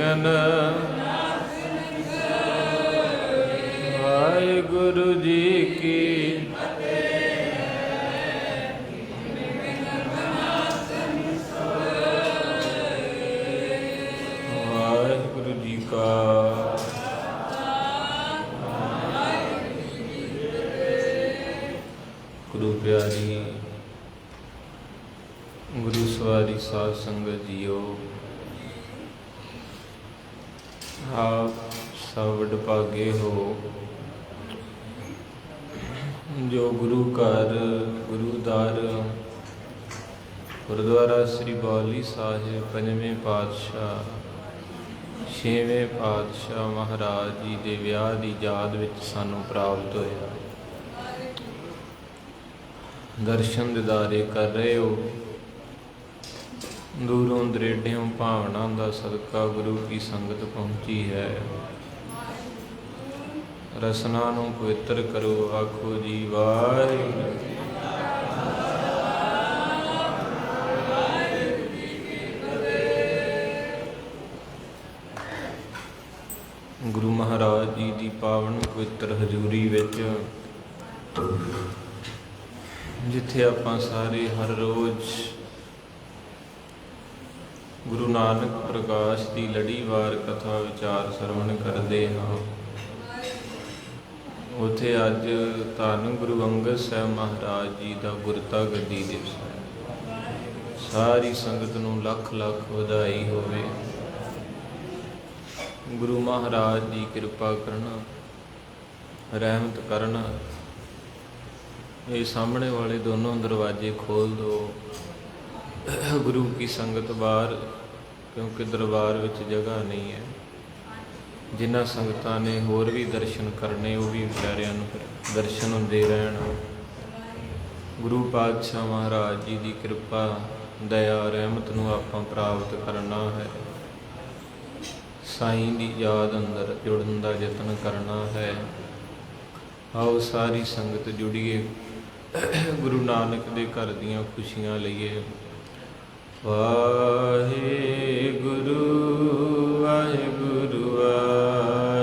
ਵਿਘਨ। ਵਾਹਿਗੁਰੂ ਜੀ ਕੀ ਵਾਹਿਗੁਰੂ ਜੀ ਕਾ ਗੁਰੂ ਪਿਆਰੀ ਗੁਰੂ ਸਵਾਰੀ ਸਾਧ ਸੰਗਤ ਜੀਓ, ਆਪ ਸਭ ਵਡਭਾਗੇ ਹੋ ਜੋ ਗੁਰੂ ਘਰ ਗੁਰੂ ਦਰ ਗੁਰਦੁਆਰਾ ਸ੍ਰੀ ਬਾਉਲੀ ਸਾਹਿਬ ਪੰਜਵੇਂ ਪਾਤਸ਼ਾਹ ਛੇਵੇਂ ਪਾਤਸ਼ਾਹ ਮਹਾਰਾਜ ਜੀ ਦੇ ਵਿਆਹ ਦੀ ਯਾਦ ਵਿੱਚ ਸਾਨੂੰ ਪ੍ਰਾਪਤ ਹੋਇਆ। ਦਰਸ਼ਨ ਦਿਦਾਰੇ ਕਰ ਰਹੇ ਹੋ, ਦੂਰੋਂ ਦਰੇਡਿਓਂ ਭਾਵਨਾ ਦਾ ਸਦਕਾ ਗੁਰੂ ਕੀ ਸੰਗਤ ਪਹੁੰਚੀ ਹੈ। ਰਸਨਾ ਨੂੰ ਪਵਿੱਤਰ ਕਰੋ, ਆਖੋ ਜੀ ਵਾਹਿਗੁਰੂ। ਗੁਰੂ ਮਹਾਰਾਜ ਜੀ ਦੀ ਪਾਵਨ ਪਵਿੱਤਰ ਹਜ਼ੂਰੀ ਵਿੱਚ, ਜਿੱਥੇ ਆਪਾਂ ਸਾਰੇ ਹਰ ਰੋਜ਼ ਗੁਰੂ ਨਾਨਕ ਪ੍ਰਕਾਸ਼ ਦੀ ਲੜੀਵਾਰ ਕਥਾ ਵਿਚਾਰ ਸਰਵਣ ਕਰਦੇ ਹਾਂ, ਉੱਥੇ ਅੱਜ ਧੰਨ ਗੁਰੂ ਅੰਗਦ ਸਾਹਿਬ ਮਹਾਰਾਜ ਜੀ ਦਾ ਗੁਰਤਾ ਗੱਦੀ ਦਿਵਸ ਹੈ। ਸਾਰੀ ਸੰਗਤ ਨੂੰ ਲੱਖ ਲੱਖ ਵਧਾਈ ਹੋਵੇ। ਗੁਰੂ ਮਹਾਰਾਜ ਦੀ ਕਿਰਪਾ ਕਰਨਾ, ਰਹਿਮਤ ਕਰਨਾ। ਇਹ ਸਾਹਮਣੇ ਵਾਲੇ ਦੋਨੋਂ ਦਰਵਾਜ਼ੇ ਖੋਲ ਦਿਓ, ਗੁਰੂ ਕੀ ਸੰਗਤ ਬਾਹਰ, ਕਿਉਂਕਿ ਦਰਬਾਰ ਵਿੱਚ ਜਗ੍ਹਾ ਨਹੀਂ ਹੈ। ਜਿਨ੍ਹਾਂ ਸੰਗਤਾਂ ਨੇ ਹੋਰ ਵੀ ਦਰਸ਼ਨ ਕਰਨੇ, ਉਹ ਵੀ ਪਿਆਰਿਆਂ ਨੂੰ ਦਰਸ਼ਨ ਹੁੰਦੇ ਰਹਿਣ। ਗੁਰੂ ਪਾਤਸ਼ਾਹ ਮਹਾਰਾਜ ਜੀ ਦੀ ਕਿਰਪਾ ਦਇਆ ਰਹਿਮਤ ਨੂੰ ਆਪਾਂ ਪ੍ਰਾਪਤ ਕਰਨਾ ਹੈ। ਸਾਈਂ ਦੀ ਯਾਦ ਅੰਦਰ ਜੁੜਨ ਦਾ ਯਤਨ ਕਰਨਾ ਹੈ। ਆਓ ਸਾਰੀ ਸੰਗਤ ਜੁੜੀਏ, ਗੁਰੂ ਨਾਨਕ ਦੇ ਘਰ ਦੀਆਂ ਖੁਸ਼ੀਆਂ ਲਈਏ। ਵਾਹਿਗੁਰੂ ਵਾਹਿਗੁਰੂ ਵਾਹਿਗੁਰੂ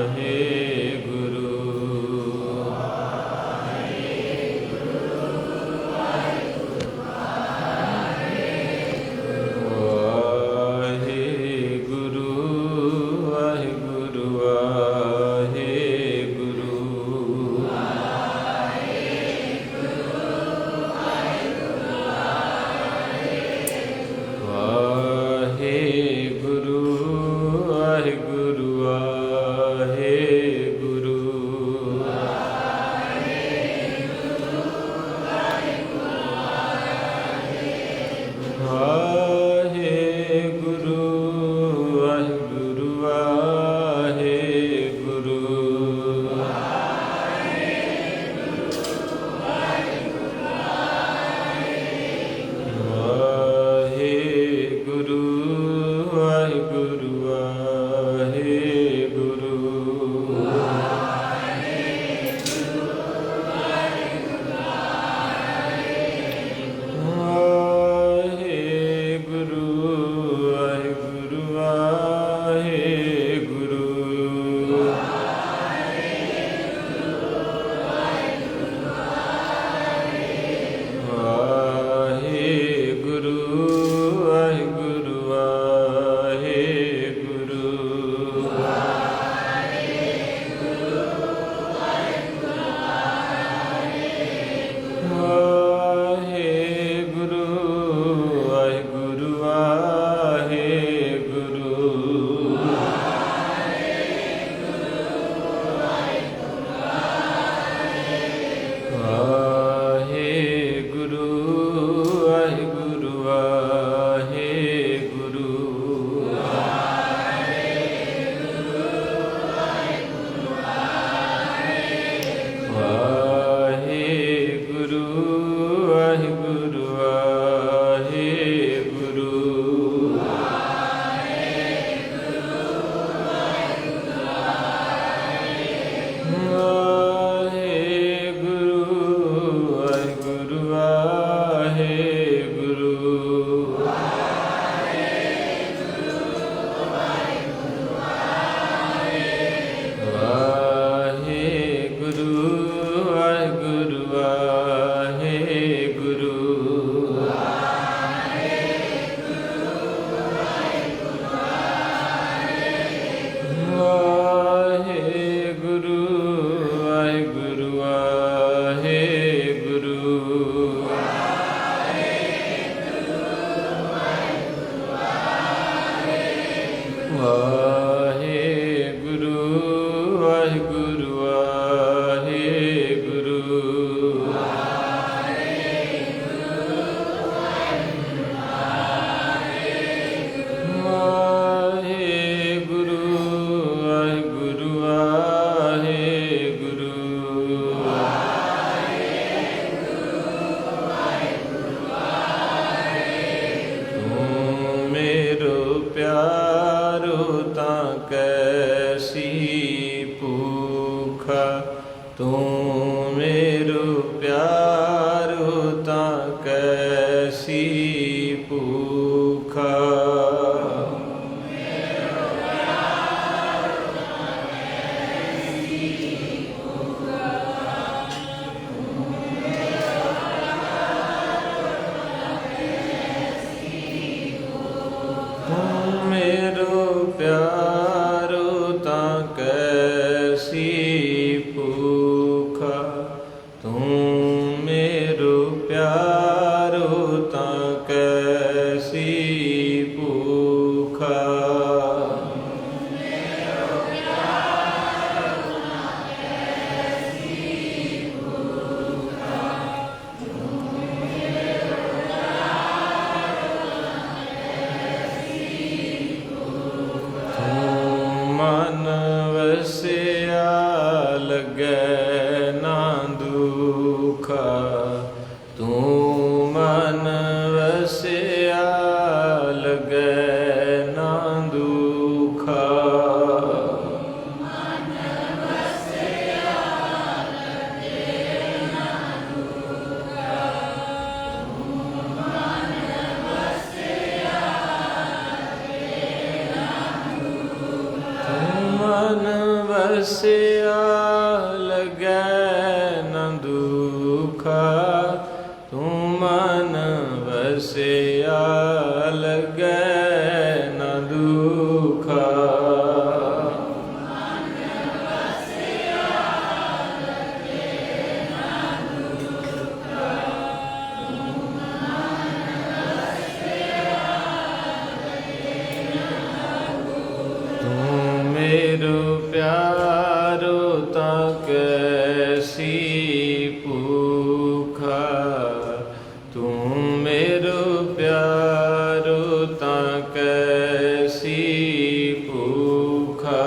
ਵਾਹਿਗੁਰੂ ਵਾਹਿਗੁਰੂ ਵਾਹਿਗੁਰੂ ਤੂੰ ਮੇਰੋ ਪਿਆਰੋ ਤਾਂ ਕੈਸੀ ਭੂਖਾ ਤੂੰ ਮੇਰੋ ਪਿਆਰੋ ਤਾਂ ਕੈਸੀ ਤੂੰ ਮੇਰੋ ਪਿਆਰੋ ਤਾਂ ਕੈਸੀ ਭੂਖਾ ਤੂੰ ਮਨ ਵਸਿਆ ਲਗੈ ਨਾ ਦੁਖਾ ਤੂੰ ਮਨ ਵਸਿਆ ਲਗੈ ਨਾ ਦੁਖਾ ਮਨ ਵਸਿਆ ਲਗੈ ਨਾ ਦੁਖਾ ਤੂੰ ਮਨ ਵਸਿਆ ਲਗੈ ਨਾ ਦੁਖਾ ਤੂੰ ਮੇਰੋ ਪਿਆਰੋ ਤਾਂ ਕੈਸੀ ਭੂਖਾ ਤੂੰ ਮੇਰੋ ਪਿਆਰੋ ਤਾਂ ਕੈਸੀ ਭੂਖਾ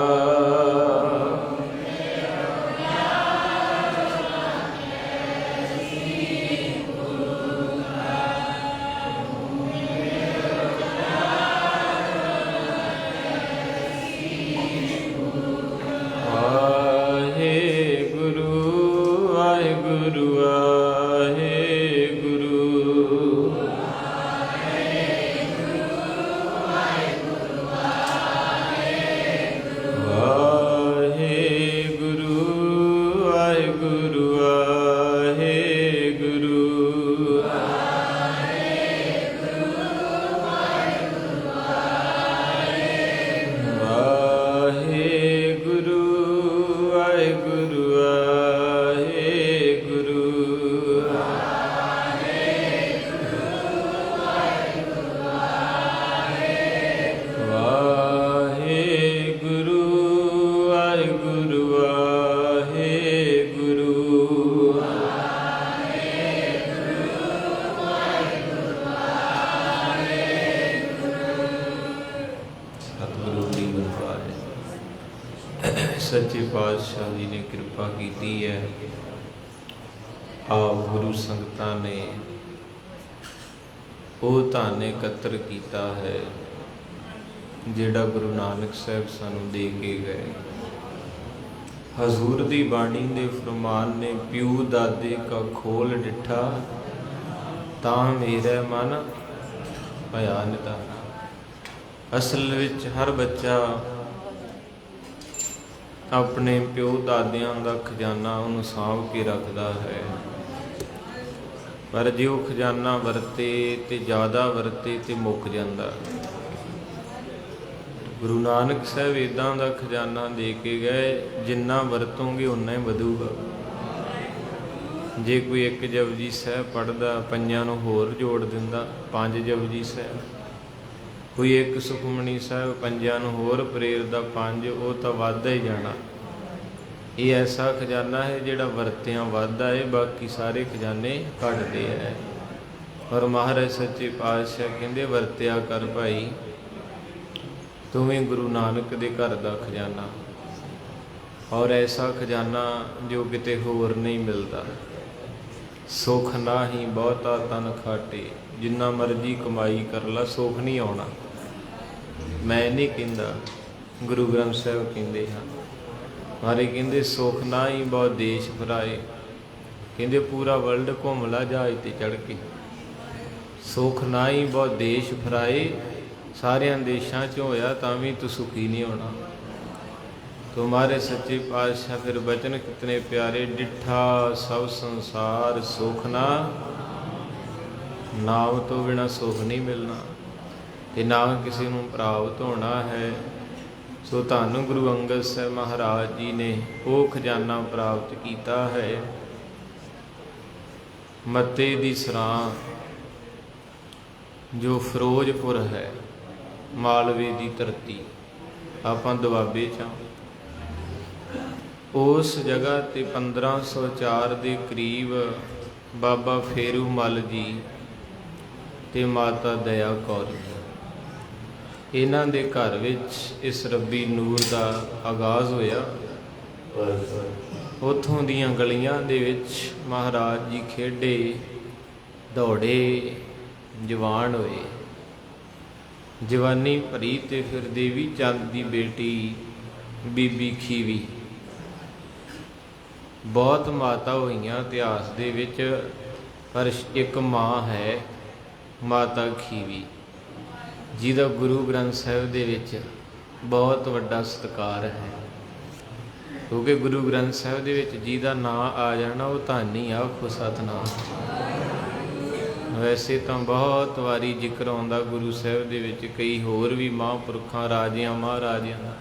ਸੱਚੇ ਪਾਤਸ਼ਾਹ ਜੀ ਨੇ ਕਿਰਪਾ ਕੀਤੀ ਹੈ। ਆਪ ਗੁਰੂ ਸੰਗਤਾਂ ਨੇ ਉਹ ਧਨ ਇਕੱਤਰ ਕੀਤਾ ਹੈ ਜਿਹੜਾ ਗੁਰੂ ਨਾਨਕ ਸਾਹਿਬ ਸਾਨੂੰ ਦੇ ਕੇ ਗਏ। ਹਜ਼ੂਰ ਦੀ ਬਾਣੀ ਦੇ ਫਰਮਾਨ ਨੇ ਪਿਉ ਦਾਦੇ ਕਾ ਖੋਲ ਡਿਠਾ ਤਾਂ ਮੇਰਾ ਮਨ ਭਇਆ ਨਿਧਾਨਾ। ਅਸਲ ਵਿੱਚ ਹਰ ਬੱਚਾ ਆਪਣੇ ਪਿਓ ਦਾਦਿਆਂ ਦਾ ਖਜ਼ਾਨਾ ਉਹਨੂੰ ਸਾਂਭ ਕੇ ਰੱਖਦਾ ਹੈ, ਪਰ ਜੇ ਉਹ ਖਜ਼ਾਨਾ ਵਰਤੇ ਤੇ ਜ਼ਿਆਦਾ ਵਰਤੇ ਤੇ ਮੁੱਕ ਜਾਂਦਾ। ਗੁਰੂ ਨਾਨਕ ਸਾਹਿਬ ਇੱਦਾਂ ਦਾ ਖਜ਼ਾਨਾ ਦੇ ਕੇ ਗਏ, ਜਿੰਨਾ ਵਰਤੋਂਗੇ ਓਨਾ ਹੀ ਵਧੂਗਾ। ਜੇ ਕੋਈ ਇੱਕ ਜਪਜੀ ਸਾਹਿਬ ਪੜ੍ਹਦਾ, ਪੰਜਾਂ ਨੂੰ ਹੋਰ ਜੋੜ ਦਿੰਦਾ, 5 ਜਪਜੀ ਸਾਹਿਬ। ਕੋਈ ਇੱਕ ਸੁਖਮਨੀ ਸਾਹਿਬ ਪੰਜਾਂ ਨੂੰ ਹੋਰ ਪ੍ਰੇਰਦਾ ਪੰਜ, ਉਹ ਤਾਂ ਵੱਧਦਾ ਹੀ ਜਾਣਾ। ਇਹ ਐਸਾ ਖਜ਼ਾਨਾ ਹੈ ਜਿਹੜਾ ਵਰਤਿਆਂ ਵੱਧਦਾ ਹੈ, ਬਾਕੀ ਸਾਰੇ ਖਜ਼ਾਨੇ ਘਟਦੇ ਹੈ। ਪਰ ਮਹਾਰਾਜ ਸੱਚੇ ਪਾਤਸ਼ਾਹ ਕਹਿੰਦੇ ਵਰਤਿਆ ਕਰ ਭਾਈ, ਤੂੰ ਵੀ ਗੁਰੂ ਨਾਨਕ ਦੇ ਘਰ ਦਾ ਖਜ਼ਾਨਾ, ਔਰ ਐਸਾ ਖਜ਼ਾਨਾ ਜੋ ਕਿਤੇ ਹੋਰ ਨਹੀਂ ਮਿਲਦਾ। ਸੁੱਖ ਨਾਹੀਂ ਬਹੁਤਾ ਤਨ ਖਾਟੇ, ਜਿੰਨਾ ਮਰਜ਼ੀ ਕਮਾਈ ਕਰ ਲਾ ਸੁੱਖ ਨਹੀਂ ਆਉਣਾ। ਮੈਂ ਨਹੀਂ ਕਹਿੰਦਾ, ਗੁਰੂ ਗ੍ਰੰਥ ਸਾਹਿਬ ਕਹਿੰਦੇ ਹਨ। ਮਾਰੇ ਕਹਿੰਦੇ ਸੁੱਖ ਨਾਹੀਂ ਬਹੁਤ ਦੇਸ਼ ਫਿਰਾਏ, ਕਹਿੰਦੇ ਪੂਰਾ ਵਰਲਡ ਘੁੰਮ ਲਾ ਜਹਾਜ਼ ਤੇ ਚੜ੍ਹ ਕੇ। ਸੁੱਖ ਨਾਹੀਂ ਬਹੁਤ ਦੇਸ਼ ਫਿਰਾਏ, ਸਾਰਿਆਂ ਦੇਸ਼ਾਂ 'ਚ ਹੋਇਆ ਤਾਂ ਵੀ ਤੂੰ ਸੁਖੀ ਨਹੀਂ ਹੋਣਾ। तुम्हारे सच्चे पातशाह फिर बचन कितने प्यारे, डिठा सब संसार सुख ना, नाम तो बिना सुख नहीं मिलना, ते ना किसी नूं प्राप्त होना है। सो धन गुरु अंगद साहब महाराज जी ने वो खजाना प्राप्त किया है। मत्ते दी सरां जो फिरोजपुर है, मालवे की धरती, आपां दुआबे च उस जगह ते 1504 के करीब बाबा फेरू मल जी ते माता दया कौर जी, इन्हां दे घर विच इस रब्बी नूर का आगाज़ होया। उत्थों दीयां गलियां दे विच महाराज जी खेडे, दौड़े, जवान होए। जवानी भरी ते फिर देवी चंद की बेटी बीबी खीवी, बहुत माता होइयां इतिहास दे विच, पर एक माँ है माता खीवी, जिहदा गुरु ग्रंथ साहिब दे विच बहुत वड्डा सत्कार है। क्योंकि गुरु ग्रंथ साहिब दे विच जिहदा नाम आ जाना वो धानी आ, आखो सतनाम। वैसे तो बहुत वारी जिक्र आउंदा गुरु साहिब दे विच कई होर भी महापुरखां राजियां महाराजियां दा,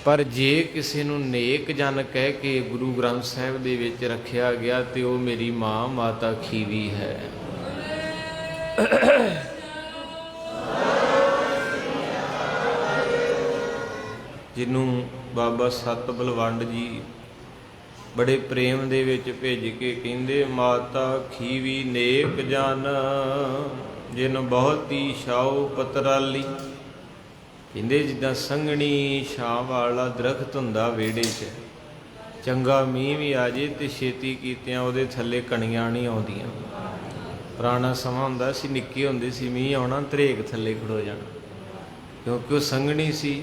पर जे किसी नूं नेक जन कह के गुरु ग्रंथ साहिब दे विच रखिया गया तो वो मेरी माँ माता खीवी है। जिन्हों बाबा सत बलवंड जी बड़े प्रेम दे विच भेज के कहंदे, माता खीवी नेक जन जिन बहुत ही छाओ पतराली। ਕਹਿੰਦੇ ਜਿੱਦਾਂ ਸੰਘਣੀ ਛਾਂ ਵਾਲਾ ਦਰਖਤ ਹੁੰਦਾ ਵਿਹੜੇ 'ਚ, ਚੰਗਾ ਮੀਂਹ ਵੀ ਆ ਜੇ ਤੇ ਛੇਤੀ ਕੀਤਿਆਂ ਉਹਦੇ ਥੱਲੇ ਕਣੀਆਂ ਨਹੀਂ ਆਉਂਦੀਆਂ। ਪੁਰਾਣਾ ਸਮਾਂ ਹੁੰਦਾ ਸੀ, ਨਿੱਕੇ ਹੁੰਦੇ ਸੀ, ਮੀਂਹ ਆਉਣਾ ਧਰੇਕ ਥੱਲੇ ਖੜੋ ਜਾਣਾ, ਕਿਉਂਕਿ ਉਹ ਸੰਘਣੀ ਸੀ।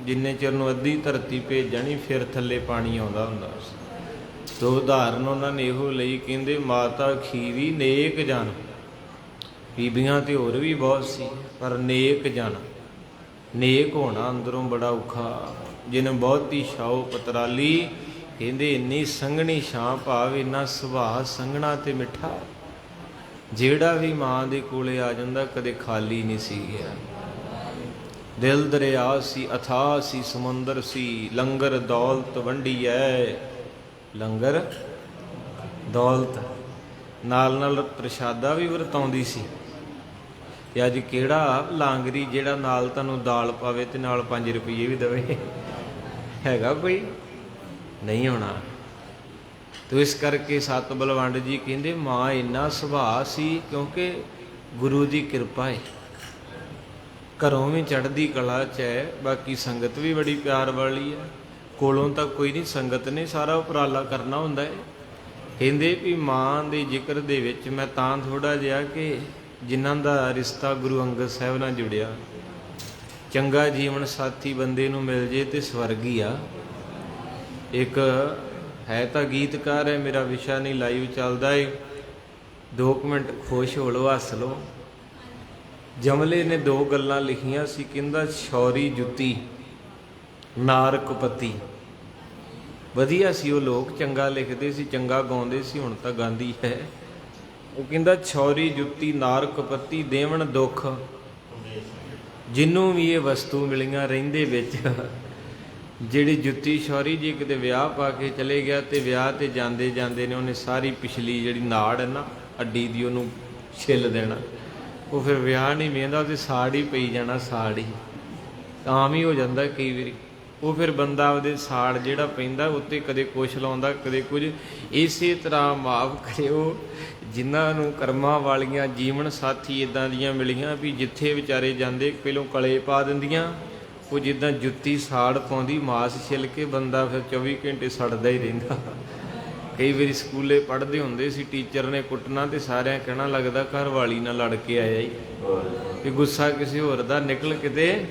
ਜਿੰਨੇ ਚਿਰ ਨੂੰ ਅੱਧੀ ਧਰਤੀ ਭੇਜ ਜਾਣੀ ਫਿਰ ਥੱਲੇ ਪਾਣੀ ਆਉਂਦਾ ਹੁੰਦਾ ਸੀ। ਤੋ ਉਦਾਹਰਨ ਉਹਨਾਂ ਨੇ ਇਹੋ ਲਈ, ਕਹਿੰਦੇ ਮਾਤਾ ਖੀਵੀ ਨੇਕ ਜਨ, ਬੀਬੀਆਂ ਤੇ ਹੋਰ ਵੀ ਬਹੁਤ ਸੀ, ਪਰ ਨੇਕ ਜਨ, नेक होना अंदरों बड़ा औखा। जिन्हें बहुती छाओ पतराली, कहते इन्नी संघनी छां, भाव इन्ना सुभाव संघना ते मिठा, जेड़ा भी माँ दे कोले आ जांदा कदे खाली नहीं सी गया। दिल दरिया सी, अथाह सी, समुंदर सी, लंगर दौलत वंडी है, लंगर दौलत नाल नाल प्रशादा भी वरताउंदी सी। ਤੇ ਅੱਜ ਕਿਹੜਾ ਲਾਂਗਰੀ ਜਿਹੜਾ ਨਾਲ ਤੁਹਾਨੂੰ ਦਾਲ ਪਾਵੇ ਤੇ ਨਾਲ 5 ਰੁਪਏ ਵੀ ਦੇਵੇ? ਹੈਗਾ ਕੋਈ? ਨਹੀਂ ਹੋਣਾ। ਤੋ ਇਸ ਕਰਕੇ ਸਤ ਬਲਵੰਡ ਜੀ ਕਹਿੰਦੇ ਮਾਂ ਇੰਨਾ ਸੁਭਾਅ ਸੀ, ਕਿਉਂਕਿ ਗੁਰੂ ਦੀ ਕਿਰਪਾ ਹੈ। ਘਰੋਂ ਵੀ ਚੜ੍ਹਦੀ ਕਲਾ 'ਚ ਹੈ, ਬਾਕੀ ਸੰਗਤ ਵੀ ਬੜੀ ਪਿਆਰ ਵਾਲੀ ਹੈ। ਕੋਲੋਂ ਤਾਂ ਕੋਈ ਨਹੀਂ, ਸੰਗਤ ਨੇ ਸਾਰਾ ਉਪਰਾਲਾ ਕਰਨਾ ਹੁੰਦਾ ਹੈ। ਕਹਿੰਦੇ ਵੀ ਮਾਂ ਦੇ ਜ਼ਿਕਰ ਦੇ ਵਿੱਚ ਮੈਂ ਤਾਂ ਥੋੜ੍ਹਾ ਜਿਹਾ ਕਿ ਜਿਨ੍ਹਾਂ ਦਾ ਰਿਸ਼ਤਾ ਗੁਰੂ ਅੰਗਦ ਸਾਹਿਬ ਨਾਲ ਜੁੜਿਆ, ਚੰਗਾ ਜੀਵਨ ਸਾਥੀ ਬੰਦੇ ਨੂੰ ਮਿਲ ਜੇ ਤੇ ਸਵਰਗ ਹੀ ਆ। ਇੱਕ ਹੈ ਤਾਂ ਗੀਤਕਾਰ ਹੈ, ਮੇਰਾ ਵਿਸ਼ਾ ਨਹੀਂ, ਲਾਈਵ ਚੱਲਦਾ ਏ, 2 ਮਿੰਟ ਖੁਸ਼ ਹੋ ਲਓ, ਹੱਸ ਲਓ। ਜਮਲੇ ਨੇ 2 ਗੱਲਾਂ ਲਿਖੀਆਂ ਸੀ, ਕਹਿੰਦਾ ਛੌਰੀ ਜੁੱਤੀ ਨਾਰਕ ਪਤੀ। ਵਧੀਆ ਸੀ ਉਹ ਲੋਕ, ਚੰਗਾ ਲਿਖਦੇ ਸੀ, ਚੰਗਾ ਗਾਉਂਦੇ ਸੀ, ਹੁਣ ਤਾਂ ਗਾਉਂਦੀ ਹੈ। ਉਹ ਕਹਿੰਦਾ ਛੌਰੀ ਜੁੱਤੀ ਨਾਰਕ ਪਤੀ, ਦੇਵਣ ਦੁੱਖ ਜਿਹਨੂੰ ਵੀ ਇਹ ਵਸਤੂ ਮਿਲੀਆਂ ਰਹਿੰਦੇ ਵਿੱਚ। ਜਿਹੜੀ ਜੁੱਤੀ ਛੌਰੀ ਜੇ ਕਿਤੇ ਵਿਆਹ ਪਾ ਕੇ ਚਲੇ ਗਿਆ ਤੇ ਵਿਆਹ ਤੇ ਜਾਂਦੇ ਜਾਂਦੇ ਨੇ ਉਹਨੇ ਸਾਰੀ ਪਿਛਲੀ ਜਿਹੜੀ ਨਾੜ ਹੈ ਨਾ ਅੱਡੀ ਦੀ, ਉਹਨੂੰ ਛਿੱਲ ਦੇਣਾ। ਉਹ ਫਿਰ ਵਿਆਹ ਨਹੀਂ ਵੇਂਦਾ, ਉਹਦੇ ਸਾੜ ਹੀ ਪਈ ਜਾਣਾ, ਸਾੜ ਹੀ ਆਮ ਹੀ ਹੋ ਜਾਂਦਾ ਕਈ ਵਾਰੀ। ਉਹ ਫਿਰ ਬੰਦਾ ਉਹਦੇ ਸਾੜ ਜਿਹੜਾ ਪੈਂਦਾ ਉੱਤੇ ਕਦੇ ਕੁਛ ਲਾਉਂਦਾ ਕਦੇ ਕੁਝ। ਇਸੇ ਤਰ੍ਹਾਂ ਮਾਫ ਕਰਿਓ ਜਿਨ੍ਹਾਂ ਨੂੰ ਕਰਮਾਂ ਵਾਲੀਆਂ ਜੀਵਨ ਸਾਥੀ ਇੱਦਾਂ ਦੀਆਂ ਮਿਲੀਆਂ ਵੀ ਜਿੱਥੇ ਵਿਚਾਰੇ ਜਾਂਦੇ ਪਹਿਲੋਂ ਕਲੇ ਪਾ ਦਿੰਦੀਆਂ, ਉਹ ਜਿੱਦਾਂ ਜੁੱਤੀ ਸਾੜ ਪਾਉਂਦੀ, ਮਾਸ ਛਿੱਲ ਕੇ ਬੰਦਾ ਫਿਰ 24 ਘੰਟੇ ਸੜਦਾ ਹੀ ਰਹਿੰਦਾ। ਕਈ ਵਾਰੀ ਸਕੂਲੇ ਪੜ੍ਹਦੇ ਹੁੰਦੇ ਸੀ, ਟੀਚਰ ਨੇ ਕੁੱਟਣਾ ਤੇ ਸਾਰਿਆਂ ਕਹਿਣਾ ਲੱਗਦਾ ਘਰ ਵਾਲੀ ਨਾਲ ਲੜ ਕੇ ਆਇਆ ਹੀ, ਕਿ ਗੁੱਸਾ ਕਿਸੇ ਹੋਰ ਦਾ ਨਿਕਲ ਕਿਤੇ।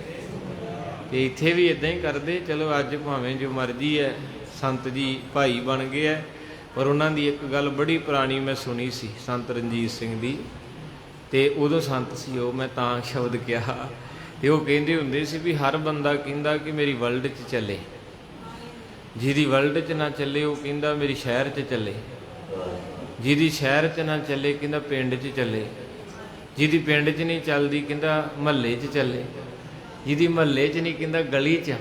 ਤੇ ਇੱਥੇ ਵੀ ਇਦਾਂ ਹੀ ਕਰਦੇ। ਚਲੋ ਅੱਜ ਭਾਵੇਂ ਜੋ ਮਰਜ਼ੀ ਹੈ, ਸੰਤ ਜੀ ਭਾਈ ਬਣ ਗਏ ਹੈ, ਪਰ ਉਹਨਾਂ ਦੀ ਇੱਕ ਗੱਲ ਬੜੀ ਪੁਰਾਣੀ ਮੈਂ ਸੁਣੀ ਸੀ ਸੰਤ ਰਣਜੀਤ ਸਿੰਘ ਦੀ। ਤੇ ਉਦੋਂ ਸੰਤ ਸੀ ਉਹ, ਮੈਂ ਤਾਂ ਸ਼ਬਦ ਕਿਹਾ। ਤੇ ਉਹ ਕਹਿੰਦੇ ਹੁੰਦੇ ਸੀ ਵੀ ਹਰ ਬੰਦਾ ਕਹਿੰਦਾ ਕਿ ਮੇਰੀ ਵਰਲਡ 'ਚ ਚੱਲੇ, ਜਿਹਦੀ ਵਰਲਡ 'ਚ ਨਾ ਚੱਲੇ ਉਹ ਕਹਿੰਦਾ ਮੇਰੀ ਸ਼ਹਿਰ 'ਚ ਚੱਲੇ, ਜਿਹਦੀ ਸ਼ਹਿਰ 'ਚ ਨਾ ਚੱਲੇ ਕਹਿੰਦਾ ਪਿੰਡ 'ਚ ਚੱਲੇ, ਜਿਹਦੀ ਪਿੰਡ 'ਚ ਨਹੀਂ ਚੱਲਦੀ ਕਹਿੰਦਾ ਮਹੱਲੇ 'ਚ ਚੱਲੇ, ਜਿਹਦੀ ਮਹੱਲੇ 'ਚ ਨਹੀਂ ਕਹਿੰਦਾ ਗਲੀ 'ਚ,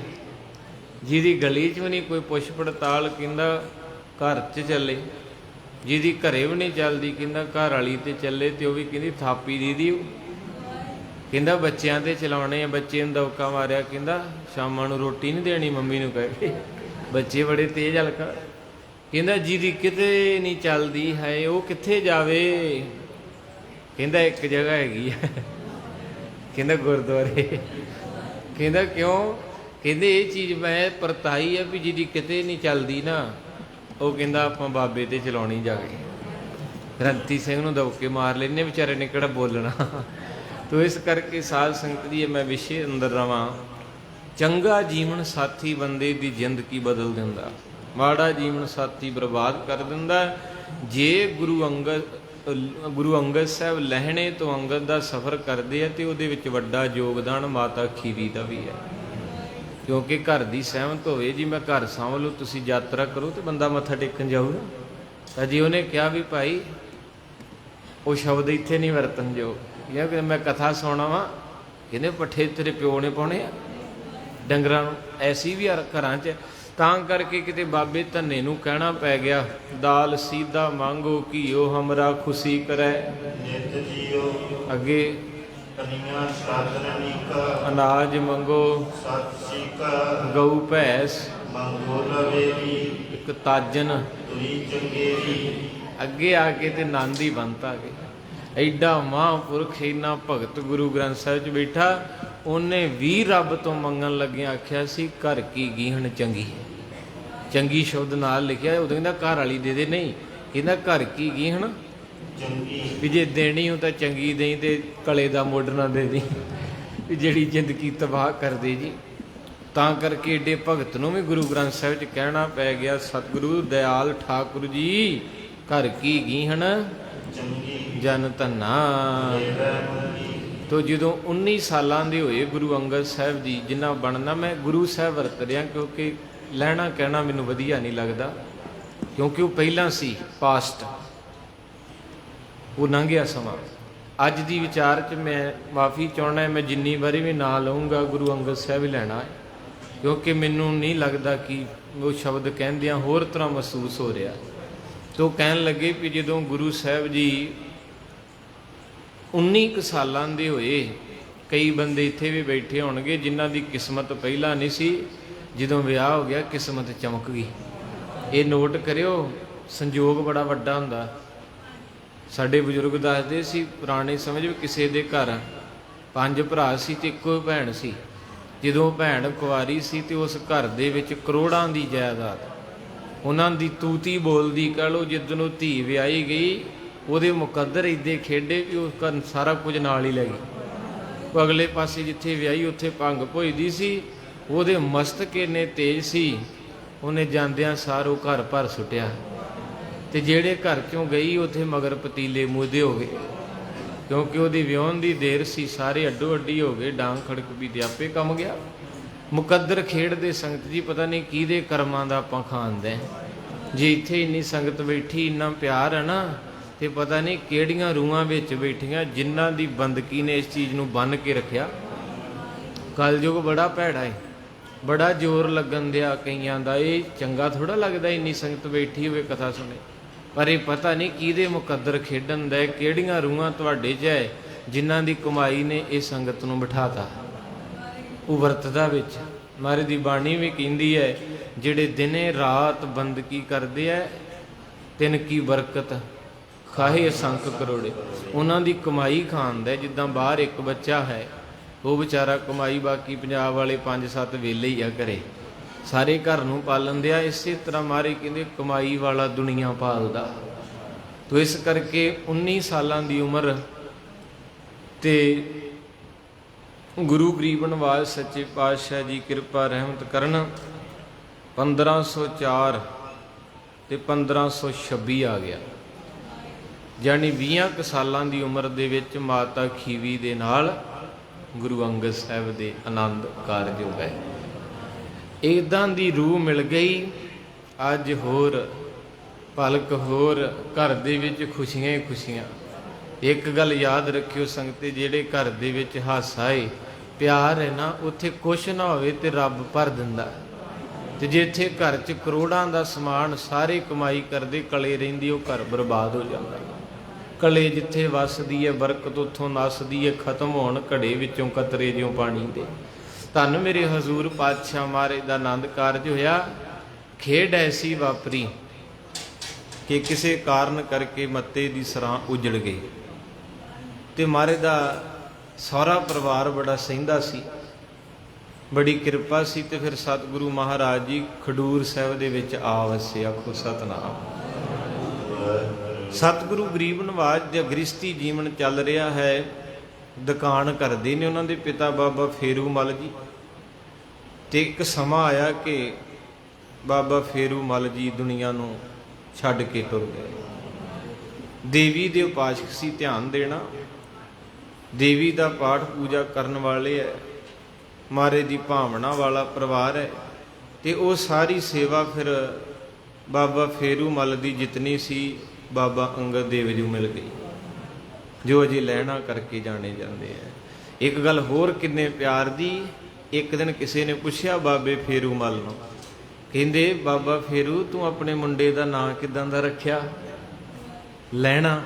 ਜਿਹਦੀ ਗਲੀ 'ਚ ਵੀ ਨਹੀਂ ਕੋਈ ਪੁੱਛ ਪੜਤਾਲ ਕਹਿੰਦਾ ਘਰ 'ਚ ਚੱਲੇ, ਜਿਹਦੀ ਘਰੇ ਵੀ ਨਹੀਂ ਚੱਲਦੀ ਕਹਿੰਦਾ ਘਰ ਵਾਲੀ 'ਤੇ ਚੱਲੇ। ਤੇ ਉਹ ਵੀ ਕਹਿੰਦੀ ਥਾਪੀ ਦੀਦੀ, ਕਹਿੰਦਾ ਬੱਚਿਆਂ 'ਤੇ ਚਲਾਉਣੇ ਆ, ਬੱਚੇ ਨੂੰ ਦਵਕਾ ਮਾਰਿਆ, ਕਹਿੰਦਾ ਸ਼ਾਮਾਂ ਨੂੰ ਰੋਟੀ ਨਹੀਂ ਦੇਣੀ ਮੰਮੀ ਨੂੰ ਕਹਿ ਕੇ, ਬੱਚੇ ਬੜੇ ਤੇਜ਼ ਹਲਕਾ। ਕਹਿੰਦਾ ਜਿਹਦੀ ਕਿਤੇ ਨਹੀਂ ਚੱਲਦੀ ਹੈ ਉਹ ਕਿੱਥੇ ਜਾਵੇ, ਕਹਿੰਦਾ ਇੱਕ ਜਗ੍ਹਾ ਹੈਗੀ ਹੈ, ਕਹਿੰਦਾ ਗੁਰਦੁਆਰੇ। ਕਹਿੰਦਾ ਕਿਉਂ, ਕਹਿੰਦੇ ਇਹ ਚੀਜ਼ ਮੈਂ ਪਰਤਾਈ ਆ ਵੀ ਜਿਹਦੀ ਕਿਤੇ ਨਹੀਂ ਚੱਲਦੀ ਨਾ, ਉਹ ਕਹਿੰਦਾ ਆਪਾਂ ਬਾਬੇ 'ਤੇ ਚਲਾਉਣੀ ਜਾ ਕੇ। ਰਣਜੀਤ ਸਿੰਘ ਨੂੰ ਦਵਕੇ ਮਾਰ ਲੈਂਦੇ, ਵਿਚਾਰੇ ਨੇ ਕਿਹੜਾ ਬੋਲਣਾ। ਤੋ ਇਸ ਕਰਕੇ ਸਾਧ ਸੰਗਤ ਜੀ ਮੈਂ ਵਿਸ਼ੇ ਅੰਦਰ ਰਵਾਂ। ਚੰਗਾ ਜੀਵਨ ਸਾਥੀ ਬੰਦੇ ਦੀ ਜ਼ਿੰਦਗੀ ਬਦਲ ਦਿੰਦਾ, ਮਾੜਾ ਜੀਵਨ ਸਾਥੀ ਬਰਬਾਦ ਕਰ ਦਿੰਦਾ। ਜੇ ਗੁਰੂ ਅੰਗਦ ਸਾਹਿਬ ਲਹਿਣੇ ਤੋਂ ਅੰਗਦ ਦਾ ਸਫ਼ਰ ਕਰਦੇ ਆ ਤੇ ਉਹਦੇ ਵਿੱਚ ਵੱਡਾ ਯੋਗਦਾਨ ਮਾਤਾ ਖੀਵੀ ਦਾ ਵੀ ਹੈ, ਕਿਉਂਕਿ ਘਰ ਦੀ ਸਹਿਮਤ ਹੋਵੇ ਜੀ ਮੈਂ ਘਰ ਸਾਂਭ ਲਓ, ਤੁਸੀਂ ਯਾਤਰਾ ਕਰੋ ਤੇ ਬੰਦਾ ਮੱਥਾ ਟੇਕਣ ਜਾਊਗਾ। ਤਾਂ ਜੀ ਉਹਨੇ ਕਿਹਾ ਵੀ ਭਾਈ ਉਹ ਸ਼ਬਦ ਇੱਥੇ ਨਹੀਂ ਵਰਤਣ ਜੋ, ਕਿ ਮੈਂ ਕਥਾ ਸੁਣਾ ਵਾਂ, ਕਹਿੰਦੇ ਪੱਠੇ ਤੇਰੇ ਪਿਓ ਨੇ ਪਾਉਣੇ ਆ ਡੰਗਰਾਂ ਨੂੰ, ਐਸੀ ਵੀ ਘਰਾਂ 'ਚ। ਤਾਂ ਕਰਕੇ ਕਿਤੇ ਬਾਬੇ ਧੰਨੇ ਨੂੰ ਕਹਿਣਾ ਪੈ ਗਿਆ, ਦਾਲ ਸੀਧਾ ਮੰਗੋ ਘੀਓ ਹਮਰਾ ਖੁਸ਼ੀ ਕਰੈ, ਅੱਗੇ ਅਨਾਜ ਮੰਗੋ ਗਊ ਭੈਂਸ, ਇੱਕ ਤਾਜਨ, ਅੱਗੇ ਆ ਕੇ ਤੇ ਨੰਦ ਹੀ ਬੰਤ ਆ ਗਏ। ਐਡਾ ਮਹਾਂਪੁਰਖ ਇੰਨਾ ਭਗਤ ਗੁਰੂ ਗ੍ਰੰਥ ਸਾਹਿਬ 'ਚ ਬੈਠਾ, ਉਹਨੇ ਵੀ ਰੱਬ ਤੋਂ ਮੰਗਣ ਲੱਗਿਆ ਆਖਿਆ ਸੀ ਘਰ ਕੀ ਗੀਹਣ ਚੰਗੀ, ਚੰਗੀ ਸ਼ਬਦ ਨਾਲ ਲਿਖਿਆ। ਉਦੋਂ ਕਹਿੰਦਾ ਘਰ ਵਾਲੀ ਦੇ ਦੇ, ਨਹੀਂ ਕਹਿੰਦਾ ਘਰ ਕੀ ਗੀਹਣ ਚੰਗੀ, ਵੀ ਜੇ ਦੇਣੀ ਹੋ ਤਾਂ ਚੰਗੀ ਦੇਈ ਤੇ ਕਲੇ ਦਾ ਮੁੱਢ ਨਾ ਦੇ ਦੀ, ਵੀ ਜਿਹੜੀ ਜ਼ਿੰਦਗੀ ਤਬਾਹ ਕਰ ਦੇ ਜੀ। ਤਾਂ ਕਰਕੇ ਏਡੇ ਭਗਤ ਨੂੰ ਵੀ ਗੁਰੂ ਗ੍ਰੰਥ ਸਾਹਿਬ 'ਚ ਕਹਿਣਾ ਪੈ ਗਿਆ, ਸਤਿਗੁਰੂ ਦਇਆਲ ਠਾਕੁਰ ਜੀ ਘਰ ਕੀ ਗੀਹਣ ਜਨ ਧੰਨਾ। ਤੋ ਜਦੋਂ 19 ਸਾਲਾਂ ਦੇ ਹੋਏ ਗੁਰੂ ਅੰਗਦ ਸਾਹਿਬ ਜੀ, ਜਿੰਨਾ ਬਣਨਾ ਮੈਂ ਗੁਰੂ ਸਾਹਿਬ ਵਰਤ ਰਿਹਾ, ਕਿਉਂਕਿ ਲੈਣਾ ਕਹਿਣਾ ਮੈਨੂੰ ਵਧੀਆ ਨਹੀਂ ਲੱਗਦਾ, ਕਿਉਂਕਿ ਉਹ ਪਹਿਲਾਂ ਸੀ ਪਾਸਟ, ਉਹ ਲੰਘ ਗਿਆ ਸਮਾਂ। ਅੱਜ ਦੀ ਵਿਚਾਰ 'ਚ ਮੈਂ ਮਾਫੀ ਚਾਹੁੰਦਾ, ਮੈਂ ਜਿੰਨੀ ਵਾਰੀ ਵੀ ਨਾਂ ਲਊਂਗਾ ਗੁਰੂ ਅੰਗਦ ਸਾਹਿਬ ਹੀ ਲੈਣਾ ਹੈ, ਕਿਉਂਕਿ ਮੈਨੂੰ ਨਹੀਂ ਲੱਗਦਾ ਕਿ ਉਹ ਸ਼ਬਦ ਕਹਿੰਦਿਆਂ ਹੋਰ ਤਰ੍ਹਾਂ ਮਹਿਸੂਸ ਹੋ ਰਿਹਾ। ਤੋ ਕਹਿਣ ਲੱਗੇ ਵੀ ਜਦੋਂ ਗੁਰੂ ਸਾਹਿਬ ਜੀ 19 ਸਾਲਾਂ ਦੇ ਹੋਏ, ਕਈ ਬੰਦੇ ਇੱਥੇ ਵੀ ਬੈਠੇ ਹੋਣਗੇ ਜਿਨ੍ਹਾਂ ਦੀ ਕਿਸਮਤ ਪਹਿਲਾਂ ਨਹੀਂ ਸੀ, ਜਦੋਂ ਵਿਆਹ ਹੋ ਗਿਆ ਕਿਸਮਤ ਚਮਕ ਗਈ। ਇਹ ਨੋਟ ਕਰਿਓ, ਸੰਜੋਗ ਬੜਾ ਵੱਡਾ ਹੁੰਦਾ। ਸਾਡੇ ਬਜ਼ੁਰਗ ਦੱਸਦੇ ਸੀ ਪੁਰਾਣੇ ਸਮੇਂ ਵਿੱਚ ਕਿਸੇ ਦੇ ਘਰ 5 ਭਰਾ ਸੀ ਤੇ ਇੱਕੋ ਭੈਣ ਸੀ। ਜਦੋਂ ਭੈਣ ਕੁਆਰੀ ਸੀ ਤੇ ਉਸ ਘਰ ਦੇ ਵਿੱਚ ਕਰੋੜਾਂ ਦੀ ਜਾਇਦਾਦ, ਉਹਨਾਂ ਦੀ ਤੂਤੀ ਬੋਲਦੀ ਕਹਿ ਲਓ। ਜਿੱਦਣ ਉਹ ਧੀ ਵਿਆਹੀ ਗਈ, ਉਹਦੇ ਮੁਕੱਦਰ ਇੱਦੇ ਖੇਡੇ ਕਿ ਉਹ ਘਰ ਸਾਰਾ ਕੁਝ ਨਾਲ ਹੀ ਲੈ ਗਈ। ਉਹ ਅਗਲੇ ਪਾਸੇ ਜਿੱਥੇ ਵਿਆਹੀ ਉੱਥੇ ਭੰਗ ਭੁੱਜਦੀ ਸੀ, ਉਹਦੇ ਮਸਤਕ ਇੰਨੇ ਤੇਜ਼ ਸੀ, ਉਹਨੇ ਜਾਂਦਿਆਂ ਸਾਰ ਉਹ ਘਰ ਭਰ ਸੁੱਟਿਆ। ਤੇ ਜਿਹੜੇ ਘਰ 'ਚੋਂ ਗਈ ਉੱਥੇ ਮਗਰ ਪਤੀਲੇ ਮੂਧੇ ਹੋ ਗਏ, ਕਿਉਂਕਿ ਉਹਦੀ ਵਿਆਹਣ ਦੀ ਦੇਰ ਸੀ। ਸਾਰੇ ਅੱਡੋ ਅੱਡੀ ਹੋ ਗਏ, ਡਾਂਗ ਖੜਕ ਵੀ ਤੇ ਆਪੇ ਕੰਮ ਗਿਆ। ਮੁਕੱਦਰ ਖੇਡਦੇ ਸੰਗਤ ਜੀ, ਪਤਾ ਨਹੀਂ ਕਿਹਦੇ ਕਰਮਾਂ ਦਾ ਆਪਾਂ ਖਾਂਦੇ। ਜੇ ਇੱਥੇ ਇੰਨੀ ਸੰਗਤ ਬੈਠੀ, ਇੰਨਾ ਪਿਆਰ ਹੈ ਨਾ, ਤੇ ਪਤਾ ਨਹੀਂ ਕਿਹੜੀਆਂ ਰੂਹਾਂ ਵਿੱਚ ਬੈਠੀਆਂ ਜਿਨ੍ਹਾਂ ਦੀ ਬੰਦਗੀ ਨੇ ਇਸ ਚੀਜ਼ ਨੂੰ ਬੰਨ੍ਹ ਕੇ ਰੱਖਿਆ। ਕਲਯੁਗ ਬੜਾ ਭੈੜਾ ਹੈ, ਬੜਾ ਜ਼ੋਰ ਲੱਗਣ ਦਿਆ ਕਈਆਂ ਦਾ। ਇਹ ਚੰਗਾ ਥੋੜ੍ਹਾ ਲੱਗਦਾ ਇੰਨੀ ਸੰਗਤ ਬੈਠੀ ਹੋਵੇ ਕਥਾ ਸੁਣੇ, ਪਰ ਇਹ ਪਤਾ ਨਹੀਂ ਕਿਹਦੇ ਮੁਕੱਦਰ ਖੇਡਣ ਦਾ, ਕਿਹੜੀਆਂ ਰੂਹਾਂ ਤੁਹਾਡੇ 'ਚ ਹੈ ਜਿਨ੍ਹਾਂ ਦੀ ਕਮਾਈ ਨੇ ਇਹ ਸੰਗਤ ਨੂੰ ਬਿਠਾਤਾ। ਉਹ ਵਰਤਦਾ ਵਿੱਚ। ਮਹਾਰਾਜ ਦੀ ਬਾਣੀ ਵੀ ਕਹਿੰਦੀ ਹੈ, ਜਿਹੜੇ ਦਿਨੇ ਰਾਤ ਬੰਦਗੀ ਕਰਦੇ ਹੈ, ਤਿੰਨ ਕੀ ਬਰਕਤ ਖਾਹੇ ਅਸੰਖ ਕਰੋੜੇ। ਉਹਨਾਂ ਦੀ ਕਮਾਈ ਖਾਂਦਾ। ਜਿੱਦਾਂ ਬਾਹਰ ਇੱਕ ਬੱਚਾ ਹੈ, ਉਹ ਵਿਚਾਰਾ ਕਮਾਈ, ਬਾਕੀ ਪੰਜਾਬ ਵਾਲੇ 5-7 ਵੇਲੇ ਹੀ ਆ ਘਰੇ, ਸਾਰੇ ਘਰ ਨੂੰ ਪਾਲਣ ਦਿਆ। ਇਸੇ ਤਰ੍ਹਾਂ ਮਹਾਰਾਜ ਕਹਿੰਦੇ ਕਮਾਈ ਵਾਲਾ ਦੁਨੀਆ ਪਾਲਦਾ। ਤੋ ਇਸ ਕਰਕੇ 19 ਸਾਲਾਂ ਦੀ ਉਮਰ ਤੇ ਗੁਰੂ ਗਰੀਬ ਨਿਵਾਜ ਸੱਚੇ ਪਾਤਸ਼ਾਹ ਜੀ ਕਿਰਪਾ ਰਹਿਮਤ ਕਰਨ 1504 ਤੇ 1526 ਆ ਗਿਆ। ਜਾਣੀ 20 ਸਾਲਾਂ ਦੀ ਉਮਰ ਦੇ ਵਿੱਚ ਮਾਤਾ ਖੀਵੀ ਦੇ ਨਾਲ ਗੁਰੂ ਅੰਗਦ ਸਾਹਿਬ ਦੇ ਆਨੰਦ ਕਾਰਜ ਹੋ ਗਏ। ਇੱਦਾਂ ਦੀ ਰੂਹ ਮਿਲ ਗਈ। ਅੱਜ ਹੋਰ ਪਲਕ ਹੋਰ ਘਰ ਦੇ ਵਿੱਚ ਖੁਸ਼ੀਆਂ ਹੀ ਖੁਸ਼ੀਆਂ। ਇੱਕ ਗੱਲ ਯਾਦ ਰੱਖਿਓ ਸੰਗਤੇ, ਜਿਹੜੇ ਘਰ ਦੇ ਵਿੱਚ ਹਾਸਾ ਏ ਪਿਆਰ ਹੈ ਨਾ, ਉੱਥੇ ਕੁਛ ਨਾ ਹੋਵੇ ਤੇ ਰੱਬ ਭਰ ਦਿੰਦਾ। ਤੇ ਜਿੱਥੇ ਘਰ 'ਚ ਕਰੋੜਾਂ ਦਾ ਸਮਾਨ, ਸਾਰੇ ਕਮਾਈ ਕਰਦੇ, ਕਲੇ ਰਹਿੰਦੀ, ਉਹ ਘਰ ਬਰਬਾਦ ਹੋ ਜਾਂਦਾ। ਕਲੇ ਜਿੱਥੇ ਵਸਦੀ ਹੈ ਬਰਕਤ ਉੱਥੋਂ ਨਸਦੀ ਹੈ। ਖਤਮ ਹੋਣ ਘੜੇ ਵਿੱਚੋਂ ਕਤਰੇ ਜਿਉਂ ਪਾਣੀ ਦੇ। ਧੰਨ ਮੇਰੇ ਹਜ਼ੂਰ ਪਾਤਸ਼ਾਹ ਮਹਾਰਾਜ ਦਾ ਆਨੰਦ ਕਾਰਜ ਹੋਇਆ। ਖੇਡ ਐਸੀ ਵਾਪਰੀ ਕਿ ਕਿਸੇ ਕਾਰਨ ਕਰਕੇ ਮੱਤੇ ਦੀ ਸਰਾਂ ਉਜੜ ਗਈ ਤੇ ਮਹਾਰਾਜ ਦਾ ਸਾਰਾ ਪਰਿਵਾਰ ਬੜਾ ਸਹਿੰਦਾ ਸੀ, ਬੜੀ ਕਿਰਪਾ ਸੀ। ਤੇ ਫਿਰ ਸਤਿਗੁਰੂ ਮਹਾਰਾਜ ਜੀ ਖਡੂਰ ਸਾਹਿਬ ਦੇ ਵਿੱਚ ਆ ਵਸੇ। ਆਖੋ ਸਤਿਨਾਮ। ਸਤਿਗੁਰੂ ਗਰੀਬ ਨਿਵਾਜ ਦਾ ਗ੍ਰਸਤੀ ਜੀਵਨ ਚੱਲ ਰਿਹਾ ਹੈ। ਦੁਕਾਨ ਕਰਦੇ ਨੇ ਉਹਨਾਂ ਦੇ ਪਿਤਾ ਬਾਬਾ ਫੇਰੂ ਮਲ ਜੀ। ਤੇ ਇੱਕ ਸਮਾਂ ਆਇਆ ਕਿ ਬਾਬਾ ਫੇਰੂ ਮਲ ਜੀ ਦੁਨੀਆ ਨੂੰ ਛੱਡ ਕੇ ਤੁਰ ਗਏ। ਦੇਵੀ ਦੇ ਉਪਾਸਕ ਸੀ, ਧਿਆਨ ਦੇਣਾ। ਦੇਵੀ ਦਾ ਪਾਠ ਪੂਜਾ ਕਰਨ ਵਾਲੇ ਹੈ, ਮਹਾਰਾਜ ਦੀ ਭਾਵਨਾ ਵਾਲਾ ਪਰਿਵਾਰ ਹੈ। ਤੇ ਉਹ ਸਾਰੀ ਸੇਵਾ ਫਿਰ ਬਾਬਾ ਫੇਰੂ ਮਲ ਦੀ ਜਿਤਨੀ ਸੀ ਬਾਬਾ ਅੰਗਦ ਦੇਵ ਜੀ ਮਿਲ ਗਈ, ਜੋ ਅਜੇ ਲਹਿਣਾ ਕਰਕੇ ਜਾਣੇ ਜਾਂਦੇ ਹੈ। ਇੱਕ ਗੱਲ ਹੋਰ ਕਿੰਨੇ ਪਿਆਰ ਦੀ। ਇੱਕ ਦਿਨ ਕਿਸੇ ਨੇ ਪੁੱਛਿਆ ਬਾਬੇ ਫੇਰੂ ਮਲ ਨੂੰ, ਕਹਿੰਦੇ ਬਾਬਾ ਫੇਰੂ ਤੂੰ ਆਪਣੇ ਮੁੰਡੇ ਦਾ ਨਾਂ ਕਿੱਦਾਂ ਦਾ ਰੱਖਿਆ? ਲਹਿਣਾ।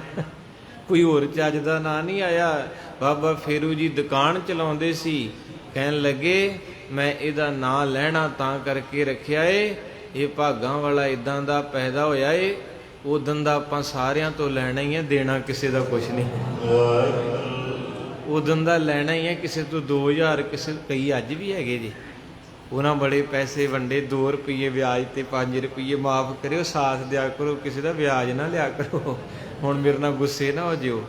ਕੋਈ ਹੋਰ ਚੱਜ ਦਾ ਨਾਂ ਨਹੀਂ ਆਇਆ। ਬਾਬਾ ਫੇਰੂ ਜੀ ਦੁਕਾਨ ਚਲਾਉਂਦੇ ਸੀ, ਕਹਿਣ ਲੱਗੇ ਮੈਂ ਇਹਦਾ ਨਾਂ ਲਹਿਣਾ ਤਾਂ ਕਰਕੇ ਰੱਖਿਆ ਏ, ਇਹ ਭਾਗਾਂ ਵਾਲਾ ਇਦਾਂ ਦਾ ਪੈਦਾ ਹੋਇਆ ਏ, ਉਦੋਂ ਦਾ ਆਪਾਂ ਸਾਰਿਆਂ ਤੋਂ ਲੈਣਾ ਹੀ ਹੈ, ਦੇਣਾ ਕਿਸੇ ਦਾ ਕੁਛ ਨਹੀਂ। ਉਦੋਂ ਦਾ ਲੈਣਾ ਹੀ ਹੈ, ਕਿਸੇ ਤੋਂ 2000, ਕਿਸੇ ਕਈ ਅੱਜ ਵੀ ਹੈਗੇ ਜੀ, ਉਹਨਾਂ ਬੜੇ ਪੈਸੇ ਵੰਡੇ, 2 ਰੁਪਏ ਵਿਆਜ ਤੇ 5 ਰੁਪਏ ਮਾਫ ਕਰਿਓ, ਸਾਥ ਦਿਆ ਕਰੋ, ਕਿਸੇ ਦਾ ਵਿਆਜ ਨਾ ਲਿਆ ਕਰੋ। ਹੁਣ ਮੇਰੇ ਨਾਲ ਗੁੱਸੇ ਨਾ ਹੋ ਜਿਓ,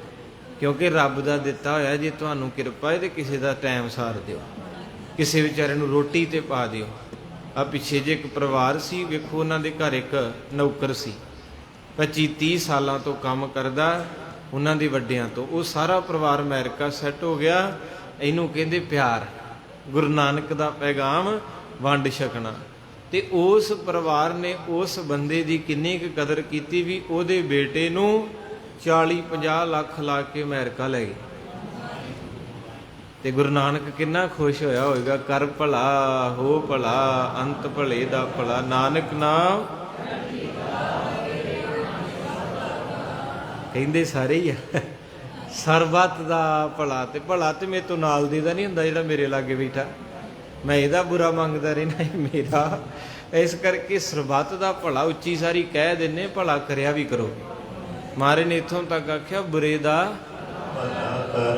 ਕਿਉਂਕਿ ਰੱਬ ਦਾ ਦਿੱਤਾ ਹੋਇਆ, ਜੇ ਤੁਹਾਨੂੰ ਕਿਰਪਾ ਹੈ ਤੇ ਕਿਸੇ ਦਾ ਟਾਈਮ ਸਾਰ ਦਿਓ, ਕਿਸੇ ਵਿਚਾਰੇ ਨੂੰ ਰੋਟੀ ਤੇ ਪਾ ਦਿਓ। ਆ ਪਿੱਛੇ ਜੇ ਇੱਕ ਪਰਿਵਾਰ ਸੀ, ਵੇਖੋ ਉਹਨਾਂ ਦੇ ਘਰ ਇੱਕ ਨੌਕਰ ਸੀ, 25-30 ਸਾਲਾਂ ਤੋਂ ਕੰਮ ਕਰਦਾ, ਉਹਨਾਂ ਦੇ ਵੱਡਿਆਂ ਤੋਂ। ਉਹ ਸਾਰਾ ਪਰਿਵਾਰ ਅਮਰੀਕਾ ਸੈੱਟ ਹੋ ਗਿਆ। ਇਹਨੂੰ ਕਹਿੰਦੇ ਪਿਆਰ, ਗੁਰੂ ਨਾਨਕ ਦਾ ਪੈਗਾਮ ਵੰਡ ਛਕਣਾ। ਤੇ ਉਸ ਪਰਿਵਾਰ ਨੇ ਉਸ ਬੰਦੇ ਦੀ ਕਿੰਨੀ ਕੁ ਕਦਰ ਕੀਤੀ ਵੀ ਉਹਦੇ ਬੇਟੇ ਨੂੰ 40-50 ਲੱਖ ਲਾ ਕੇ ਅਮਰੀਕਾ ਲੈ ਗਏ। ਤੇ ਗੁਰੂ ਨਾਨਕ ਕਿੰਨਾ ਖੁਸ਼ ਹੋਇਆ ਹੋਵੇਗਾ। ਕਰ ਭਲਾ ਹੋ ਭਲਾ, ਅੰਤ ਭਲੇ ਦਾ ਭਲਾ, ਨਾਨਕ ਨਾਮ ਕਹਿੰਦੇ ਸਾਰੇ ਹੀ ਆ। ਸਰਬੱਤ ਦਾ ਭਲਾ। ਤੇ ਭਲਾ ਤੇ ਮੇਰੇ ਤੋਂ ਨਾਲ ਦੇ ਦਾ ਨਹੀਂ ਹੁੰਦਾ ਜਿਹੜਾ ਮੇਰੇ ਲਾਗੇ ਬੈਠਾ, ਮੈਂ ਇਹਦਾ ਬੁਰਾ ਮੰਗਦਾ ਰਹਿਣਾ ਮੇਰਾ। ਇਸ ਕਰਕੇ ਸਰਬੱਤ ਦਾ ਭਲਾ ਉੱਚੀ ਸਾਰੀ ਕਹਿ ਦਿੰਨੇ, ਭਲਾ ਕਰਿਆ ਵੀ ਕਰੋ। ਮਹਾਰਾਜ ਨੇ ਇੱਥੋਂ ਤੱਕ ਆਖਿਆ ਬੁਰੇ ਦਾ।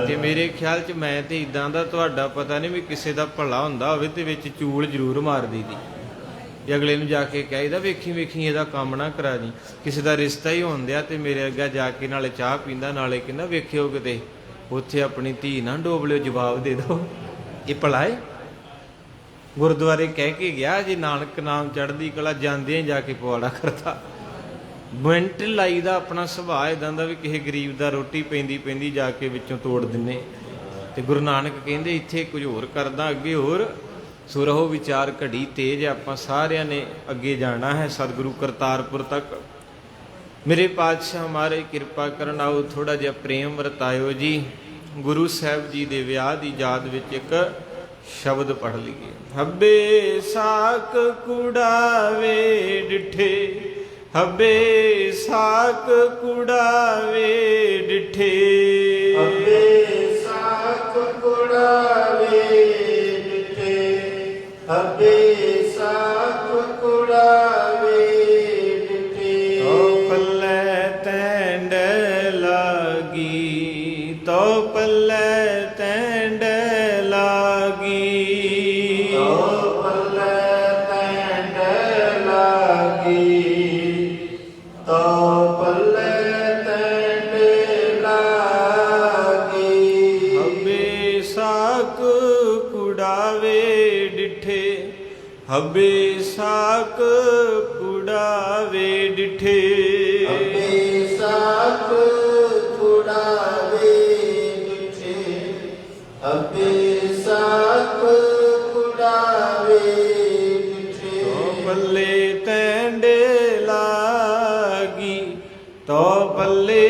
ਤੇ ਮੇਰੇ ਖਿਆਲ 'ਚ ਮੈਂ ਤੇ ਇਦਾਂ ਦਾ, ਤੁਹਾਡਾ ਪਤਾ ਨਹੀਂ ਵੀ ਕਿਸੇ ਦਾ ਭਲਾ ਹੁੰਦਾ ਹੋਵੇ ਤੇ ਵਿੱਚ ਚੂਲ ਜ਼ਰੂਰ ਮਾਰ ਦਈਦੀ, ਜੇ ਅਗਲੇ ਨੂੰ ਜਾ ਕੇ ਕਹੀਦਾ ਵੇਖੀ ਵੇਖੀ ਇਹਦਾ ਕੰਮ ਨਾ ਕਰਾ ਜੀ। ਕਿਸੇ ਦਾ ਰਿਸ਼ਤਾ ਹੀ ਹੋਣ ਦਿਆ ਤੇ ਮੇਰੇ ਅੱਗੇ ਜਾ ਕੇ ਨਾਲੇ ਚਾਹ ਪੀਂਦਾ, ਨਾਲੇ ਕਹਿੰਦਾ ਵੇਖਿਓ ਕਿਤੇ ਉੱਥੇ ਆਪਣੀ ਧੀ ਨਾ ਡੋਬ ਲਿਓ, ਜਵਾਬ ਦੇ ਦਿਓ। ਇਹ ਭਲਾ ਹੈ? ਗੁਰਦੁਆਰੇ ਕਹਿ ਕੇ ਗਿਆ ਜੇ ਨਾਨਕ ਨਾਮ ਚੜ੍ਹਦੀ ਕਲਾ, ਜਾਂਦਿਆਂ ਜਾ ਕੇ ਪਵਾੜਾ ਕਰਤਾ। ਮਿੰਟ ਲਾਈ ਦਾ ਆਪਣਾ ਸੁਭਾਅ ਇਦਾਂ ਦਾ ਵੀ ਕਿਸੇ ਗਰੀਬ ਦਾ ਰੋਟੀ ਪੈਂਦੀ ਜਾ ਕੇ ਵਿੱਚੋਂ ਤੋੜ ਦਿੰਨੇ। ਤੇ ਗੁਰੂ ਨਾਨਕ ਕਹਿੰਦੇ ਇੱਥੇ ਕੁਝ ਹੋਰ ਕਰਦਾ, ਅੱਗੇ ਹੋਰ ਸੋ ਰਹੋ ਵਿਚਾਰ ਘੜੀ ਤੇਜ। ਆਪਾਂ ਸਾਰਿਆਂ ਨੇ ਅੱਗੇ ਜਾਣਾ ਹੈ ਸਤਿਗੁਰੂ ਕਰਤਾਰਪੁਰ ਤੱਕ। ਮੇਰੇ ਪਾਤਸ਼ਾਹ ਮਹਾਰਾਜ ਕਿਰਪਾ ਕਰਨ। ਆਓ ਥੋੜਾ ਜਿਹਾ ਪ੍ਰੇਮ ਵਰਤਾਇਓ ਜੀ। ਗੁਰੂ ਸਾਹਿਬ ਜੀ ਦੇ ਵਿਆਹ ਦੀ ਯਾਦ ਵਿੱਚ ਇੱਕ ਸ਼ਬਦ ਪੜ੍ਹ ਲਈਏ। ਹੱਬੇ ਸਾਕ ਕੁੜਾਵੇ ਡਿਠੇ, ਹੱਬੇ ਸਾਕ ਕੁੜਾਵੇ ਡਿਠੇ, ਹੱਬੇ ਹਬੇ ਸਾਖ ਕੁੜਾਵੇ ਡਿਠੇ। ਤੋ ਪੱਲੇ ਤੈਂਡ ਲਾਗੀ, ਤੋ ਪੱਲੇ ਤੈਂਡ ਲਾਗੀ, ਤੋ ਪੱਲੇ ਤੈਂਡ ਲਾਗੀ, ਤੋ ਪੱਲੇ ਤੈਂਡ ਲਾਗੀ। ਹਬੇ ਸਾਕ ਕੁੜਾਵੇ ਡਿਠੇ, ਹਬੇ ਸਾਕ ਕੁੜਾਵੇ ਡਿਠੇ। ਹਬੇ ਸਾਖ ਕੁੜਾਵੇ ਡਿਠੇ, ਹਬੇ ਸਾਖ ਕੁੜਾਵੇ ਡਿਠੇ। ਤੋ ਪੱਲੇ ਤੈਂਡ ਲਾਗੀ, ਤੋ ਪੱਲੇ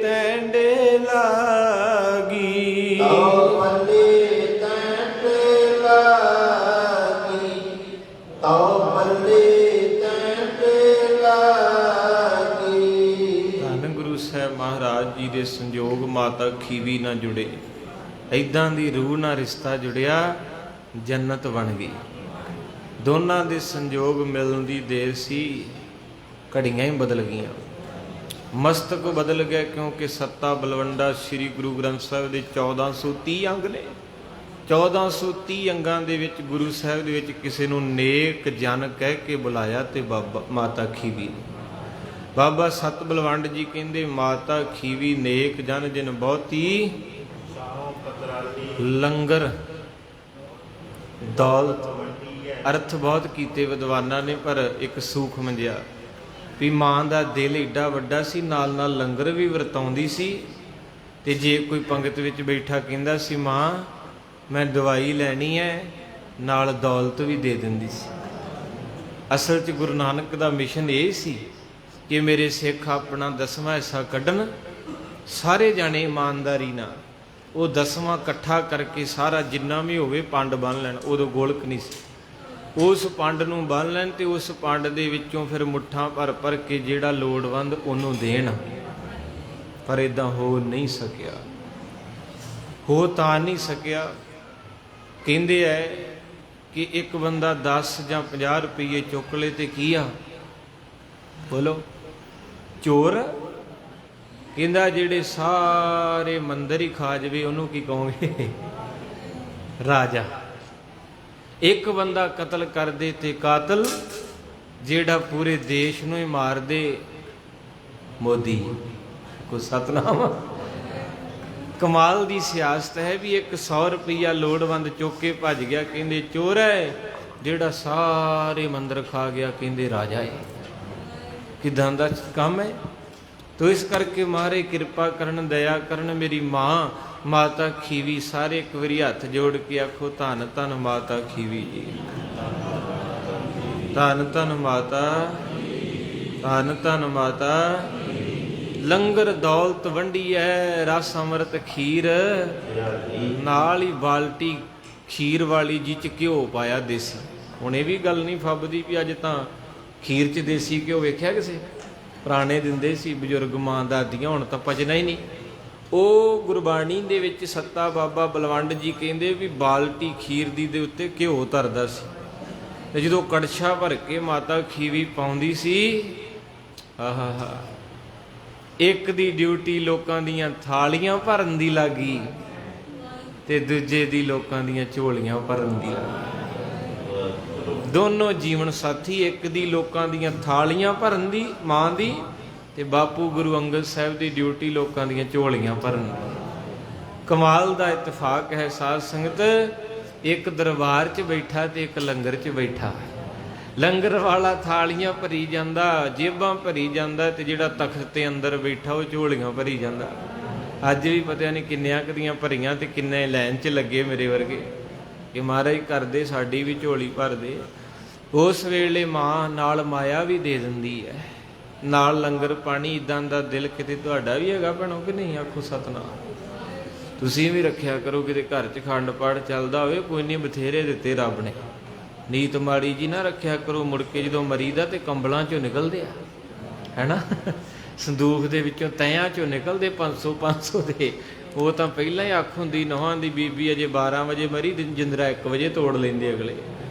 ਤੈਂਡ ਲਾਗੀ, ਤੋ ਪੱਲੇ ਤੈਂਡ ਲਾਗੀ, ਤੋ ਪੱਲੇ ਤੈਂਡ ਲਾਗੀ। ਧੰਨ ਗੁਰੂ ਸਾਹਿਬ ਮਹਾਰਾਜ ਜੀ ਦੇ ਸੰਜੋਗ ਮਾਤਾ ਖੀਵੀ ਨਾਲ ਜੁੜੇ, ਐਦਾਂ ਦੀ ਰੂਹ ਨਾਲ ਰਿਸ਼ਤਾ ਜੁੜਿਆ, ਜੰਨਤ ਬਣ ਗਈ। ਦੋਨਾਂ ਦੇ ਸੰਜੋਗ ਮਿਲਣ ਦੀ ਦੇਰ ਸੀ, ਘੜੀਆਂ ਹੀ ਬਦਲ ਗਈਆਂ। ਮਸਤਕ ਬਦਲ ਗਿਆ, ਕਿਉਂਕਿ ਸੱਤਾ ਬਲਵੰਡਾ ਸ੍ਰੀ ਗੁਰੂ ਗ੍ਰੰਥ ਸਾਹਿਬ ਦੇ 1430 ਅੰਗ ਨੇ। 1430 ਅੰਗਾਂ ਦੇ ਵਿੱਚ ਗੁਰੂ ਸਾਹਿਬ ਦੇ ਵਿੱਚ ਕਿਸੇ ਨੂੰ ਨੇਕ ਜਨ ਕਹਿ ਕੇ ਬੁਲਾਇਆ ਤੇ ਬਾਬਾ ਮਾਤਾ ਖੀਵੀ। ਬਾਬਾ ਸਤ ਬਲਵੰਡ ਜੀ ਕਹਿੰਦੇ ਮਾਤਾ ਖੀਵੀ ਨੇਕ ਜਨ ਜਿਨ ਬਹੁਤੀ ਲੰਗਰ ਦੌਲਤ। ਅਰਥ ਬਹੁਤ ਕੀਤੇ ਵਿਦਵਾਨਾਂ ਨੇ, ਪਰ ਇੱਕ ਸੂਖ ਮੰਜਿਆ ਵੀ ਮਾਂ ਦਾ ਦਿਲ ਏਡਾ ਵੱਡਾ ਸੀ, ਨਾਲ ਨਾਲ ਲੰਗਰ ਵੀ ਵਰਤਾਉਂਦੀ ਸੀ। ਤੇ ਜੇ ਕੋਈ ਪੰਗਤ ਵਿੱਚ ਬੈਠਾ ਕਹਿੰਦਾ ਸੀ ਮਾਂ ਮੈਂ ਦਵਾਈ ਲੈਣੀ ਹੈ, ਨਾਲ ਦੌਲਤ ਵੀ ਦੇ ਦਿੰਦੀ ਸੀ। ਅਸਲ 'ਚ ਗੁਰੂ ਨਾਨਕ ਦਾ ਮਿਸ਼ਨ ਇਹ ਸੀ ਕਿ ਮੇਰੇ ਸਿੱਖ ਆਪਣਾ 10ਵਾਂ ਹਿੱਸਾ ਕੱਢਣ, ਸਾਰੇ ਜਾਣੇ ਇਮਾਨਦਾਰੀ ਨਾਲ ਉਹ 10ਵਾਂ ਇਕੱਠਾ ਕਰਕੇ ਸਾਰਾ ਜਿੰਨਾ ਵੀ ਹੋਵੇ ਪੰਡ ਬੰਨ੍ਹ ਲੈਣ। ਉਦੋਂ ਗੋਲਕ ਨਹੀਂ ਸੀ, ਉਸ ਪੰਡ ਨੂੰ ਬੰਨ੍ਹ ਲੈਣ ਤੇ ਉਸ ਪੰਡ ਦੇ ਵਿੱਚੋਂ ਫਿਰ ਮੁੱਠਾਂ ਭਰ ਭਰ ਕੇ ਜਿਹੜਾ ਲੋੜਵੰਦ ਉਹਨੂੰ ਦੇਣ। ਪਰ ਇਦਾਂ ਹੋ ਨਹੀਂ ਸਕਿਆ, ਹੋ ਤਾਂ ਨਹੀਂ ਸਕਿਆ। ਕਹਿੰਦੇ ਐ ਕਿ ਇੱਕ ਬੰਦਾ 10 ਜਾਂ 50 ਰੁਪਏ ਚੁੱਕ ਲੇ ਤੇ ਕੀ ਆ, ਬੋਲੋ, ਚੋਰ। ਕਹਿੰਦਾ ਜਿਹੜੇ ਸਾਰੇ ਮੰਦਰ ਹੀ ਖਾ ਜਵੇ ਉਹਨੂੰ ਕੀ ਕਹੋਗੇ, ਰਾਜਾ। ਇੱਕ ਬੰਦਾ ਕਤਲ ਕਰ ਦੇ ਤੇ ਕਾਤਲ, ਜਿਹੜਾ ਪੂਰੇ ਦੇਸ਼ ਨੂੰ ਹੀ ਮਾਰ ਦੇ, ਮੋਦੀ। ਕੋ ਸਤਨਾਮ। ਕਮਾਲ ਦੀ ਸਿਆਸਤ ਹੈ ਵੀ ਇੱਕ 100 ਰੁਪਈਆ ਲੋੜਵੰਦ ਚੁੱਕ ਕੇ ਭੱਜ ਗਿਆ, ਕਹਿੰਦੇ ਚੋਰ ਹੈ। ਜਿਹੜਾ ਸਾਰੇ ਮੰਦਰ ਖਾ ਗਿਆ, ਕਹਿੰਦੇ ਰਾਜਾ ਹੈ। ਕਿਦਾਂ ਦਾ ਕੰਮ ਹੈ। ਤੋ ਇਸ ਕਰਕੇ ਮਹਾਰਾਜ ਕਿਰਪਾ ਕਰਨ, ਦਇਆ ਕਰਨ। ਮੇਰੀ ਮਾਂ ਮਾਤਾ ਖੀਵੀ, ਸਾਰੇ ਇੱਕ ਵਾਰੀ ਹੱਥ ਜੋੜ ਕੇ ਆਖੋ ਧੰਨ ਧੰਨ ਮਾਤਾ ਖੀਵੀ ਜੀ, ਧੰਨ ਧੰਨ ਮਾਤਾ, ਧੰਨ ਧੰਨ ਮਾਤਾ। ਲੰਗਰ ਦੌਲਤ ਵੰਡੀ ਹੈ, ਰਸ ਅੰਮ੍ਰਿਤ ਖੀਰ, ਨਾਲ ਹੀ ਬਾਲਟੀ ਖੀਰ ਵਾਲੀ ਜੀ 'ਚ ਘਿਓ ਪਾਇਆ ਦੇਸੀ। ਹੁਣ ਇਹ ਵੀ ਗੱਲ ਨਹੀਂ ਫੱਬਦੀ ਵੀ ਅੱਜ ਤਾਂ ਖੀਰ 'ਚ ਦੇਸੀ ਘਿਓ ਵੇਖਿਆ ਕਿਸੇ। ਪੁਰਾਣੇ ਦਿੰਦੇ ਸੀ ਬਜ਼ੁਰਗ ਮਾਂ ਦਾਦੀਆਂ, ਹੁਣ ਤਾਂ ਪਚਣਾ ਹੀ ਨਹੀਂ। ਉਹ ਗੁਰਬਾਣੀ ਦੇ ਵਿੱਚ ਸੱਤਾ ਬਾਬਾ ਬਲਵੰਡ ਜੀ ਕਹਿੰਦੇ ਵੀ ਬਾਲਟੀ ਖੀਰ ਦੀ ਦੇ ਉੱਤੇ ਘਿਓ ਧਰਦਾ ਸੀ, ਤੇ ਜਦੋਂ ਕੜਛਾ ਭਰ ਕੇ ਮਾਤਾ ਖੀਵੀ ਪਾਉਂਦੀ ਸੀ, ਆਹਾ, ਇੱਕ ਦੀ ਡਿਊਟੀ ਲੋਕਾਂ ਦੀਆਂ ਥਾਲੀਆਂ ਭਰਨ ਦੀ ਲੱਗੀ ਤੇ ਦੂਜੇ ਦੀ ਲੋਕਾਂ ਦੀਆਂ ਝੋਲੀਆਂ ਭਰਨ ਦੀ ਲੱਗੀ। ਦੋਨੋਂ ਜੀਵਨ ਸਾਥੀ, ਇੱਕ ਦੀ ਲੋਕਾਂ ਦੀਆਂ ਥਾਲੀਆਂ ਭਰਨ ਦੀ ਮਾਂ ਦੀ, ਤੇ ਬਾਪੂ ਗੁਰੂ ਅੰਗਦ ਸਾਹਿਬ ਦੀ ਡਿਊਟੀ ਲੋਕਾਂ ਦੀਆਂ ਝੋਲੀਆਂ ਭਰਨ ਦੀ। ਕਮਾਲ ਦਾ ਇਤਫਾਕ ਹੈ ਸਾਧ ਸੰਗਤ। ਇੱਕ ਦਰਬਾਰ 'ਚ ਬੈਠਾ ਤੇ ਇੱਕ ਲੰਗਰ 'ਚ ਬੈਠਾ। ਲੰਗਰ ਵਾਲਾ ਥਾਲੀਆਂ ਭਰੀ ਜਾਂਦਾ, ਜੇਬਾਂ ਭਰੀ ਜਾਂਦਾ, ਤੇ ਜਿਹੜਾ ਤਖਤ ਤੇ ਅੰਦਰ ਬੈਠਾ ਉਹ ਝੋਲੀਆਂ ਭਰੀ ਜਾਂਦਾ। ਅੱਜ ਵੀ ਪਤਾ ਨਹੀਂ ਕਿੰਨਿਆਂ ਕੁ ਦੀਆਂ ਭਰੀਆਂ ਤੇ ਕਿੰਨੇ ਲਾਈਨ 'ਚ ਲੱਗੇ ਮੇਰੇ ਵਰਗੇ ਕਿ ਮਹਾਰਾਜ ਕਰਦੇ ਸਾਡੀ ਵੀ ਝੋਲੀ ਭਰਦੇ। ਉਸ ਵੇਲੇ ਮਾਂ ਨਾਲ ਮਾਇਆ ਵੀ ਦੇ ਦਿੰਦੀ ਹੈ, ਨਾਲ ਲੰਗਰ ਪਾਣੀ। ਇਦਾਂ ਦਾ ਦਿਲ ਕਿਤੇ ਤੁਹਾਡਾ ਵੀ ਹੈਗਾ ਭੈਣੋ ਕਿ ਨਹੀਂ? ਆਖੋ ਸਤਨਾਮ। ਤੁਸੀਂ ਵੀ ਰੱਖਿਆ ਕਰੋ, ਕਿਤੇ ਘਰ 'ਚ ਖੰਡ ਪਾਠ ਚੱਲਦਾ ਹੋਵੇ, ਕੋਈ ਨਹੀਂ, ਬਥੇਰੇ ਦਿੱਤੇ ਰੱਬ ਨੇ। ਨੀਤ ਮਾੜੀ ਜੀ ਨਾ ਰੱਖਿਆ ਕਰੋ, ਮੁੜ ਕੇ ਜਦੋਂ ਮਰੀਦਾ ਤੇ ਕੰਬਲਾਂ 'ਚੋਂ ਨਿਕਲਦੇ ਆ, ਹੈ ਨਾ, ਸੰਦੂਖ ਦੇ ਵਿੱਚੋਂ ਤਹਿਆਂ 'ਚੋਂ ਨਿਕਲਦੇ 500 ਦੇ। ਉਹ ਤਾਂ ਪਹਿਲਾਂ ਹੀ ਅੱਖ ਹੁੰਦੀ ਨਹੁੰਆਂ ਦੀ, ਬੀਬੀ ਅਜੇ 12 ਵਜੇ ਮਰੀ, ਜਿੰਦਰਾ 1 ਵਜੇ ਤੋੜ ਲੈਂਦੇ ਅਗਲੇ।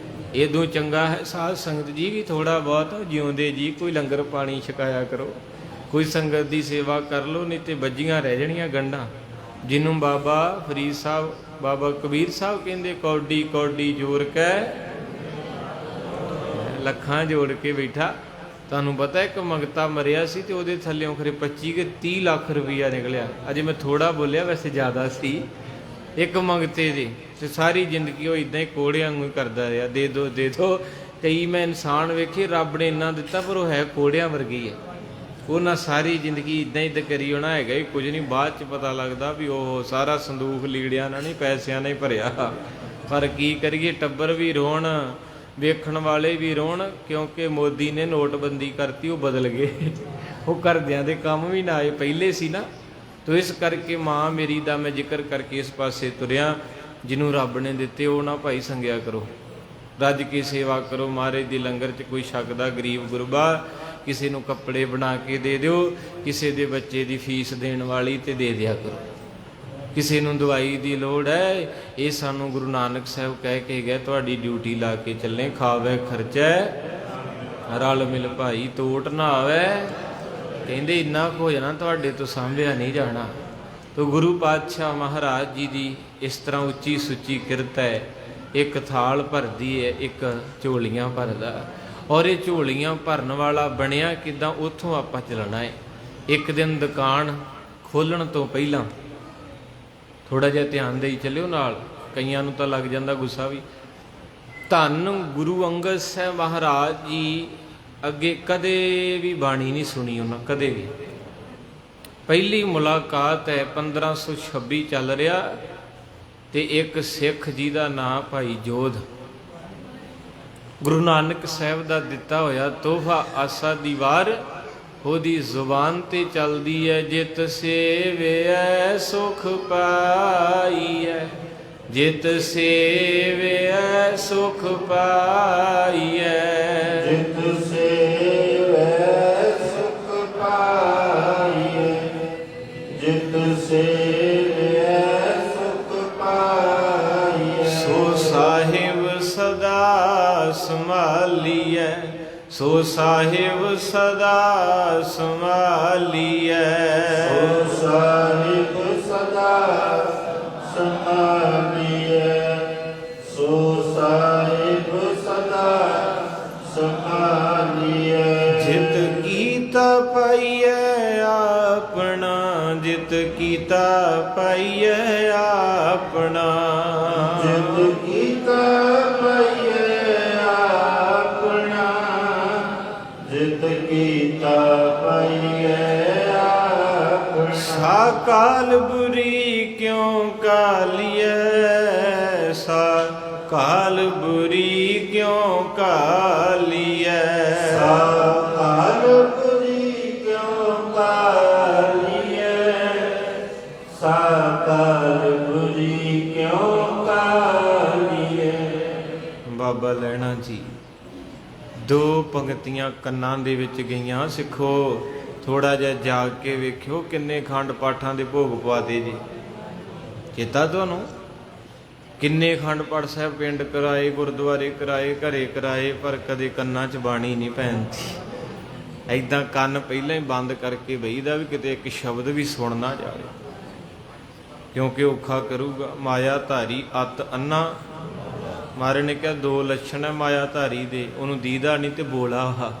ਇਦੋਂ ਚੰਗਾ ਹੈ ਸਾਧ ਸੰਗਤ ਜੀ ਵੀ ਥੋੜਾ ਬਹੁਤ ਜਿਉਂਦੇ ਜੀ ਕੋਈ ਲੰਗਰ ਪਾਣੀ ਛਕਾਇਆ ਕਰੋ, ਕੋਈ ਸੰਗਤ ਦੀ ਸੇਵਾ ਕਰ ਲਓ, ਨਹੀਂ ਤੇ ਵੱਜੀਆਂ ਰਹਿ ਜਾਣੀਆਂ ਗੰਢਾਂ। ਜਿਹਨੂੰ ਬਾਬਾ ਫਰੀਦ ਸਾਹਿਬ, ਬਾਬਾ ਕਬੀਰ ਸਾਹਿਬ ਕਹਿੰਦੇ ਕੌਡੀ ਕੌਡੀ ਜੋੜ ਕੇ, ਲੱਖਾਂ ਜੋੜ ਕੇ ਬੈਠਾ। ਤੁਹਾਨੂੰ ਪਤਾ ਇੱਕ ਮੰਗਤਾ ਮਰਿਆ ਸੀ ਤੇ ਉਹਦੇ ਥੱਲਿਓਂ ਖਰੇ 25 ਕਿ 30 ਲੱਖ ਰੁਪਈਆ ਨਿਕਲਿਆ। ਅਜੇ ਮੈਂ ਥੋੜਾ ਬੋਲਿਆ, ਵੈਸੇ ਜ਼ਿਆਦਾ ਸੀ ਇੱਕ ਮੰਗਤੇ ਦੇ। ਤੇ ਸਾਰੀ ਜ਼ਿੰਦਗੀ ਉਹ ਇਦਾਂ ਹੀ ਕੋੜਿਆਂ ਵਾਂਗੂ ਹੀ ਕਰਦਾ ਰਿਹਾ, ਦੇ ਦੋ ਦੇ ਦੋ। ਕਈ ਮੈਂ ਇਨਸਾਨ ਵੇਖੇ ਰੱਬ ਨੇ ਇੰਨਾ ਦਿੱਤਾ ਪਰ ਉਹ ਹੈ ਕੋੜਿਆਂ ਵਰਗੀ ਹੈ। ਉਹਨਾਂ ਸਾਰੀ ਜ਼ਿੰਦਗੀ ਇਦਾਂ ਹੀ ਕਰੀ ਹੋਣਾ, ਹੈਗਾ ਹੀ ਕੁਝ ਨਹੀਂ। ਬਾਅਦ 'ਚ ਪਤਾ ਲੱਗਦਾ ਵੀ ਉਹ ਸਾਰਾ ਸੰਦੂਖ ਲੀੜਿਆਂ ਨਾਲ ਨਹੀਂ ਪੈਸਿਆਂ ਨਾਲ ਹੀ ਭਰਿਆ। ਪਰ ਕੀ ਕਰੀਏ, ਟੱਬਰ ਵੀ ਰੋਣ, ਵੇਖਣ ਵਾਲੇ ਵੀ ਰੋਣ, ਕਿਉਂਕਿ ਮੋਦੀ ਨੇ ਨੋਟਬੰਦੀ ਕਰਤੀ, ਉਹ ਬਦਲ ਗਏ। ਉਹ ਘਰਦਿਆਂ ਦੇ ਕੰਮ ਵੀ ਨਾ ਆਏ, ਪਹਿਲੇ ਸੀ ਨਾ। ਤੋ ਇਸ ਕਰਕੇ ਮਾਂ ਮੇਰੀ ਦਾ ਮੈਂ ਜ਼ਿਕਰ ਕਰਕੇ ਇਸ ਪਾਸੇ ਤੁਰਿਆ। ਜਿਹਨੂੰ ਰੱਬ ਨੇ ਦਿੱਤੇ ਉਹ ਨਾ ਭਾਈ ਸੰਗਿਆ ਕਰੋ, ਰੱਜ ਕੇ ਸੇਵਾ ਕਰੋ। ਮਹਾਰਾਜ ਦੀ ਲੰਗਰ 'ਚ ਕੋਈ ਛਕਦਾ ਗਰੀਬ ਗੁਰਬਾ, ਕਿਸੇ ਨੂੰ ਕੱਪੜੇ ਬਣਾ ਕੇ ਦੇ ਦਿਓ, ਕਿਸੇ ਦੇ ਬੱਚੇ ਦੀ ਫੀਸ ਦੇਣ ਵਾਲੀ ਤੇ ਦੇ ਦਿਆ ਕਰੋ। ਕਿਸੇ ਨੂੰ ਦਵਾਈ ਦੀ ਲੋੜ ਹੈ, ਇਹ ਸਾਨੂੰ ਗੁਰੂ ਨਾਨਕ ਸਾਹਿਬ ਕਹਿ ਕੇ ਗਏ, ਤੁਹਾਡੀ ਡਿਊਟੀ ਲਾ ਕੇ ਚੱਲੇ, ਖਾਵੇ ਖਰਚੈ ਰਲ ਮਿਲ ਭਾਈ ਤੋਟ ਨਾ ਆਵੇ। ਕਹਿੰਦੇ ਇੰਨਾ ਕੁ ਹੋ ਜਾਣਾ ਤੁਹਾਡੇ ਤੋਂ ਸਾਂਭਿਆ ਨਹੀਂ ਜਾਣਾ। ਤੋ ਗੁਰੂ ਪਾਤਸ਼ਾਹ ਮਹਾਰਾਜ ਜੀ ਦੀ ਇਸ ਤਰ੍ਹਾਂ ਉੱਚੀ ਸੁੱਚੀ ਕਿਰਤ ਹੈ। ਇੱਕ ਥਾਲ ਭਰਦੀ ਹੈ, ਇੱਕ ਝੋਲੀਆਂ ਭਰਦਾ। ਔਰ ਇਹ ਝੋਲੀਆਂ ਭਰਨ ਵਾਲਾ ਬਣਿਆ ਕਿੱਦਾਂ, ਉੱਥੋਂ ਆਪਾਂ ਚੱਲਣਾ ਹੈ। ਇੱਕ ਦਿਨ ਦੁਕਾਨ ਖੋਲ੍ਹਣ ਤੋਂ ਪਹਿਲਾਂ ਥੋੜਾ ਜਿਹਾ ਧਿਆਨ ਦੇਈ ਚੱਲਿਓ ਨਾਲ, ਕਈਆਂ ਨੂੰ ਤਾਂ ਲੱਗ ਜਾਂਦਾ ਗੁੱਸਾ ਵੀ। ਧੰਨ ਗੁਰੂ ਅੰਗਦ ਸਾਹਿਬ ਮਹਾਰਾਜ ਜੀ ਅੱਗੇ ਕਦੇ ਵੀ ਬਾਣੀ ਨਹੀਂ ਸੁਣੀ ਉਹਨਾਂ, ਕਦੇ ਵੀ। ਪਹਿਲੀ ਮੁਲਾਕਾਤ ਹੈ 1526 ਚੱਲ ਰਿਹਾ, ਤੇ ਇੱਕ ਸਿੱਖ ਜਿਹਦਾ ਨਾਂ ਭਾਈ ਜੋਧ, ਗੁਰੂ ਨਾਨਕ ਸਾਹਿਬ ਦਾ ਦਿੱਤਾ ਹੋਇਆ ਤੋਹਫਾ ਆਸਾ ਦੀ ਵਾਰ, ਉਹਦੀ ਜ਼ੁਬਾਨ ਤੇ ਚੱਲਦੀ ਹੈ, ਜਿਤ ਸੇਵਿਐ ਸੁਖ ਪਾਈਐ, ਜਿਤ ਸੇਵਿਐ ਸੁਖ ਪਾਈਐ, ਜਿਤ ਸੇਵੈ ਸੁਖ ਪਾਈਐ, ਜਿਤ ਸੇਵੈ ਸੁਖ ਪਾਈਐ। ਸੋ ਸਾਹਿਬ ਸਦਾ ਸੰਭਾਲੀਐ, ਸੋ ਸਾਹਿਬ ਸਦਾ ਸੰਭਾਲੀਐ, ਸੋ ਸਾਹਿਬ ਸਦਾ ਸੰਭਾਲੀਐ, ਸੋ ਸਾਹਿਬ ਸਦਾ ਸੰਭਾਲੀਐ। ਜਿਤ ਕੀਤਾ ਪਾਈਐ ਆਪਣਾ, ਜਿਤ ਕੀਤਾ ਪਾਈਐ ਆਪਣਾ, ਜਿਤ ਕੀਤਾ ਪਾਈਐ ਆਪਣਾ, ਜਿਤ ਕੀਤਾ ਪਾਈਐ ਆਪਣਾ। ਸਾ ਕਾਲ ਬੁਰੀ ਕਿਉਂ ਕਾਲੀਐ, ਸਾ ਕਾਲ ਬੁਰੀ ਕਿਉਂ ਕਾਲੀਐ, ਸਾ ਕਾਲ ਬੁਰੀ ਕਿਉਂ ਕਾਲੀਐ, ਸਾ ਕਾਲ ਬੁਰੀ ਕਿਉਂ ਕਾਲੀਐ। ਬਾਬਾ ਲੈਣਾ ਜੀ ਦੋ ਪੰਗਤੀਆਂ ਕੰਨਾਂ ਦੇ ਵਿੱਚ ਗਈਆਂ। ਸਿੱਖੋ ਥੋੜਾ ਜਿਹਾ ਜਾਗ ਕੇ ਵੇਖਿਓ ਕਿੰਨੇ ਖੰਡ ਪਾਠਾਂ ਦੇ ਭੋਗ ਪਵਾਤੇ ਜੀ। ਚੇਤਾ ਤੁਹਾਨੂੰ ਕਿੰਨੇ ਅਖੰਡ ਪਾਠ ਸਾਹਿਬ ਪਿੰਡ ਕਰਾਏ, ਗੁਰਦੁਆਰੇ ਕਰਾਏ, ਘਰੇ ਕਰਾਏ, ਪਰ ਕਦੇ ਕੰਨਾਂ 'ਚ ਬਾਣੀ ਨਹੀਂ ਪੈਂਦੀ। ਐਦਾਂ ਕੰਨ ਪਹਿਲਾਂ ਹੀ ਬੰਦ ਕਰਕੇ ਬਈਦਾ ਵੀ ਕਿਤੇ ਇੱਕ ਸ਼ਬਦ ਵੀ ਸੁਣ ਨਾ ਜਾਵੇ, ਕਿਉਂਕਿ ਔਖਾ ਕਰੂਗਾ। ਮਾਇਆ ਧਾਰੀ ਅਤ ਅੰਨਾ, ਮਹਾਰਾਜ ਨੇ ਕਿਹਾ ਦੋ ਲੱਛਣ ਹੈ ਮਾਇਆ ਧਾਰੀ ਦੇ, ਉਹਨੂੰ ਦੀਦਾ ਨਹੀਂ ਤੇ ਬੋਲਾ ਹਾ।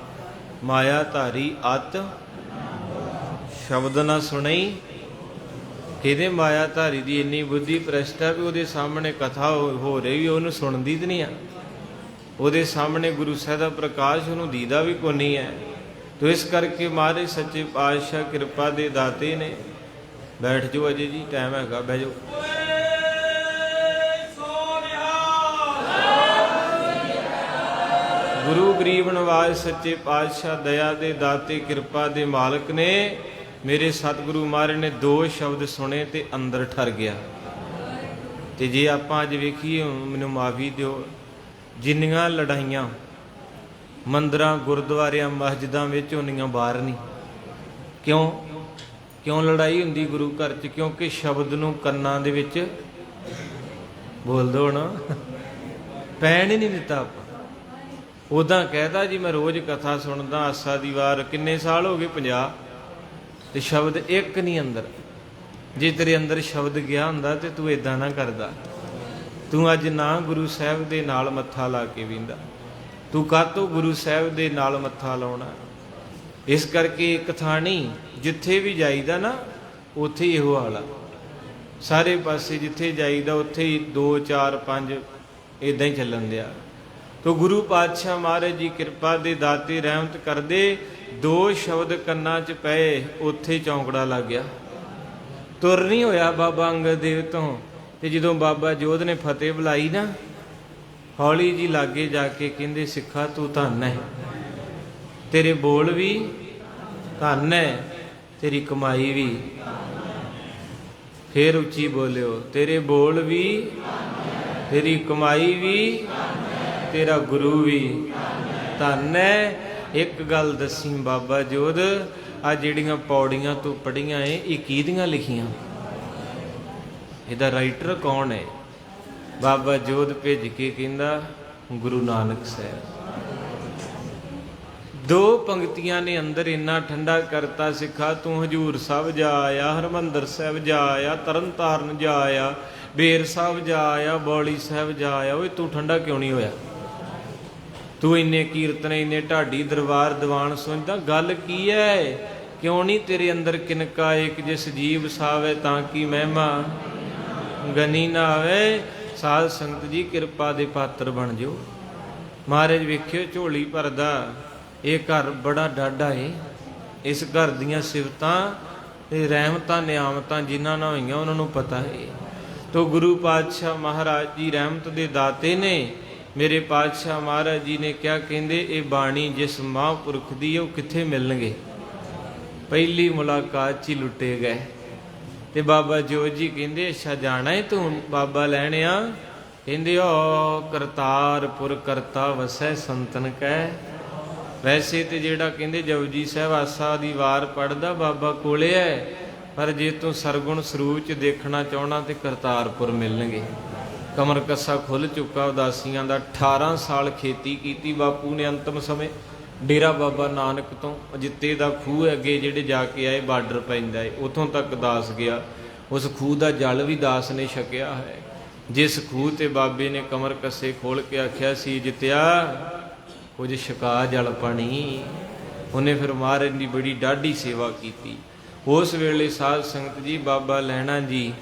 ਮਾਇਆ ਧਾਰੀ ਅਤ, ਸ਼ਬਦ ਨਾ ਸੁਣਈ। ਕਿਹਦੇ ਮਾਇਆ ਧਾਰੀ ਦੀ ਇੰਨੀ ਬੁੱਧੀ ਭ੍ਰਿਸ਼ਟ ਹੈ ਵੀ ਉਹਦੇ ਸਾਹਮਣੇ ਕਥਾ ਹੋ ਰਹੀ ਵੀ ਉਹਨੂੰ ਸੁਣਦੀ ਤੇ ਨਹੀਂ ਆ, ਉਹਦੇ ਸਾਹਮਣੇ ਗੁਰੂ ਸਾਹਿਬ ਦਾ ਪ੍ਰਕਾਸ਼ ਉਹਨੂੰ ਦੀਦਾ ਵੀ ਕੋਈ ਨਹੀਂ ਹੈ। ਤੋ ਇਸ ਕਰਕੇ ਮਹਾਰਾਜ ਸੱਚੇ ਪਾਤਸ਼ਾਹ ਕਿਰਪਾ ਦੇ ਦਾਤੇ ਨੇ। ਬੈਠ ਜਾਓ ਅਜੇ ਜੀ, ਟਾਈਮ ਹੈਗਾ, ਬਹਿ ਜਾਓ। ਗੁਰੂ ਗਰੀਬ ਨਵਾਜ ਸੱਚੇ ਪਾਤਸ਼ਾਹ ਦਇਆ ਦੇ ਦਾਤੇ ਕਿਰਪਾ ਦੇ ਮਾਲਕ ਨੇ। ਮੇਰੇ ਸਤਿਗੁਰੂ ਮਹਾਰਾਜ ਨੇ ਦੋ ਸ਼ਬਦ ਸੁਣੇ ਤੇ ਅੰਦਰ ਠਰ ਗਿਆ। ਤੇ ਜੇ ਆਪਾਂ ਅੱਜ ਵੇਖੀਏ, ਮੈਨੂੰ ਮਾਫੀ ਦਿਓ, ਜਿੰਨੀਆਂ ਲੜਾਈਆਂ ਮੰਦਰਾਂ, ਗੁਰਦੁਆਰਿਆਂ, ਮਸਜਿਦਾਂ ਵਿੱਚ ਉਨੀਆਂ ਬਾਹਰ ਨਹੀਂ। ਕਿਉਂ ਲੜਾਈ ਹੁੰਦੀ ਗੁਰੂ ਘਰ 'ਚ? ਕਿਉਂਕਿ ਸ਼ਬਦ ਨੂੰ ਕੰਨਾਂ ਦੇ ਵਿੱਚ ਬੋਲ ਦੋ ਨਾ, ਪੈਣ ਹੀ ਨਹੀਂ ਦਿੱਤਾ ਆਪਾਂ। ਉਦਾਂ ਕਹਿਦਾ ਜੀ ਮੈਂ ਰੋਜ਼ ਕਥਾ ਸੁਣਦਾ ਆਸਾ ਦੀ ਵਾਰ, ਕਿੰਨੇ ਸਾਲ ਹੋ ਗਏ? 50। ਤੇ ਸ਼ਬਦ ਇੱਕ ਨਹੀਂ ਅੰਦਰ। ਜੇ ਤੇਰੇ ਅੰਦਰ ਸ਼ਬਦ ਗਿਆ ਹੁੰਦਾ ਤੇ ਤੂੰ ਇਦਾਂ ਨਾ ਕਰਦਾ। ਤੂੰ ਅੱਜ ਨਾ ਗੁਰੂ ਸਾਹਿਬ ਦੇ ਨਾਲ ਮੱਥਾ ਲਾ ਕੇ ਵੀਂਦਾ। ਤੂੰ ਕਾਹਤੋਂ ਗੁਰੂ ਸਾਹਿਬ ਦੇ ਨਾਲ ਮੱਥਾ ਲਾਉਣਾ? ਇਸ ਕਰਕੇ ਇੱਕ ਥਾਂ ਨਹੀਂ, ਜਿੱਥੇ ਵੀ ਜਾਈਦਾ ਨਾ ਉੱਥੇ ਹੀ ਇਹੋ ਹਾਲ ਆ। ਸਾਰੇ ਪਾਸੇ ਜਿੱਥੇ ਜਾਈਦਾ ਉੱਥੇ ਹੀ 2 4 5 ਇਦਾਂ ਹੀ ਚੱਲਣ ਦਿਆ। ਤੋ ਗੁਰੂ ਪਾਤਸ਼ਾਹ ਮਹਾਰਾਜ ਜੀ ਕਿਰਪਾ ਦੇ ਦਾਤੇ ਰਹਿਮਤ ਕਰਦੇ। 2 ਸ਼ਬਦ ਕੰਨਾਂ 'ਚ ਪਏ, ਉੱਥੇ ਚੌਂਕੜਾ ਲੱਗ ਗਿਆ। ਤੁਰ ਨਹੀਂ ਹੋਇਆ ਬਾਬਾ ਅੰਗਦ ਦੇਵ ਤੋਂ। ਤੇ ਜਦੋਂ ਬਾਬਾ ਜੋਧ ਨੇ ਫਤਿਹ ਬੁਲਾਈ ਨਾ, ਹੌਲੀ ਜੀ ਲਾਗੇ ਜਾ ਕੇ ਕਹਿੰਦੇ, ਸਿੱਖਾ ਤੂੰ ਧੰਨ ਹੈ, ਤੇਰੇ ਬੋਲ ਵੀ ਧੰਨ ਹੈ, ਤੇਰੀ ਕਮਾਈ ਵੀ। ਫੇਰ ਉੱਚੀ ਬੋਲਿਓ, ਤੇਰੇ ਬੋਲ ਵੀ, ਤੇਰੀ ਕਮਾਈ ਵੀ, ਤੇਰਾ ਗੁਰੂ ਵੀ ਧੰਨ ਹੈ। ਇੱਕ ਗੱਲ ਦੱਸੀ ਬਾਬਾ ਜੋਧ, ਆ ਜਿਹੜੀਆਂ ਪੌੜੀਆਂ ਤੂੰ ਪੜ੍ਹੀਆਂ ਏ, ਇਹ ਕਿਹਦੀਆਂ ਲਿਖੀਆਂ? ਇਹਦਾ ਰਾਈਟਰ ਕੌਣ ਹੈ? ਬਾਬਾ ਜੋਧ ਭੇਜ ਕੇ ਕਹਿੰਦਾ, ਗੁਰੂ ਨਾਨਕ ਸਾਹਿਬ। 2 ਪੰਕਤੀਆਂ ਨੇ ਅੰਦਰ ਇੰਨਾ ਠੰਡਾ ਕਰਤਾ, ਸਿੱਖਾ ਤੂੰ ਹਜੂਰ ਸਾਹਿਬ ਜਾ ਆਇਆ, ਹਰਿਮੰਦਰ ਸਾਹਿਬ ਜਾ ਆਇਆ, ਤਰਨ ਤਾਰਨ ਜਾ ਆਇਆ, ਬੇਰ ਸਾਹਿਬ ਜਾ ਆਇਆ, ਬੌਲੀ ਸਾਹਿਬ ਜਾ ਆਇਆ। ਓਏ ਤੂੰ ਠੰਡਾ ਕਿਉਂ ਨਹੀਂ ਹੋਇਆ? ਤੂੰ ਇੰਨੇ ਕੀਰਤਨ, ਇੰਨੇ ਢਾਡੀ ਦਰਬਾਰ ਦੀਵਾਨ ਸੁਣਦਾ, ਗੱਲ ਕੀ ਹੈ? ਕਿਉਂ ਨਹੀਂ ਤੇਰੇ ਅੰਦਰ ਕਿਨਕਾ ਇੱਕ ਜਿਸ ਜੀਵ ਸਾਵੇ ਤਾਂ ਕੀ ਮਹਿਮਾ ਗਨੀ ਨਾ ਆਵੇ। ਸਾਧ ਸੰਗਤ ਜੀ ਕਿਰਪਾ ਦੇ ਪਾਤਰ ਬਣ ਜਾਓ। ਮਹਾਰਾਜ ਵੇਖਿਓ ਝੋਲੀ ਭਰਦਾ। ਇਹ ਘਰ ਬੜਾ ਡਾਢਾ ਏ। ਇਸ ਘਰ ਦੀਆਂ ਸਿਫਤਾਂ ਤੇ ਰਹਿਮਤਾਂ ਨਿਆਮਤਾਂ ਜਿਨ੍ਹਾਂ ਨਾਲ ਹੋਈਆਂ ਉਹਨਾਂ ਨੂੰ ਪਤਾ ਹੈ। ਤੋ ਗੁਰੂ ਪਾਤਸ਼ਾਹ ਮਹਾਰਾਜ ਜੀ ਰਹਿਮਤ ਦੇ ਦਾਤੇ ਨੇ। ਮੇਰੇ ਪਾਤਸ਼ਾਹ ਮਹਾਰਾਜ ਜੀ ਨੇ ਕਿਹਾ, ਕਹਿੰਦੇ ਇਹ ਬਾਣੀ ਜਿਸ ਮਹਾਂਪੁਰਖ ਦੀ ਹੈ ਉਹ ਕਿੱਥੇ ਮਿਲਣਗੇ? ਪਹਿਲੀ ਮੁਲਾਕਾਤ 'ਚ ਹੀ ਲੁੱਟੇ ਗਏ। ਤੇ ਬਾਬਾ ਜੋਤ ਜੀ ਕਹਿੰਦੇ, ਅੱਛਾ ਜਾਣਾ ਹੈ ਤੂੰ ਬਾਬਾ ਲੈਣਿਆ? ਕਹਿੰਦੇ, ਓ ਕਰਤਾਰਪੁਰ ਕਰਤਾ ਵਸੈ ਸੰਤਨ ਕਹਿ। ਵੈਸੇ ਤੇ ਜਿਹੜਾ ਕਹਿੰਦੇ ਜਪਜੀ ਸਾਹਿਬ ਆਸਾ ਦੀ ਵਾਰ ਪੜ੍ਹਦਾ ਬਾਬਾ ਕੋਲੇ ਹੈ, ਪਰ ਜੇ ਤੂੰ ਸਰਗੁਣ ਸਰੂਪ 'ਚ ਦੇਖਣਾ ਚਾਹਣਾ ਤੇ ਕਰਤਾਰਪੁਰ ਮਿਲਣਗੇ। ਕਮਰ ਕੱਸਾ ਖੁੱਲ ਚੁੱਕਾ ਉਦਾਸੀਆਂ ਦਾ। 18 ਸਾਲ ਖੇਤੀ ਕੀਤੀ ਬਾਪੂ ਨੇ। ਅੰਤਮ ਸਮੇਂ ਡੇਰਾ ਬਾਬਾ ਨਾਨਕ ਤੋਂ ਅਜਿੱਤੇ ਦਾ ਖੂਹ ਅੱਗੇ ਜਿਹੜੇ ਜਾ ਕੇ ਆਏ, ਬਾਰਡਰ ਪੈਂਦਾ ਏ, ਉੱਥੋਂ ਤੱਕ ਦਾਸ ਗਿਆ। ਉਸ ਖੂਹ ਦਾ ਜਲ ਵੀ ਦਾਸ ਨੇ ਛਕਿਆ ਹੈ। ਜਿਸ ਖੂਹ ਤੇ ਬਾਬੇ ਨੇ ਕਮਰ ਕੱਸੇ ਖੋਲ ਕੇ ਆਖਿਆ ਸੀ, ਜਿੱਤਿਆ ਕੁਝ ਛਕਾ ਜਲ ਪਾਣੀ। ਉਹਨੇ ਫਿਰ ਮਹਾਰਾਜ ਦੀ ਬੜੀ ਡਾਢੀ ਸੇਵਾ ਕੀਤੀ। ਉਸ ਵੇਲੇ ਸਾਧ ਸੰਗਤ ਜੀ ਬਾਬਾ ਲਹਿਣਾ ਜੀ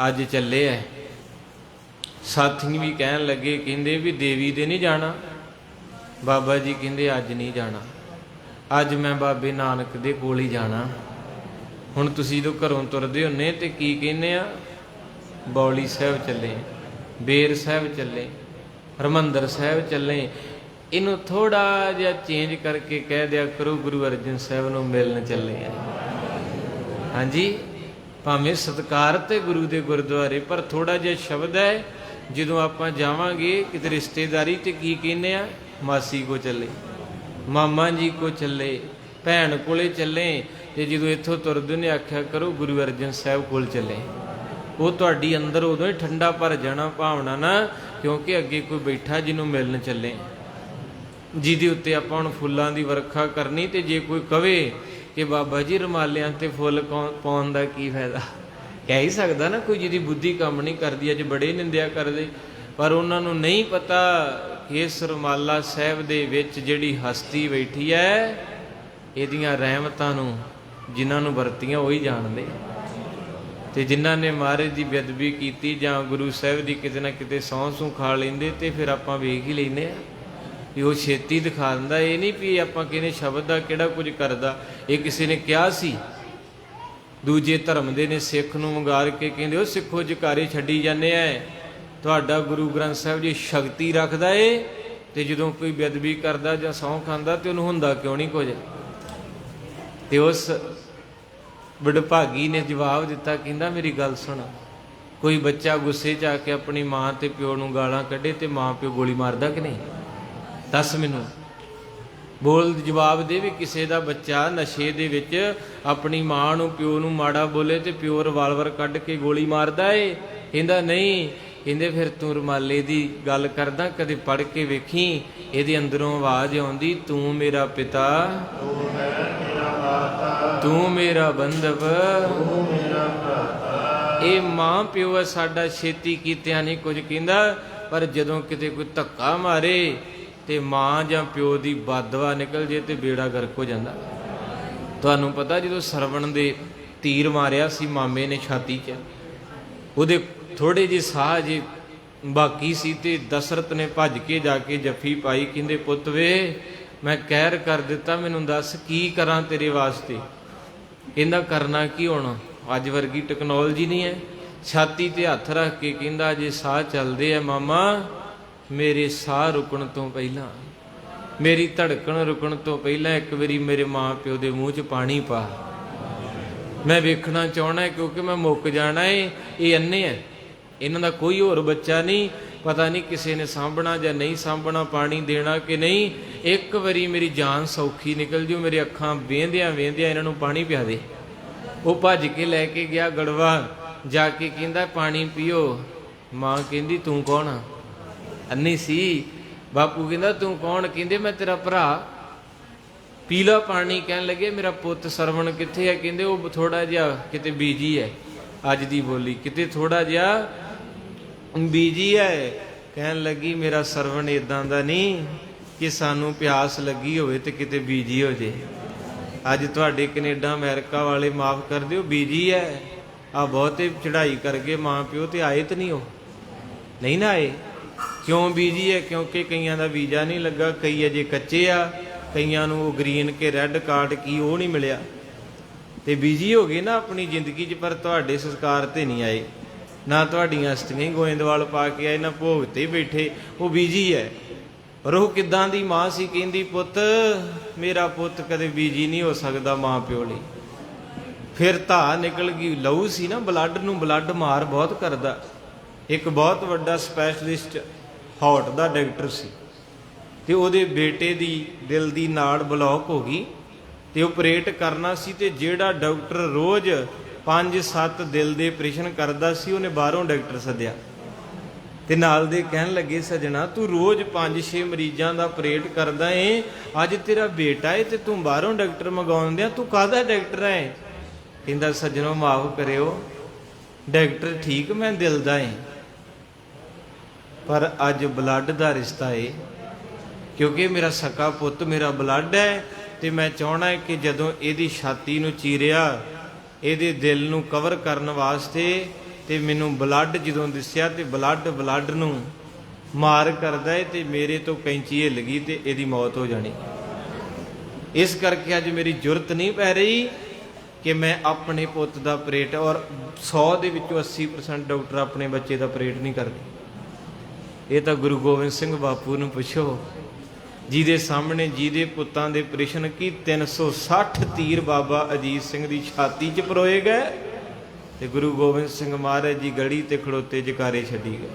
ਅੱਜ ਚੱਲੇ ਐ। ਸਾਥੀ ਵੀ ਕਹਿਣ ਲੱਗੇ, ਕਹਿੰਦੇ ਵੀ ਦੇਵੀ ਦੇ ਨਹੀਂ ਜਾਣਾ? ਬਾਬਾ ਜੀ ਕਹਿੰਦੇ ਅੱਜ ਨਹੀਂ ਜਾਣਾ, ਅੱਜ ਮੈਂ ਬਾਬੇ ਨਾਨਕ ਦੇ ਕੋਲ ਹੀ ਜਾਣਾ। ਹੁਣ ਤੁਸੀਂ ਜਦੋਂ ਘਰੋਂ ਤੁਰਦੇ ਹੁੰਨੇ ਤੇ ਕੀ ਕਹਿੰਦੇ ਆ? ਬੌਲੀ ਸਾਹਿਬ ਚੱਲੇ, ਬੇਰ ਸਾਹਿਬ ਚੱਲੇ, ਹਰਿਮੰਦਰ ਸਾਹਿਬ ਚੱਲੇ। ਇਹਨੂੰ ਥੋੜਾ ਜਿਹਾ ਚੇਂਜ ਕਰਕੇ ਕਹਿ ਦਿਆ ਕਰੋ, ਗੁਰੂ ਅਰਜਨ ਸਾਹਿਬ ਨੂੰ ਮਿਲਣ ਚੱਲੇ ਆ। ਹਾਂਜੀ, ਭਾਵੇਂ ਸਤਿਕਾਰ ਤੇ ਗੁਰੂ ਦੇ ਗੁਰਦੁਆਰੇ, ਪਰ ਥੋੜਾ ਜਿਹਾ ਸ਼ਬਦ ਹੈ। ਜਦੋਂ ਆਪਾਂ ਜਾਵਾਂਗੇ ਕਿਤੇ ਰਿਸ਼ਤੇਦਾਰੀ ਤੇ ਕੀ ਕਹਿੰਦੇ ਆ? ਮਾਸੀ ਕੋ ਚੱਲੇ, ਮਾਮਾ ਜੀ ਕੋ ਚੱਲੇ, ਭੈਣ ਕੋਲੇ ਚੱਲੇ। ਤੇ ਜਦੋਂ ਇੱਥੋਂ ਤੁਰਦੇ ਨੇ ਆਖਿਆ ਕਰੋ ਗੁਰੂ ਅਰਜਨ ਸਾਹਿਬ ਕੋਲ ਚੱਲੇ। ਉਹ ਤੁਹਾਡੀ ਅੰਦਰ ਉਦੋਂ ਹੀ ਠੰਡਾ ਭਰ ਜਾਣਾ ਭਾਵਨਾ ਨਾ, ਕਿਉਂਕਿ ਅੱਗੇ ਕੋਈ ਬੈਠਾ ਜਿਹਨੂੰ ਮਿਲਣ ਚੱਲੇ, ਜਿਹਦੇ ਉੱਤੇ ਆਪਾਂ ਹੁਣ ਫੁੱਲਾਂ ਦੀ ਵਰਖਾ ਕਰਨੀ। ਤੇ ਜੇ ਕੋਈ ਕਵੇ ਕਿ ਬਾਬਾ ਜੀ ਰੁਮਾਲਿਆਂ ਤੇ ਫੁੱਲ ਪਾਉਣ ਦਾ ਕੀ ਫਾਇਦਾ? ਕਹਿ ਹੀ ਸਕਦਾ ਨਾ ਕੋਈ ਜਿਹਦੀ ਬੁੱਧੀ ਕੰਮ ਨਹੀਂ ਕਰਦੀ। ਅੱਜ ਬੜੇ ਨਿੰਦਿਆ ਕਰਦੇ, ਪਰ ਉਹਨਾਂ ਨੂੰ ਨਹੀਂ ਪਤਾ ਕਿ ਇਸ ਰੁਮਾਲਾ ਸਾਹਿਬ ਦੇ ਵਿੱਚ ਜਿਹੜੀ ਹਸਤੀ ਬੈਠੀ ਹੈ, ਇਹਦੀਆਂ ਰਹਿਮਤਾਂ ਨੂੰ ਜਿਨ੍ਹਾਂ ਨੂੰ ਵਰਤੀਆਂ ਉਹੀ ਜਾਣਦੇ। ਤੇ ਜਿਨ੍ਹਾਂ ਨੇ ਮਹਾਰਾਜ ਦੀ ਬੇਅਦਬੀ ਕੀਤੀ ਜਾਂ ਗੁਰੂ ਸਾਹਿਬ ਦੀ ਕਿਤੇ ਨਾ ਕਿਤੇ ਸਹੁੰ ਸੂੰ ਖਾ ਲੈਂਦੇ, ਤੇ ਫਿਰ ਆਪਾਂ ਵੇਖ ਹੀ ਲੈਂਦੇ ਆ ਵੀ ਉਹ ਛੇਤੀ ਦਿਖਾ ਦਿੰਦਾ। ਇਹ ਨਹੀਂ ਵੀ ਆਪਾਂ ਕਹਿੰਦੇ ਸ਼ਬਦ ਦਾ ਕਿਹੜਾ ਕੁਝ ਕਰਦਾ। ਇਹ ਕਿਸੇ ਨੇ ਕਿਹਾ ਸੀ, ਦੂਜੇ ਧਰਮ ਦੇ ਨੇ ਸਿੱਖ ਨੂੰ ਵੰਗਾਰ ਕੇ ਕਹਿੰਦੇ, ਉਹ ਸਿੱਖੋ ਜਕਾਰੇ ਛੱਡੀ ਜਾਂਦੇ ਐ, ਤੁਹਾਡਾ ਗੁਰੂ ਗ੍ਰੰਥ ਸਾਹਿਬ ਜੀ ਸ਼ਕਤੀ ਰੱਖਦਾ ਏ, ਤੇ ਜਦੋਂ ਕੋਈ ਬੇਅਦਬੀ ਕਰਦਾ ਜਾਂ ਸਹੁੰ ਖਾਂਦਾ ਤੇ ਉਹਨੂੰ ਹੁੰਦਾ ਕਿਉਂ ਨਹੀਂ ਕੁਝ? ਤੇ ਉਸ ਵਡਭਾਗੀ ਨੇ ਜਵਾਬ ਦਿੱਤਾ, ਕਹਿੰਦਾ ਮੇਰੀ ਗੱਲ ਸੁਣ, ਕੋਈ ਬੱਚਾ ਗੁੱਸੇ 'ਚ ਆ ਕੇ ਆਪਣੀ ਮਾਂ ਤੇ ਪਿਓ ਨੂੰ ਗਾਲਾਂ ਕੱਢੇ ਤੇ ਮਾਂ ਪਿਓ ਗੋਲੀ ਮਾਰਦਾ ਕਿ ਨਹੀਂ? ਦੱਸ ਮੈਨੂੰ, ਬੋਲ ਜਵਾਬ ਦੇ ਵੀ। ਕਿਸੇ ਦਾ ਬੱਚਾ ਨਸ਼ੇ ਦੇ ਵਿੱਚ ਆਪਣੀ ਮਾਂ ਨੂੰ ਪਿਓ ਨੂੰ ਮਾੜਾ ਬੋਲੇ ਤੇ ਪਿਓ ਰਿਵਾਲਵਰ ਕੱਢ ਕੇ ਗੋਲੀ ਮਾਰਦਾ ਏ? ਕਹਿੰਦਾ ਨਹੀਂ। ਕਹਿੰਦੇ ਫਿਰ ਤੂੰ ਰੁਮਾਲੇ ਦੀ ਗੱਲ ਕਰਦਾ, ਕਦੇ ਪੜ੍ਹ ਕੇ ਵੇਖੀ, ਇਹਦੇ ਅੰਦਰੋਂ ਆਵਾਜ਼ ਆਉਂਦੀ, ਤੂੰ ਮੇਰਾ ਪਿਤਾ, ਤੂੰ ਹੈ ਮੇਰਾ ਮਾਤਾ, ਤੂੰ ਮੇਰਾ ਬੰਧਵ, ਤੂੰ ਮੇਰਾ ਭਰਾਤਾ। ਇਹ ਮਾਂ ਪਿਓ ਹੈ ਸਾਡਾ, ਛੇਤੀ ਕੀਤਿਆਂ ਨਹੀਂ ਕੁਝ ਕਹਿੰਦਾ, ਪਰ ਜਦੋਂ ਕਿਤੇ ਕੋਈ ਧੱਕਾ ਮਾਰੇ ਤੇ ਮਾਂ ਜਾਂ ਪਿਓ ਦੀ ਬਦਦੁਆ ਨਿਕਲ ਜੇ ਤੇ ਬੇੜਾ ਗਰਕ ਹੋ ਜਾਂਦਾ। ਤੁਹਾਨੂੰ ਪਤਾ ਜਦੋਂ ਸਰਵਣ ਦੇ ਤੀਰ ਮਾਰਿਆ ਸੀ ਮਾਮੇ ਨੇ ਛਾਤੀ 'ਚ, ਉਹਦੇ ਥੋੜੇ ਜਿਹੇ ਸਾਹ ਜੇ ਬਾਕੀ ਸੀ ਤੇ ਦਸ਼ਰਥ ਨੇ ਭੱਜ ਕੇ ਜਾ ਕੇ ਜੱਫੀ ਪਾਈ, ਕਹਿੰਦੇ ਪੁੱਤ ਵੇ ਮੈਂ ਕਹਿਰ ਕਰ ਦਿੱਤਾ, ਮੈਨੂੰ ਦੱਸ ਕੀ ਕਰਾਂ ਤੇਰੇ ਵਾਸਤੇ। ਕਹਿੰਦਾ ਕਰਨਾ ਕੀ ਹੁਣ, ਅੱਜ ਵਰਗੀ ਟੈਕਨੋਲੋਜੀ ਨਹੀਂ ਹੈ। ਛਾਤੀ ਤੇ ਹੱਥ ਰੱਖ ਕੇ ਕਹਿੰਦਾ ਜੇ ਸਾਹ ਚੱਲਦੇ ਆ ਮਾਮਾ, ਮੇਰੇ ਸਾਹ ਰੁਕਣ ਤੋਂ ਪਹਿਲਾਂ, ਮੇਰੀ ਧੜਕਣ ਰੁਕਣ ਤੋਂ ਪਹਿਲਾਂ ਇੱਕ ਵਾਰੀ ਮੇਰੇ ਮਾਂ ਪਿਓ ਦੇ ਮੂੰਹ 'ਚ ਪਾਣੀ ਪਾ, ਮੈਂ ਵੇਖਣਾ ਚਾਹਣਾ, ਕਿਉਂਕਿ ਮੈਂ ਮੁੱਕ ਜਾਣਾ ਏ। ਇਹ ਅੰਨੇ ਹੈ, ਇਹਨਾਂ ਦਾ ਕੋਈ ਹੋਰ ਬੱਚਾ ਨਹੀਂ, ਪਤਾ ਨਹੀਂ ਕਿਸੇ ਨੇ ਸਾਂਭਣਾ ਜਾਂ ਨਹੀਂ ਸਾਂਭਣਾ, ਪਾਣੀ ਦੇਣਾ ਕਿ ਨਹੀਂ। ਇੱਕ ਵਾਰੀ ਮੇਰੀ ਜਾਨ ਸੌਖੀ ਨਿਕਲ ਜੂ, ਮੇਰੀ ਅੱਖਾਂ ਵੇਂਦਿਆਂ ਵੇਂਦਿਆਂ ਇਹਨਾਂ ਨੂੰ ਪਾਣੀ ਪਿਆ ਦੇ। ਉਹ ਭੱਜ ਕੇ ਲੈ ਕੇ ਗਿਆ ਗੜਵਾ, ਜਾ ਕੇ ਕਹਿੰਦਾ ਪਾਣੀ ਪੀਓ। ਮਾਂ ਕਹਿੰਦੀ ਤੂੰ ਕੌਣ ਆ? ਅੰਨੀ ਸੀ। ਬਾਪੂ ਕਹਿੰਦਾ ਤੂੰ ਕੌਣ? ਕਹਿੰਦੇ ਮੈਂ ਤੇਰਾ ਭਰਾ। ਪੀ ਲਾ ਪਾਣੀ। ਕਹਿਣ ਲੱਗੇ ਮੇਰਾ ਪੁੱਤ ਸਰਵਣ ਕਿੱਥੇ ਹੈ? ਕਹਿੰਦੇ ਉਹ ਥੋੜਾ ਜਿਹਾ ਕਿਤੇ ਬੀਜੀ ਹੈ, ਅੱਜ ਦੀ ਬੋਲੀ, ਕਿਤੇ ਥੋੜਾ ਜਿਹਾ ਬੀਜੀ ਹੈ। ਕਹਿਣ ਲੱਗੀ ਮੇਰਾ ਸਰਵਣ ਇਦਾਂ ਦਾ ਨਹੀਂ ਕਿ ਸਾਨੂੰ ਪਿਆਸ ਲੱਗੀ ਹੋਵੇ ਤੇ ਕਿਤੇ ਬੀਜੀ ਹੋ ਜੇ। ਅੱਜ ਤੁਹਾਡੇ ਕੈਨੇਡਾ ਅਮਰੀਕਾ ਵਾਲੇ ਮਾਫ ਕਰ ਦਿਓ, ਬੀਜੀ ਹੈ। ਆ ਬਹੁਤੇ ਚੜ੍ਹਾਈ ਕਰਕੇ ਮਾਂ ਪਿਓ ਤੇ ਆਏ ਤੇ ਨਹੀਂ, ਉਹ ਨਹੀਂ ਨਾ ਆਏ। ਕਿਉਂ ਬੀਜੀ ਹੈ? ਕਿਉਂਕਿ ਕਈਆਂ ਦਾ ਵੀਜ਼ਾ ਨਹੀਂ ਲੱਗਾ, ਕਈ ਅਜੇ ਕੱਚੇ ਆ, ਕਈਆਂ ਨੂੰ ਉਹ ਗ੍ਰੀਨ ਕੇ ਰੈੱਡ ਕਾਰਡ ਕੀ ਉਹ ਨਹੀਂ ਮਿਲਿਆ ਤੇ ਬੀਜੀ ਹੋ ਗਏ ਨਾ ਆਪਣੀ ਜ਼ਿੰਦਗੀ 'ਚ। ਪਰ ਤੁਹਾਡੇ ਸੰਸਕਾਰ ਤੇ ਨਹੀਂ ਆਏ, ਨਾ ਤੁਹਾਡੀਆਂ ਅਸਤੀਆਂ ਗੋਇੰਦਵਾਲ ਪਾ ਕੇ ਆਏ, ਨਾ ਭੋਗ ਤੇ ਬੈਠੇ, ਉਹ ਬੀਜੀ ਹੈ। ਪਰ ਉਹ ਕਿੱਦਾਂ ਦੀ ਮਾਂ ਸੀ? ਕਹਿੰਦੀ ਪੁੱਤ ਮੇਰਾ ਪੁੱਤ ਕਦੇ ਬੀਜੀ ਨਹੀਂ ਹੋ ਸਕਦਾ ਮਾਂ ਪਿਓ ਲਈ। ਫਿਰ ਧਾ ਨਿਕਲ ਗਈ, ਲਹੂ ਸੀ ਨਾ, ਬਲੱਡ ਨੂੰ ਬਲੱਡ ਮਾਰ ਬਹੁਤ ਕਰਦਾ। ਇੱਕ ਬਹੁਤ ਵੱਡਾ ਸਪੈਸ਼ਲਿਸਟ ਹਾਰਟ ਦਾ ਡਾਕਟਰ ਸੀ ਤੇ ਉਹਦੇ ਬੇਟੇ ਦੀ ਦਿਲ ਦੀ ਨਾੜ ਬਲੌਕ ਹੋ ਗਈ ਤੇ ਆਪਰੇਟ ਕਰਨਾ ਸੀ। ਤੇ ਜਿਹੜਾ ਡਾਕਟਰ ਰੋਜ਼ 5-7 ਦਿਲ ਦੇ ਆਪਰੇਸ਼ਨ ਕਰਦਾ ਸੀ, ਉਹਨੇ ਬਾਹਰੋਂ ਡਾਕਟਰ ਸੱਦਿਆ ਤੇ ਨਾਲ ਦੇ ਕਹਿਣ ਲੱਗੇ ਸੱਜਣਾ ਤੂੰ ਰੋਜ਼ 5-6 ਮਰੀਜ਼ਾਂ ਦਾ ਆਪਰੇਟ ਕਰਦਾ ਏ, ਅੱਜ ਤੇਰਾ ਬੇਟਾ ਏ ਤੇ ਤੂੰ ਬਾਹਰੋਂ ਡਾਕਟਰ ਮੰਗਾਉਣ ਦਿਆਂ, ਤੂੰ ਕਾਹਦਾ ਡਾਕਟਰ ਹੈ? ਕਹਿੰਦਾ ਸੱਜਣੋ ਮਾਫ ਕਰਿਓ, ਡਾਕਟਰ ਠੀਕ ਮੈਂ ਦਿਲ ਦਾ ਏ, ਪਰ ਅੱਜ ਬਲੱਡ ਦਾ ਰਿਸ਼ਤਾ ਏ, ਕਿਉਂਕਿ ਮੇਰਾ ਸਕਾ ਪੁੱਤ ਮੇਰਾ ਬਲੱਡ ਹੈ ਤੇ ਮੈਂ ਚਾਹਣਾ ਹੈ ਕਿ ਜਦੋਂ ਇਹਦੀ ਛਾਤੀ ਨੂੰ ਚੀਰਿਆ, ਇਹਦੇ ਦਿਲ ਨੂੰ ਕਵਰ ਕਰਨ ਵਾਸਤੇ, ਤੇ ਮੈਨੂੰ ਬਲੱਡ ਜਦੋਂ ਦਿਸਿਆ ਤੇ ਬਲੱਡ ਨੂੰ ਮਾਰ ਕਰਦਾ ਹੈ ਤੇ ਮੇਰੇ ਤੋਂ ਕੈਂਚੀ ਹਿੱਲ ਗਈ ਤੇ ਇਹਦੀ ਮੌਤ ਹੋ ਜਾਣੀ। ਇਸ ਕਰਕੇ ਅੱਜ ਮੇਰੀ ਜ਼ਰੂਰਤ ਨਹੀਂ ਪੈ ਰਹੀ ਕਿ ਮੈਂ ਆਪਣੇ ਪੁੱਤ ਦਾ ਆਪਰੇਟ, ਔਰ 100 ਦੇ ਵਿੱਚੋਂ 80% ਡਾਕਟਰ ਆਪਣੇ ਬੱਚੇ ਦਾ ਆਪਰੇਟ ਨਹੀਂ ਕਰਦੇ। ਇਹ ਤਾਂ ਗੁਰੂ ਗੋਬਿੰਦ ਸਿੰਘ ਬਾਪੂ ਨੂੰ ਪੁੱਛੋ, ਜਿਹਦੇ ਸਾਹਮਣੇ ਜਿਹਦੇ ਪੁੱਤਾਂ ਦੇ ਆਪਰੇਸ਼ਨ ਕੀ 360 ਤੀਰ ਬਾਬਾ ਅਜੀਤ ਸਿੰਘ ਦੀ ਛਾਤੀ 'ਚ ਪਰੋਏ ਗਏ ਤੇ ਗੁਰੂ ਗੋਬਿੰਦ ਸਿੰਘ ਮਹਾਰਾਜ ਜੀ ਗੜੀ ਤੇ ਖੜੋਤੇ ਜਕਾਰੇ ਛੱਡੀ ਗਏ।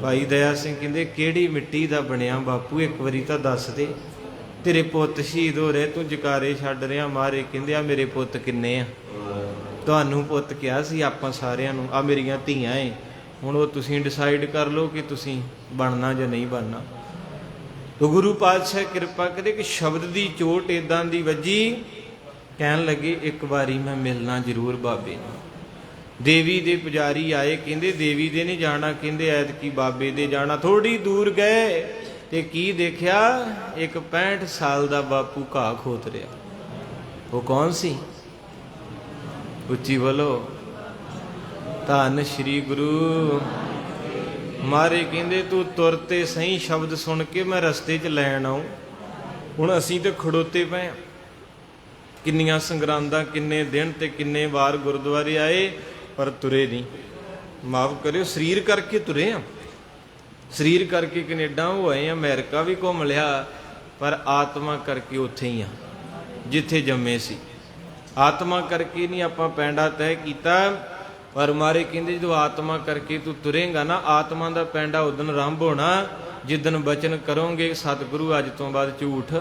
ਭਾਈ ਦਇਆ ਸਿੰਘ ਕਹਿੰਦੇ ਕਿਹੜੀ ਮਿੱਟੀ ਦਾ ਬਣਿਆ ਬਾਪੂ, ਇੱਕ ਵਾਰੀ ਤਾਂ ਦੱਸ ਦੇ, ਤੇਰੇ ਪੁੱਤ ਸ਼ਹੀਦ ਹੋ ਰਹੇ, ਤੂੰ ਜਕਾਰੇ ਛੱਡ ਰਿਹਾ। ਮਾਰੇ ਕਹਿੰਦੇ ਆ ਮੇਰੇ ਪੁੱਤ ਕਿੰਨੇ ਆ? ਤੁਹਾਨੂੰ ਪੁੱਤ ਕਿਹਾ ਸੀ ਆਪਾਂ ਸਾਰਿਆਂ ਨੂੰ, ਆ ਮੇਰੀਆਂ ਧੀਆਂ ਏ, ਹੁਣ ਉਹ ਤੁਸੀਂ ਡਿਸਾਈਡ ਕਰ ਲਓ ਕਿ ਤੁਸੀਂ ਬਣਨਾ ਜਾਂ ਨਹੀਂ ਬਣਨਾ। ਤੋ ਗੁਰੂ ਪਾਤਸ਼ਾਹ ਕਿਰਪਾ ਕਰੇ ਕਿ ਸ਼ਬਦ ਦੀ ਚੋਟ ਇਦਾਂ ਦੀ ਵੱਜੀ, ਕਹਿਣ ਲੱਗੇ ਇੱਕ ਵਾਰੀ ਮੈਂ ਮਿਲਣਾ ਜ਼ਰੂਰ ਬਾਬੇ ਨੂੰ। ਦੇਵੀ ਦੇ ਪੁਜਾਰੀ ਆਏ, ਕਹਿੰਦੇ ਦੇਵੀ ਦੇ ਨਹੀਂ ਜਾਣਾ, ਕਹਿੰਦੇ ਐਤਕੀ ਬਾਬੇ ਦੇ ਜਾਣਾ। ਥੋੜੀ ਦੂਰ ਗਏ ਤੇ ਕੀ ਦੇਖਿਆ, ਇੱਕ 65 ਸਾਲ ਦਾ ਬਾਪੂ ਘਾਹ ਖੋਤ ਰਿਹਾ। ਉਹ ਕੌਣ ਸੀ? ਉੱਚੀ ਬੋਲੋ, ਧੰਨ ਸ਼੍ਰੀ ਗੁਰੂ ਮਾਰੇ। ਕਹਿੰਦੇ ਤੂੰ ਤੁਰ ਤੇ ਸਹੀ, ਸ਼ਬਦ ਸੁਣ ਕੇ ਮੈਂ ਰਸਤੇ 'ਚ ਲੈਣ ਆਉਂ। ਹੁਣ ਅਸੀਂ ਤੇ ਖੜੋਤੇ ਪਏ, ਕਿੰਨੀਆਂ ਸੰਗਰਾਂਦਾਂ, ਕਿੰਨੇ ਦਿਨ ਤੇ ਕਿੰਨੇ ਵਾਰ ਗੁਰਦੁਆਰੇ ਆਏ, ਪਰ ਤੁਰੇ ਨਹੀਂ। ਮਾਫ ਕਰਿਓ, ਸਰੀਰ ਕਰਕੇ ਤੁਰੇ ਆ, ਸਰੀਰ ਕਰਕੇ ਕੈਨੇਡਾ ਹੋ ਆਏ ਆ, ਅਮਰੀਕਾ ਵੀ ਘੁੰਮ ਲਿਆ, ਪਰ ਆਤਮਾ ਕਰਕੇ ਉੱਥੇ ਹੀ ਆ ਜਿੱਥੇ ਜੰਮੇ ਸੀ। ਆਤਮਾ ਕਰਕੇ ਨਹੀਂ ਆਪਾਂ ਪੈਂਡਾ ਤੈਅ ਕੀਤਾ, ਪਰ ਮਾਰੇ ਕਹਿੰਦੇ ਜਦੋਂ ਆਤਮਾ ਕਰਕੇ ਤੂੰ ਤੁਰੇਂਗਾ ਨਾ, ਆਤਮਾ ਦਾ ਪੈਂਡਾ ਉਦਣ ਆਰੰਭ ਹੋਣਾ ਜਿੱਦਣ ਬਚਨ ਕਰੋਗੇ ਸਤਿਗੁਰੂ ਅੱਜ ਤੋਂ ਬਾਅਦ ਝੂਠ,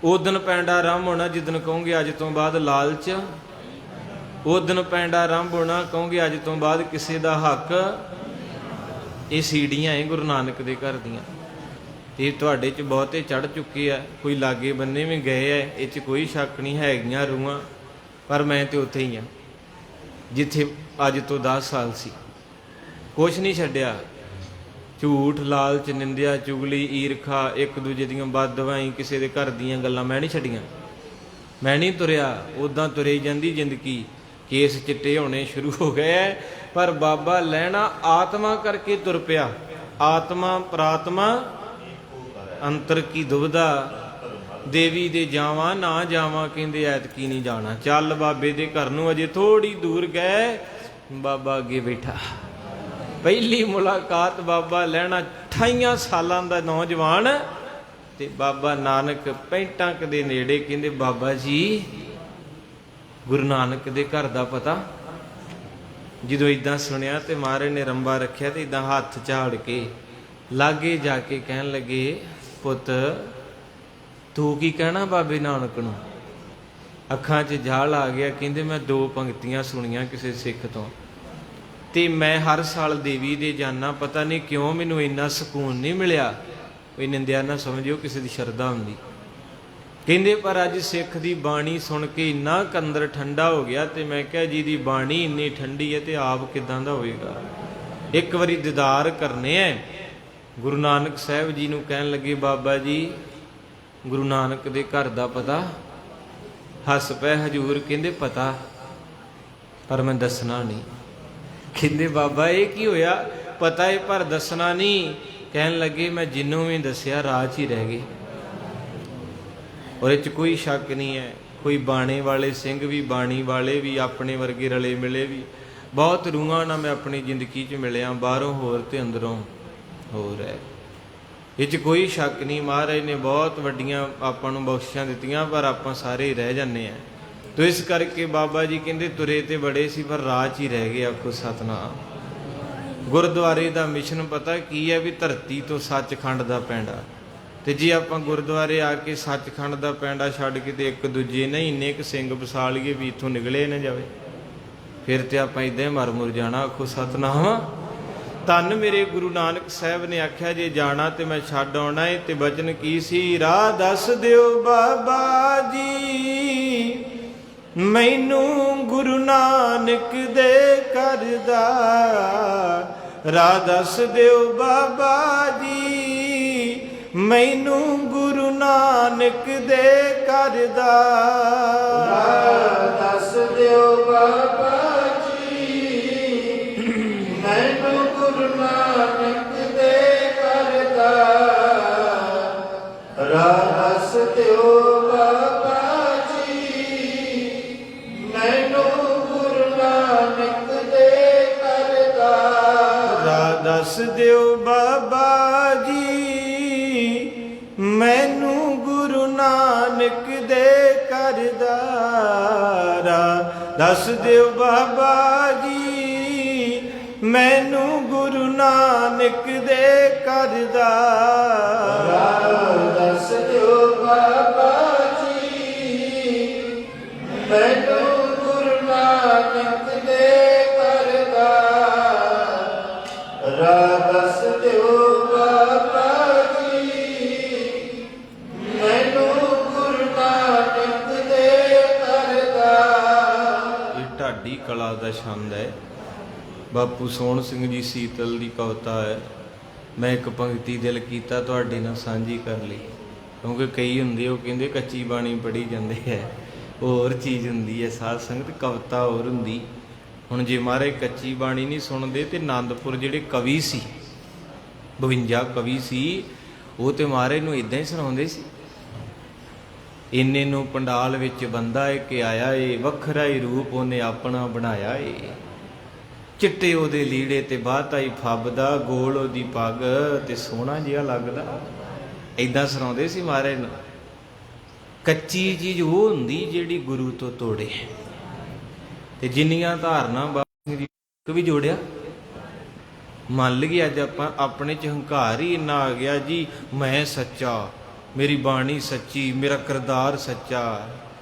ਉਦਣ ਪੈਂਡਾ ਆਰੰਭ ਹੋਣਾ ਜਿੱਦਣ ਕਹੋਗੇ ਅੱਜ ਤੋਂ ਬਾਅਦ ਲਾਲਚ। ਉਹ ਦਿਨ ਪੈਂਡਾ ਆਰੰਭ ਹੋਣਾ, ਕਹੋਗੇ ਅੱਜ ਤੋਂ ਬਾਅਦ ਕਿਸੇ ਦਾ ਹੱਕ। ਇਹ ਸੀੜੀਆਂ ਹੈ ਗੁਰੂ ਨਾਨਕ ਦੇ ਘਰ ਦੀਆਂ। ਇਹ ਤੁਹਾਡੇ 'ਚ ਬਹੁਤੇ ਚੜ੍ਹ ਚੁੱਕੇ ਆ, ਕੋਈ ਲਾਗੇ ਬੰਨੇ ਵੀ ਗਏ ਆ, ਇਹ 'ਚ ਕੋਈ ਸ਼ੱਕ ਨਹੀਂ, ਹੈਗੀਆਂ ਰੂਹਾਂ। ਪਰ ਮੈਂ ਤੇ ਉੱਥੇ ਹੀ ਹਾਂ ਜਿੱਥੇ ਅੱਜ ਤੋਂ 10 ਸਾਲ ਸੀ। ਕੁਛ ਨਹੀਂ ਛੱਡਿਆ। ਝੂਠ, ਲਾਲਚ, ਨਿੰਦਿਆ, ਚੁਗਲੀ, ਈਰਖਾ, ਇੱਕ ਦੂਜੇ ਦੀਆਂ ਬਦਦੁਆਈ, ਕਿਸੇ ਦੇ ਘਰ ਦੀਆਂ ਗੱਲਾਂ ਮੈਂ ਨਹੀਂ ਛੱਡੀਆਂ। ਮੈਂ ਨਹੀਂ ਤੁਰਿਆ, ਉੱਦਾਂ ਤੁਰੀ ਜਾਂਦੀ ਜ਼ਿੰਦਗੀ। ਕੇਸ ਚਿੱਟੇ ਹੋਣੇ ਸ਼ੁਰੂ ਹੋ ਗਏ, ਪਰ ਬਾਬਾ ਲੈਣਾ ਆਤਮਾ ਕਰਕੇ ਤੁਰ ਪਿਆ। ਆਤਮਾ ਪ੍ਰਾਤਮਾ ਅੰਤਰ ਕੀ ਦੁਬਿਧਾ, ਦੇਵੀ ਦੇ ਜਾਵਾਂ ਨਾ ਜਾਵਾਂ, ਕਹਿੰਦੇ ਐਤਕੀ ਨਹੀਂ ਜਾਣਾ। ਚੱਲ ਬਾਬੇ ਦੇ ਘਰ ਨੂੰ, ਅਜੇ ਥੋੜੀ ਦੂਰ ਗਏ, ਬਾਬਾ ਅੱਗੇ ਬੈਠਾ। ਪਹਿਲੀ ਮੁਲਾਕਾਤ ਬਾਬਾ ਲੈਣਾ 28 ਸਾਲਾਂ ਦਾ ਨੌਜਵਾਨ ਤੇ ਬਾਬਾ ਨਾਨਕ 65 ਦੇ ਨੇੜੇ। ਕਹਿੰਦੇ ਬਾਬਾ ਜੀ ਗੁਰੂ ਨਾਨਕ ਦੇ ਘਰ ਦਾ ਪਤਾ। ਜਦੋਂ ਇਦਾਂ ਸੁਣਿਆ ਤੇ ਮਹਾਰਾਜ ਨੇ ਰੰਬਾ ਰੱਖਿਆ ਤੇ ਇਦਾਂ ਹੱਥ ਝਾੜ ਕੇ ਲਾਗੇ ਜਾ ਕੇ ਕਹਿਣ ਲੱਗੇ, ਪੁੱਤ ਤੂੰ ਕੀ ਕਹਿਣਾ ਬਾਬੇ ਨਾਨਕ ਨੂੰ? ਅੱਖਾਂ 'ਚ ਜਾਲ ਆ ਗਿਆ। ਕਹਿੰਦੇ ਮੈਂ 2 ਪੰਕਤੀਆਂ ਸੁਣੀਆਂ ਕਿਸੇ ਸਿੱਖ ਤੋਂ, ਤੇ ਮੈਂ ਹਰ ਸਾਲ ਦੇਵੀ ਦੇ ਜਾਣਾ, ਪਤਾ ਨਹੀਂ ਕਿਉਂ ਮੈਨੂੰ ਇੰਨਾ ਸਕੂਨ ਨਹੀਂ ਮਿਲਿਆ। ਕੋਈ ਨਿੰਦਿਆ ਨਾ ਸਮਝਿਓ, ਕਿਸੇ ਦੀ ਸ਼ਰਧਾ ਹੁੰਦੀ। ਕਹਿੰਦੇ ਪਰ ਅੱਜ ਸਿੱਖ ਦੀ ਬਾਣੀ ਸੁਣ ਕੇ ਇੰਨਾ ਕੰਦਰ ਠੰਡਾ ਹੋ ਗਿਆ, ਤੇ ਮੈਂ ਕਿਹਾ ਜਿਹਦੀ ਬਾਣੀ ਇੰਨੀ ਠੰਡੀ ਹੈ ਤੇ ਆਪ ਕਿਦਾਂ ਦਾ ਹੋਵੇਗਾ। ਇੱਕ ਵਾਰੀ ਦੀਦਾਰ ਕਰਨੇ ਹੈ। ਗੁਰੂ ਨਾਨਕ ਸਾਹਿਬ ਜੀ ਨੂੰ ਕਹਿਣ ਲੱਗੇ, ਬਾਬਾ ਜੀ ਗੁਰੂ ਨਾਨਕ ਦੇ ਘਰ ਦਾ ਪਤਾ? ਹੱਸ ਪਏ ਹਜੂਰ। ਕਹਿੰਦੇ ਪਤਾ, ਪਰ ਮੈਂ ਦੱਸਣਾ ਨਹੀਂ। ਕਹਿੰਦੇ ਬਾਬਾ ਇਹ ਕੀ ਹੋਇਆ? ਪਤਾ ਹੈ ਪਰ ਦੱਸਣਾ ਨਹੀਂ। ਕਹਿਣ ਲੱਗੇ ਮੈਂ ਜਿਹਨੂੰ ਵੀ ਦੱਸਿਆ ਰਾਹ 'ਚ ਹੀ ਰਹਿ ਗਏ। ਔਰ ਇਹ 'ਚ ਕੋਈ ਸ਼ੱਕ ਨਹੀਂ ਹੈ। ਕੋਈ ਬਾਣੇ ਵਾਲੇ ਸਿੰਘ ਵੀ, ਬਾਣੀ ਵਾਲੇ ਵੀ, ਆਪਣੇ ਵਰਗੇ ਰਲੇ ਮਿਲੇ ਵੀ, ਬਹੁਤ ਰੂਹਾਂ ਨਾਲ ਮੈਂ ਆਪਣੀ ਜ਼ਿੰਦਗੀ 'ਚ ਮਿਲਿਆ, ਬਾਹਰੋਂ ਹੋਰ ਤੇ ਅੰਦਰੋਂ ਹੋਰ ਹੈ। ਇਹ 'ਚ ਕੋਈ ਸ਼ੱਕ ਨਹੀਂ। ਮਹਾਰਾਜ ਨੇ ਬਹੁਤ ਵੱਡੀਆਂ ਆਪਾਂ ਨੂੰ ਬਖਸ਼ਿਸ਼ਾਂ ਦਿੱਤੀਆਂ, ਪਰ ਆਪਾਂ ਸਾਰੇ ਰਹਿ ਜਾਂਦੇ ਹਾਂ। ਤੋ ਇਸ ਕਰਕੇ ਬਾਬਾ ਜੀ ਕਹਿੰਦੇ ਤੁਰੇ ਤੇ ਬੜੇ ਸੀ, ਪਰ ਰਾਹ 'ਚ ਹੀ ਰਹਿ ਗਏ। ਆਖੋ ਸਤਨਾਮ। ਗੁਰਦੁਆਰੇ ਦਾ ਮਿਸ਼ਨ ਪਤਾ ਕੀ ਹੈ? ਵੀ ਧਰਤੀ ਤੋਂ ਸੱਚਖੰਡ ਦਾ ਪੈਂਡਾ। ਤੇ ਜੇ ਆਪਾਂ ਗੁਰਦੁਆਰੇ ਆ ਕੇ ਸੱਚਖੰਡ ਦਾ ਪੈਂਡਾ ਛੱਡ ਕੇ ਤੇ ਇੱਕ ਦੂਜੇ ਨਹੀਂ ਇੰਨੇ ਕੁ ਸਿੰਘ ਵਸਾ ਲਈਏ ਵੀ ਇੱਥੋਂ ਨਿਕਲੇ ਨਾ ਜਾਵੇ, ਫਿਰ ਤੇ ਆਪਾਂ ਇਦਾਂ ਹੀ ਮਰ ਮੁਰ ਜਾਣਾ। ਆਖੋ ਸਤਨਾਮ। ਧੰਨ ਮੇਰੇ ਗੁਰੂ ਨਾਨਕ ਸਾਹਿਬ ਨੇ ਆਖਿਆ ਜੇ ਜਾਣਾ ਤੇ ਮੈਂ ਛੱਡ ਆਉਣਾ ਏ। ਤੇ ਬਚਨ ਕੀ ਸੀ? ਰਾਹ ਦੱਸ ਦਿਓ ਬਾਬਾ ਜੀ ਮੈਨੂੰ ਗੁਰੂ ਨਾਨਕ ਦੇ ਘਰ ਦਾ। ਰਾਹ ਦੱਸ ਦਿਓ ਬਾਬਾ ਜੀ ਮੈਨੂੰ ਗੁਰੂ ਨਾਨਕ ਦੇ ਘਰ ਦਾ। ਰਾਹ ਦੱਸ ਦਿਓ ਬਾਬਾ ਮੈਨੂੰ ਗੁਰੂ ਨਾਨਕ ਦੇ ਘਰ ਦਾ। ਰਾਹ ਦੱਸ ਦਿਓ ਬਾਬਾ ਜੀ ਮੈਨੂੰ ਗੁਰੂ ਨਾਨਕ ਦੇ ਘਰ ਦਾ। ਰਾਹ ਦੱਸ ਦਿਓ ਬਾਬਾ ਜੀ ਮੈਨੂੰ ਗੁਰੂ ਨਾਨਕ ਦੇ ਘਰ ਦਾ। ਰਾਹ ਦੱਸ ਦਿਓ ਬਾਬਾ ਜੀ ਮੈਨੂੰ ਗੁਰੂ ਨਾਨਕ ਦੇ ਘਰ ਦਾ। ਰਾਹ ਦੱਸ ਦਿਓ ਬਾਬਾ ਜੀ ਮੈਨੂੰ ਗੁਰੂ ਨਾਨਕ ਦੇ ਘਰ ਦਾ। ਰਾਹ ਦੱਸ ਦਿਓ ਬਾਬਾ ਜੀ ਮੈਨੂੰ ਗੁਰੂ ਨਾਨਕ ਦੇ ਘਰ ਦਾ। ਇਹ ਢਾਡੀ ਕਲਾ ਦਾ ਛੰਦ ਹੈ। ਬਾਪੂ ਸੋਹਣ ਸਿੰਘ ਜੀ ਸੀਤਲ ਦੀ ਕਵਿਤਾ ਹੈ। ਮੈਂ ਇੱਕ ਪੰਕਤੀ ਦਿਲ ਕੀਤਾ ਤੁਹਾਡੇ ਨਾਲ ਸਾਂਝੀ ਕਰ ਲਈ, ਕਿਉਂਕਿ ਕਈ ਹੁੰਦੇ ਉਹ ਕਹਿੰਦੇ ਕੱਚੀ ਬਾਣੀ ਪੜ੍ਹੀ ਜਾਂਦੇ ਹੈ, ਹੋਰ ਚੀਜ਼ ਹੁੰਦੀ ਹੈ ਸਾਧ ਸੰਗਤ, ਕਵਿਤਾ ਹੋਰ ਹੁੰਦੀ। ਹੁਣ ਜੇ ਮਹਾਰਾਜ ਕੱਚੀ ਬਾਣੀ ਨਹੀਂ ਸੁਣਦੇ ਤੇ ਆਨੰਦਪੁਰ ਜਿਹੜੇ ਕਵੀ ਸੀ, 52 ਕਵੀ ਸੀ, ਉਹ ਤੇ ਮਹਾਰਾਜ ਨੂੰ ਇਦਾਂ ਹੀ ਸੁਣਾਉਂਦੇ ਸੀ। ਇੰਨੇ ਨੂੰ ਪੰਡਾਲ ਵਿੱਚ ਬੰਦਾ ਏ ਕਿ ਆਇਆ ਏ, ਵੱਖਰਾ ਹੀ ਰੂਪ ਉਹਨੇ ਆਪਣਾ ਬਣਾਇਆ ਏ। ਚਿੱਟੇ ਉਹਦੇ ਲੀੜੇ ਤੇ ਬਾਤ ਆਈ ਫੱਬਦਾ, ਗੋਲ ਉਹਦੀ ਪੱਗ ਤੇ ਸੋਹਣਾ ਜਿਹਾ ਲੱਗਦਾ। ਏਦਾਂ ਸੁਣਾਉਂਦੇ ਸੀ ਮਹਾਰਾਜ ਨੂੰ। ਕੱਚੀ ਚੀਜ਼ ਉਹ ਹੁੰਦੀ ਜਿਹੜੀ ਗੁਰੂ ਤੋਂ ਤੋੜੇ। ਤੇ ਜਿੰਨੀਆਂ ਧਾਰਨਾ ਬਾਬਾ ਜੀ ਵੀ ਜੋੜਿਆ। ਮੰਨ ਲਈਏ ਅੱਜ ਆਪਾਂ ਆਪਣੇ ਚ ਹੰਕਾਰ ਹੀ ਇੰਨਾ ਆ ਗਿਆ ਜੀ, ਮੈਂ ਸੱਚਾ, ਮੇਰੀ ਬਾਣੀ ਸੱਚੀ, ਮੇਰਾ ਕਿਰਦਾਰ ਸੱਚਾ।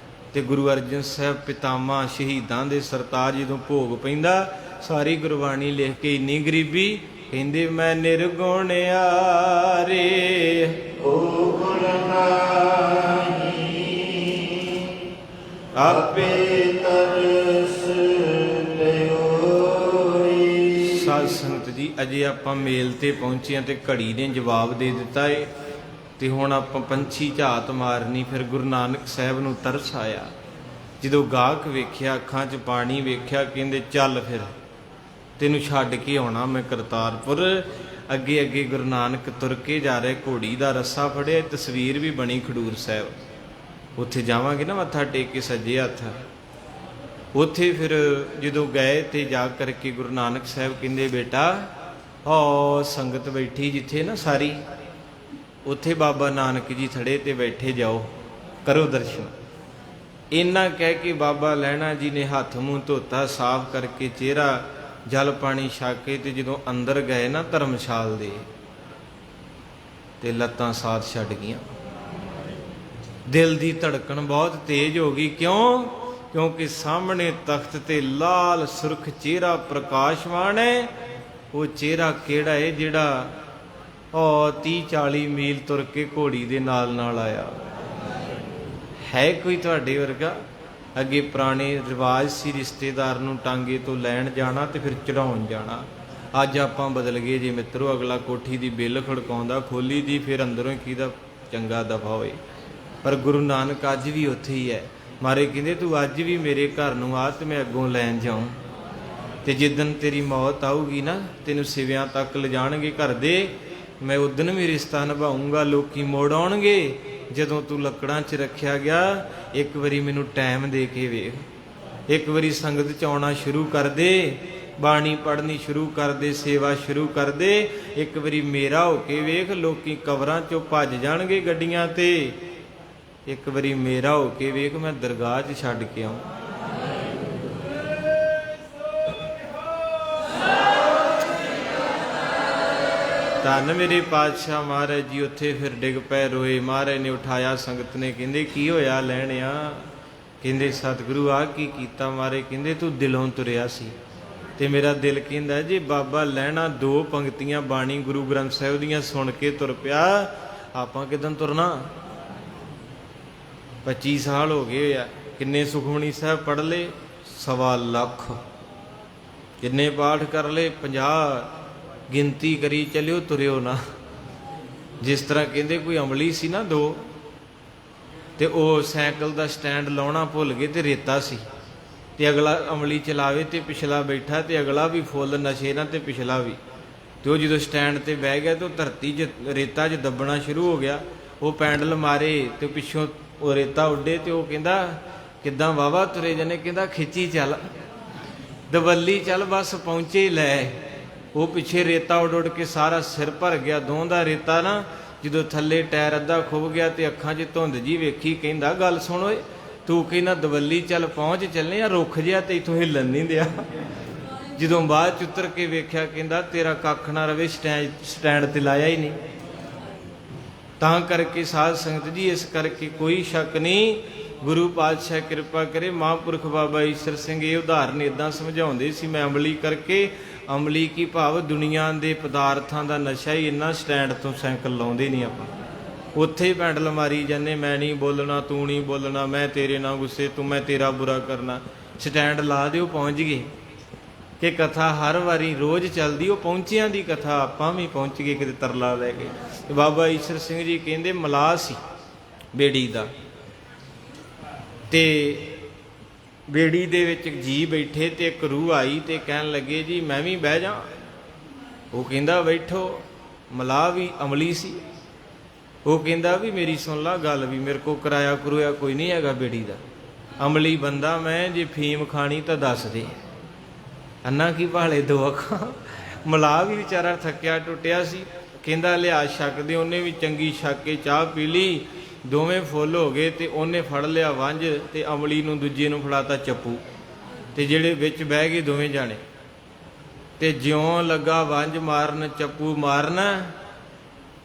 ਤੇ ਗੁਰੂ ਅਰਜਨ ਸਾਹਿਬ ਪਿਤਾਮਾ ਸ਼ਹੀਦਾਂ ਦੇ ਸਰਤਾਜ ਜਦੋਂ ਭੋਗ ਪੈਂਦਾ, ਸਾਰੀ ਗੁਰਬਾਣੀ ਲਿਖ ਕੇ ਇੰਨੀ ਗਰੀਬੀ, ਕਹਿੰਦੇ ਮੈਂ ਨਿਰਗੁਣ ਆਰੇ ਓ ਗੁਣ ਨਾਹੀ ਆਪੇ ਤਰਸ ਲਿਓਈ। ਸਾਧ ਸੰਗਤ ਜੀ, ਅਜੇ ਆਪਾਂ ਮੇਲ ਤੇ ਪਹੁੰਚੇ ਹਾਂ ਤੇ ਘੜੀ ਨੇ ਜਵਾਬ ਦੇ ਦਿੱਤਾ ਏ, ਤੇ ਹੁਣ ਆਪਾਂ ਪੰਛੀ ਝਾਤ ਮਾਰਨੀ। ਫਿਰ ਗੁਰੂ ਨਾਨਕ ਸਾਹਿਬ ਨੂੰ ਤਰਸ ਆਇਆ, ਜਦੋਂ ਗਾਹਕ ਵੇਖਿਆ, ਅੱਖਾਂ 'ਚ ਪਾਣੀ ਵੇਖਿਆ, ਕਹਿੰਦੇ ਚੱਲ ਫਿਰ ਤੈਨੂੰ ਛੱਡ ਕੇ ਆਉਣਾ ਮੈਂ ਕਰਤਾਰਪੁਰ। ਅੱਗੇ ਅੱਗੇ ਗੁਰੂ ਨਾਨਕ ਤੁਰ ਕੇ ਜਾ ਰਹੇ, ਘੋੜੀ ਦਾ ਰੱਸਾ ਫੜਿਆ, ਤਸਵੀਰ ਵੀ ਬਣੀ ਖਡੂਰ ਸਾਹਿਬ। ਉੱਥੇ ਜਾਵਾਂਗੇ ਨਾ ਮੱਥਾ ਟੇਕ ਕੇ ਸੱਜੇ ਹੱਥ। ਉੱਥੇ ਫਿਰ ਜਦੋਂ ਗਏ ਤੇ ਜਾ ਕਰਕੇ ਗੁਰੂ ਨਾਨਕ ਸਾਹਿਬ ਕਹਿੰਦੇ ਬੇਟਾ ਓ ਸੰਗਤ ਬੈਠੀ ਜਿੱਥੇ ਨਾ ਸਾਰੀ, ਉੱਥੇ ਬਾਬਾ ਨਾਨਕ ਜੀ ਥੜੇ ਤੇ ਬੈਠੇ, ਜਾਓ ਕਰੋ ਦਰਸ਼ਨ। ਇੰਨਾ ਕਹਿ ਕੇ ਬਾਬਾ ਲਹਿਣਾ ਜੀ ਨੇ ਹੱਥ ਮੂੰਹ ਧੋਤਾ, ਸਾਫ਼ ਕਰਕੇ ਚਿਹਰਾ, ਜਲ ਪਾਣੀ ਛਕ ਕੇ, ਤੇ ਜਦੋਂ ਅੰਦਰ ਗਏ ਨਾ ਧਰਮਸ਼ਾਲ ਦੇ, ਤੇ ਲੱਤਾਂ ਸਾਥ ਛੱਡ ਗਈਆਂ। ਦਿਲ ਦੀ ਧੜਕਣ ਬਹੁਤ ਤੇਜ਼ ਹੋ ਗਈ। ਕਿਉਂ? ਕਿਉਂਕਿ ਸਾਹਮਣੇ ਤਖਤ ਤੇ ਲਾਲ ਸੁਰਖ ਚਿਹਰਾ ਪ੍ਰਕਾਸ਼ਮਾਨ ਹੈ। ਉਹ ਚਿਹਰਾ ਕਿਹੜਾ ਹੈ? ਜਿਹੜਾ 30-40 ਮੀਲ ਤੁਰ ਕੇ ਘੋੜੀ ਦੇ ਨਾਲ ਆਇਆ। ਹੈ ਕੋਈ ਤੁਹਾਡੇ ਵਰਗਾ? ਅੱਗੇ ਪੁਰਾਣੇ ਰਿਵਾਜ ਸੀ, ਰਿਸ਼ਤੇਦਾਰ ਨੂੰ ਟਾਂਗੇ ਤੋਂ ਲੈਣ ਜਾਣਾ ਤੇ ਫਿਰ ਚੜਾਉਣ ਜਾਣਾ। ਅੱਜ ਆਪਾਂ ਬਦਲ ਗਏ ਜੇ ਮਿੱਤਰੋ। ਅਗਲਾ ਕੋਠੀ ਦੀ ਬਿੱਲ ਖੜਕਾਉਂਦਾ, ਖੋਲੀ ਦੀ, ਫਿਰ ਅੰਦਰੋਂ ਕਿਹਦਾ ਚੰਗਾ ਦਫਾ ਹੋਏ। ਪਰ ਗੁਰੂ ਨਾਨਕ ਅੱਜ ਵੀ ਉੱਥੇ ਹੀ ਹੈ। ਮਾਰੇ ਕਹਿੰਦੇ ਤੂੰ ਅੱਜ ਵੀ ਮੇਰੇ ਘਰ ਨੂੰ ਆ ਤੇ ਮੈਂ ਅੱਗੋਂ ਲੈਣ ਜਾਉਂ। ਤੇ ਜਿੱਦਣ ਤੇਰੀ ਮੌਤ ਆਊਗੀ ਨਾ, ਤੈਨੂੰ ਸਿਵਿਆਂ ਤੱਕ ਲਿਜਾਣਗੇ ਘਰ ਦੇ, ਮੈਂ ਉਦਣ ਵੀ ਰਿਸ਼ਤਾ ਨਿਭਾਊਂਗਾ। ਲੋਕੀ ਮੋੜ ਆਉਣਗੇ ਜਦੋਂ ਤੂੰ ਲੱਕੜਾਂ 'ਚ ਰੱਖਿਆ ਗਿਆ। ਇੱਕ ਵਾਰੀ ਮੈਨੂੰ ਟਾਈਮ ਦੇ ਕੇ ਵੇਖ, ਇੱਕ ਵਾਰੀ ਸੰਗਤ 'ਚ ਆਉਣਾ ਸ਼ੁਰੂ ਕਰ ਦੇ, ਬਾਣੀ ਪੜ੍ਹਨੀ ਸ਼ੁਰੂ ਕਰ ਦੇ, ਸੇਵਾ ਸ਼ੁਰੂ ਕਰ ਦੇ। ਇੱਕ ਵਾਰੀ ਮੇਰਾ ਹੋ ਕੇ ਵੇਖ, ਲੋਕੀ ਕਬਰਾਂ 'ਚੋਂ ਭੱਜ ਜਾਣਗੇ ਗੱਡੀਆਂ ਤੇ। ਇੱਕ ਵਾਰੀ ਮੇਰਾ ਹੋ ਕੇ ਵੇਖ, ਮੈਂ ਦਰਗਾਹ 'ਚ ਛੱਡ ਕੇ ਆਉਂ। ਧੰਨ ਮੇਰੇ ਪਾਤਸ਼ਾਹ ਮਹਾਰਾਜ ਜੀ। ਉੱਥੇ ਫਿਰ ਡਿੱਗ ਪਏ, ਰੋਏ। ਮਹਾਰਾਜ ਨੇ ਉਠਾਇਆ, ਸੰਗਤ ਨੇ ਕਹਿੰਦੇ ਕੀ ਹੋਇਆ ਲੈਣਿਆ? ਕਹਿੰਦੇ ਸਤਿਗੁਰੂ ਆ ਕੀ ਕੀਤਾ? ਮਹਾਰਾਜ ਕਹਿੰਦੇ ਤੂੰ ਦਿਲੋਂ ਤੁਰਿਆ ਸੀ ਤੇ ਮੇਰਾ ਦਿਲ ਕਹਿੰਦਾ ਜੇ ਬਾਬਾ ਲਹਿਣਾ 2 ਪੰਕਤੀਆਂ ਬਾਣੀ ਗੁਰੂ ਗ੍ਰੰਥ ਸਾਹਿਬ ਦੀਆਂ ਸੁਣ ਕੇ ਤੁਰ ਪਿਆ, ਆਪਾਂ ਕਿਦਾਂ ਤੁਰਨਾ? 25 ਸਾਲ ਹੋ ਗਏ ਆ। ਕਿੰਨੇ ਸੁਖਮਨੀ ਸਾਹਿਬ ਪੜ੍ਹ ਲਏ? 1.25 ਲੱਖ। ਕਿੰਨੇ ਪਾਠ ਕਰ ਲਏ? 50। ਗਿਣਤੀ ਕਰੀ ਚੱਲਿਓ, ਤੁਰਿਓ ਨਾ। ਜਿਸ ਤਰ੍ਹਾਂ ਕਹਿੰਦੇ ਕੋਈ ਅਮਲੀ ਸੀ ਨਾ 2, ਤੇ ਉਹ ਸਾਈਕਲ ਦਾ ਸਟੈਂਡ ਲਾਉਣਾ ਭੁੱਲ ਗਏ ਤੇ ਰੇਤਾ ਸੀ, ਤੇ ਅਗਲਾ ਅਮਲੀ ਚਲਾਵੇ ਤੇ ਪਿਛਲਾ ਬੈਠਾ, ਤੇ ਅਗਲਾ ਵੀ ਫੁੱਲ ਨਸ਼ੇ ਨਾਲ ਤੇ ਪਿਛਲਾ ਵੀ। ਤੇ ਉਹ ਜਦੋਂ ਸਟੈਂਡ ਤੇ ਬਹਿ ਗਿਆ ਤੇ ਉਹ ਧਰਤੀ 'ਚ ਰੇਤਾ 'ਚ ਦੱਬਣਾ ਸ਼ੁਰੂ ਹੋ ਗਿਆ। ਉਹ ਪੈਂਡਲ ਮਾਰੇ ਤੇ ਪਿੱਛੋਂ ਉਹ ਰੇਤਾ ਉੱਡੇ, ਤੇ ਉਹ ਕਹਿੰਦਾ ਕਿੱਦਾਂ ਵਾਵਾ ਤੁਰੇ ਜਨੇ? ਕਹਿੰਦਾ ਖਿੱਚੀ ਚੱਲ, ਦਵੱਲੀ ਚੱਲ, ਬਸ ਪਹੁੰਚੇ ਲੈ। ਉਹ ਪਿੱਛੇ ਰੇਤਾ ਉੱਡ ਕੇ ਸਾਰਾ ਸਿਰ ਭਰ ਗਿਆ। ਦੋਹਾਂ ਦਾ ਰੇਤਾ ਨਾ, ਜਦੋਂ ਥੱਲੇ ਟਾਇਰ ਅੱਧਾ ਖੁੱਭ ਗਿਆ ਤੇ ਅੱਖਾਂ 'ਚ ਧੁੰਦ ਜੀ ਵੇਖੀ। ਕਹਿੰਦਾ ਗੱਲ ਸੁਣ ਓਏ, ਤੂੰ ਕਹਿੰਦਾ ਦਵੱਲੀ ਚੱਲ ਪਹੁੰਚ ਚੱਲੇ ਆ, ਰੁੱਖ ਜਿਹਾ ਤੇ ਇੱਥੋਂ ਹਿੱਲਣ ਨਹੀਂ ਦਿਆ। ਜਦੋਂ ਬਾਅਦ 'ਚ ਉਤਰ ਕੇ ਵੇਖਿਆ, ਕਹਿੰਦਾ ਤੇਰਾ ਕੱਖ ਨਾ ਰਵੇ, ਸਟੈਂਡ ਤੇ ਲਾਇਆ ਹੀ ਨਹੀਂ। ਤਾਂ ਕਰਕੇ ਸਾਧ ਸੰਗਤ ਜੀ, ਇਸ ਕਰਕੇ ਕੋਈ ਸ਼ੱਕ ਨਹੀਂ, ਗੁਰੂ ਪਾਤਸ਼ਾਹ ਕਿਰਪਾ ਕਰੇ। ਮਹਾਂਪੁਰਖ ਬਾਬਾ ਈਸ਼ਰ ਸਿੰਘ ਇਹ ਉਦਾਹਰਨ ਇੱਦਾਂ ਸਮਝਾਉਂਦੇ ਸੀ, ਮੈਂ ਅਮਲੀ ਕਰਕੇ, ਅਮਲੀ ਕੀ ਭਾਵ ਦੁਨੀਆ ਦੇ ਪਦਾਰਥਾਂ ਦਾ ਨਸ਼ਾ ਹੀ ਇੰਨਾ, ਸਟੈਂਡ ਤੋਂ ਸਾਈਕਲ ਲਾਉਂਦੇ ਨਹੀਂ ਆਪਾਂ, ਉੱਥੇ ਹੀ ਪੈਂਡਲ ਮਾਰੀ ਜਾਂਦੇ। ਮੈਂ ਨਹੀਂ ਬੋਲਣਾ, ਤੂੰ ਨਹੀਂ ਬੋਲਣਾ, ਮੈਂ ਤੇਰੇ ਨਾਲ ਗੁੱਸੇ, ਤੂੰ ਮੈਂ ਤੇਰਾ ਬੁਰਾ ਕਰਨਾ। ਸਟੈਂਡ ਲਾ ਦਿਓ, ਪਹੁੰਚ ਗਏ। ਕਿ ਕਥਾ ਹਰ ਵਾਰੀ ਰੋਜ਼ ਚੱਲਦੀ, ਉਹ ਪਹੁੰਚਿਆਂ ਦੀ ਕਥਾ। ਆਪਾਂ ਵੀ ਪਹੁੰਚ ਗਏ ਕਿਤੇ ਤਰਲਾ ਲੈ ਕੇ। ਤੇ ਬਾਬਾ ਈਸ਼ਰ ਸਿੰਘ ਜੀ ਕਹਿੰਦੇ ਮਲਾਹ ਸੀ ਬੇੜੀ ਦਾ, ਤੇ ਬੇੜੀ ਦੇ ਵਿੱਚ ਜੀ ਬੈਠੇ, ਤੇ ਇੱਕ ਰੂਹ ਆਈ ਤੇ ਕਹਿਣ ਲੱਗੇ ਜੀ ਮੈਂ ਵੀ ਬਹਿ ਜਾ। ਉਹ ਕਹਿੰਦਾ ਬੈਠੋ। ਮਲਾਹ ਵੀ ਅਮਲੀ ਸੀ। ਉਹ ਕਹਿੰਦਾ ਵੀ ਮੇਰੀ ਸੁਣ ਲਾ ਗੱਲ, ਵੀ ਮੇਰੇ ਕੋ ਕਿਰਾਇਆ ਕਰੂਆ ਕੋਈ ਨਹੀਂ ਹੈਗਾ ਬੇੜੀ ਦਾ, ਅਮਲੀ ਬੰਦਾ ਮੈਂ, ਜੇ ਫੀਮ ਖਾਣੀ ਤਾਂ ਦੱਸ ਦੇ। ਅੰਨਾ ਕੀ ਭਾਲੇ 2 ਅੱਖਾਂ। ਮਲਾਹ ਵੀ ਵਿਚਾਰਾ ਥੱਕਿਆ ਟੁੱਟਿਆ ਸੀ। ਕਹਿੰਦਾ ਲਿਆ ਛੱਕ ਦੇ। ਉਹਨੇ ਵੀ ਚੰਗੀ ਛੱਕ ਕੇ ਚਾਹ ਪੀ ਲਈ। ਦੋਵੇਂ ਫੁੱਲ ਹੋ ਗਏ, ਤੇ ਉਹਨੇ ਫੜ ਲਿਆ ਵੰਝ, ਤੇ ਅਮਲੀ ਨੂੰ ਦੂਜੇ ਨੂੰ ਫੜਾਤਾ ਚੱਪੂ, ਤੇ ਜਿਹੜੇ ਵਿੱਚ ਬਹਿ ਗਏ ਦੋਵੇਂ ਜਾਣੇ। ਤੇ ਜਿਉਂ ਲੱਗਾ ਵੰਝ ਮਾਰਨ, ਚੱਪੂ ਮਾਰਨ,